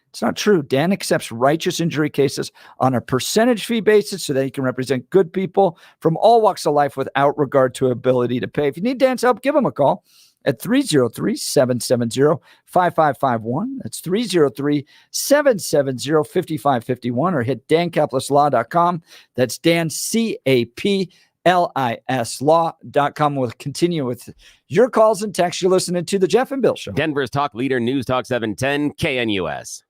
It's not true. Dan accepts righteous injury cases on a percentage fee basis so that he can represent good people from all walks of life without regard to ability to pay. If you need Dan's help, give him a call at 303-770-5551. That's 303-770-5551 or hit dankaplisLaw.com. That's Dan, CAPLIS Law.com. We'll continue with your calls and texts. You're listening to The Jeff and Bill Show. Denver's talk leader, News Talk 710, KNUS.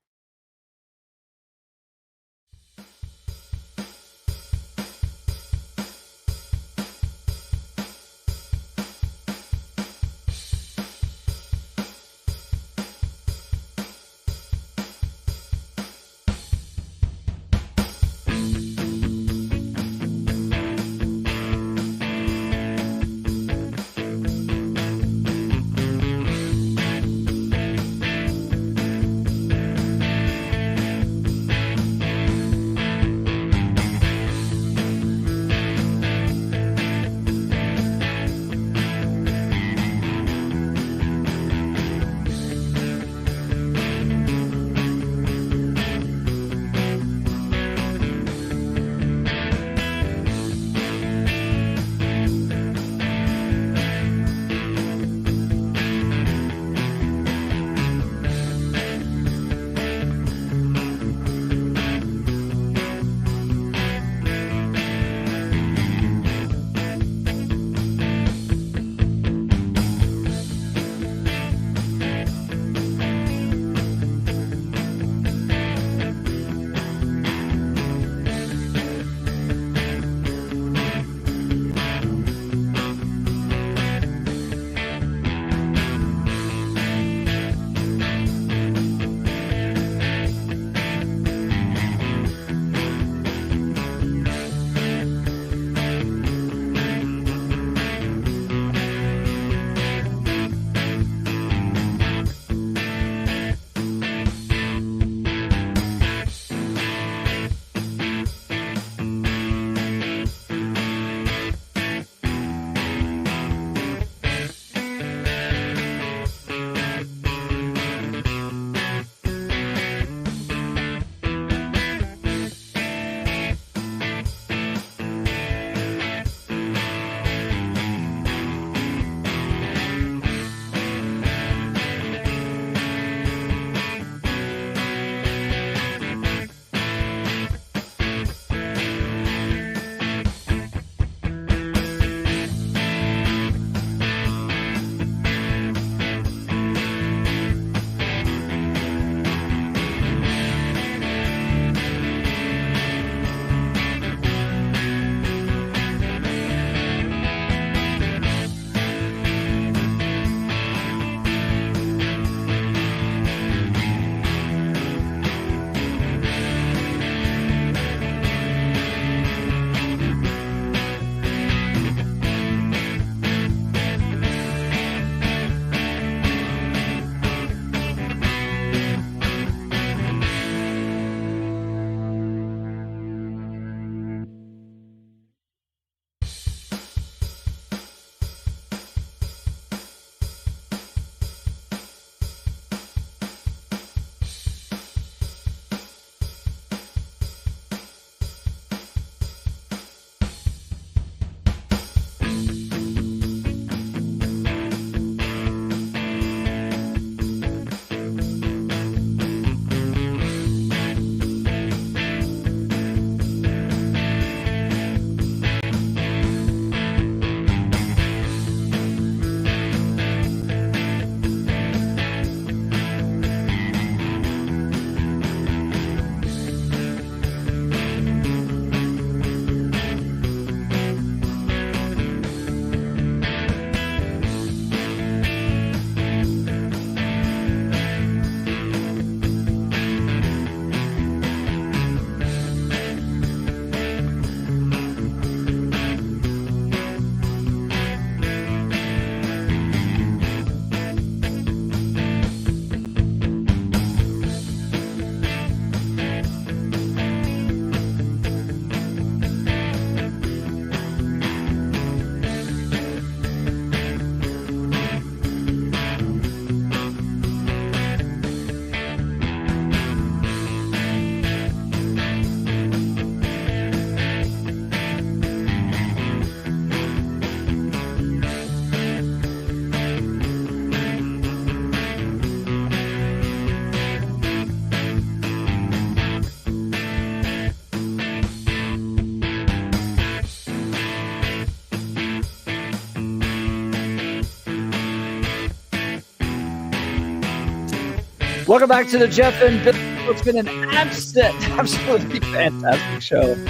Welcome back to the Jeff and Bill. It's been an absolutely fantastic show.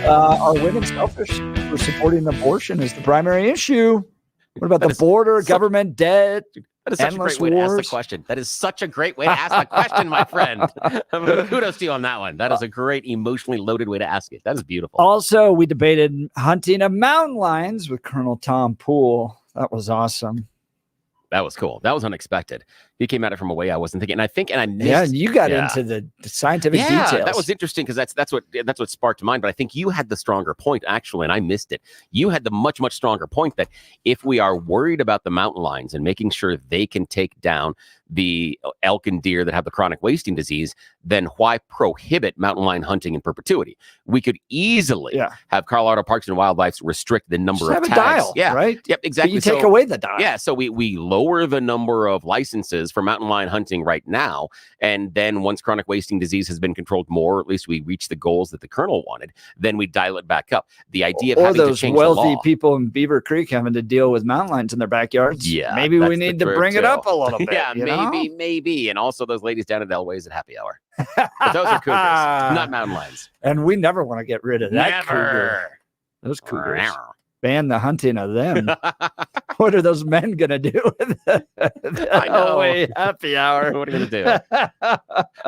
Are women selfish for supporting abortion is the primary issue? What about the border, government debt? That is such a great way to ask the question. That is such a great way to ask the question, my friend. Kudos to you on that one. That is a great emotionally loaded way to ask it. That is beautiful. Also, we debated hunting of mountain lions with Colonel Tom Poole. That was awesome. That was cool. That was unexpected. He came at it from a way I wasn't thinking. And I missed. You got into the scientific details. That was interesting because that's what sparked mine. But I think you had the stronger point actually, and I missed it. You had the much stronger point that if we are worried about the mountain lions and making sure they can take down the elk and deer that have the chronic wasting disease, then why prohibit mountain lion hunting in perpetuity? We could easily have Colorado Parks and Wildlife restrict the number of have tags. A dial, yeah, right? Yep, exactly. But you take away the dial. Yeah, so we lower the number of licenses for mountain lion hunting right now, and then once chronic wasting disease has been controlled more, or at least we reach the goals that the colonel wanted, then we dial it back up. The idea of having to change the law. Or those wealthy people in Beaver Creek having to deal with mountain lions in their backyards. Yeah, maybe we need to bring it up a little bit. Yeah, maybe. And also those ladies down at Elway's at happy hour. But those are cougars, not mountain lions. And we never want to get rid of that Never. Cougar. Those cougars. Ban the hunting of them. What are those men going to do with the Elway happy hour? What are you going to do?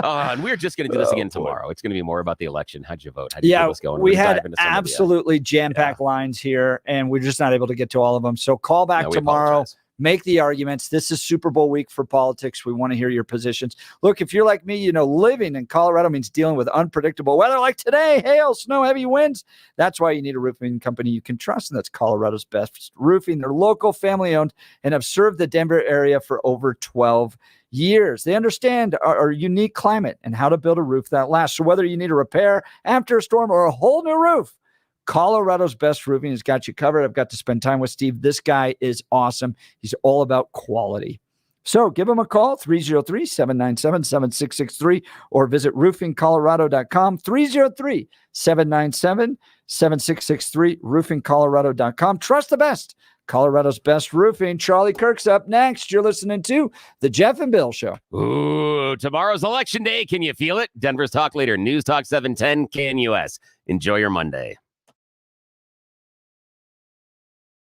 And we're just going to do this again tomorrow. It's going to be more about the election. How'd you vote? How'd you feel what's going? We had absolutely jam-packed lines here, and we're just not able to get to all of them. So call back tomorrow. Apologize. Make the arguments. This is Super Bowl week for politics. We want to hear your positions. Look, if you're like me, living in Colorado means dealing with unpredictable weather like today, hail, snow, heavy winds. That's why you need a roofing company you can trust, and that's Colorado's Best Roofing. They're local, family-owned, and have served the Denver area for over 12 years. They understand our unique climate and how to build a roof that lasts. So whether you need a repair after a storm or a whole new roof, Colorado's Best Roofing has got you covered. I've got to spend time with Steve. This guy is awesome. He's all about quality. So give him a call, 303-797-7663, or visit roofingcolorado.com, 303-797-7663, roofingcolorado.com. Trust the best. Colorado's Best Roofing. Charlie Kirk's up next. You're listening to The Jeff and Bill Show. Ooh, tomorrow's election day. Can you feel it? Denver's talk leader, News Talk 710 KNUS. Enjoy your Monday.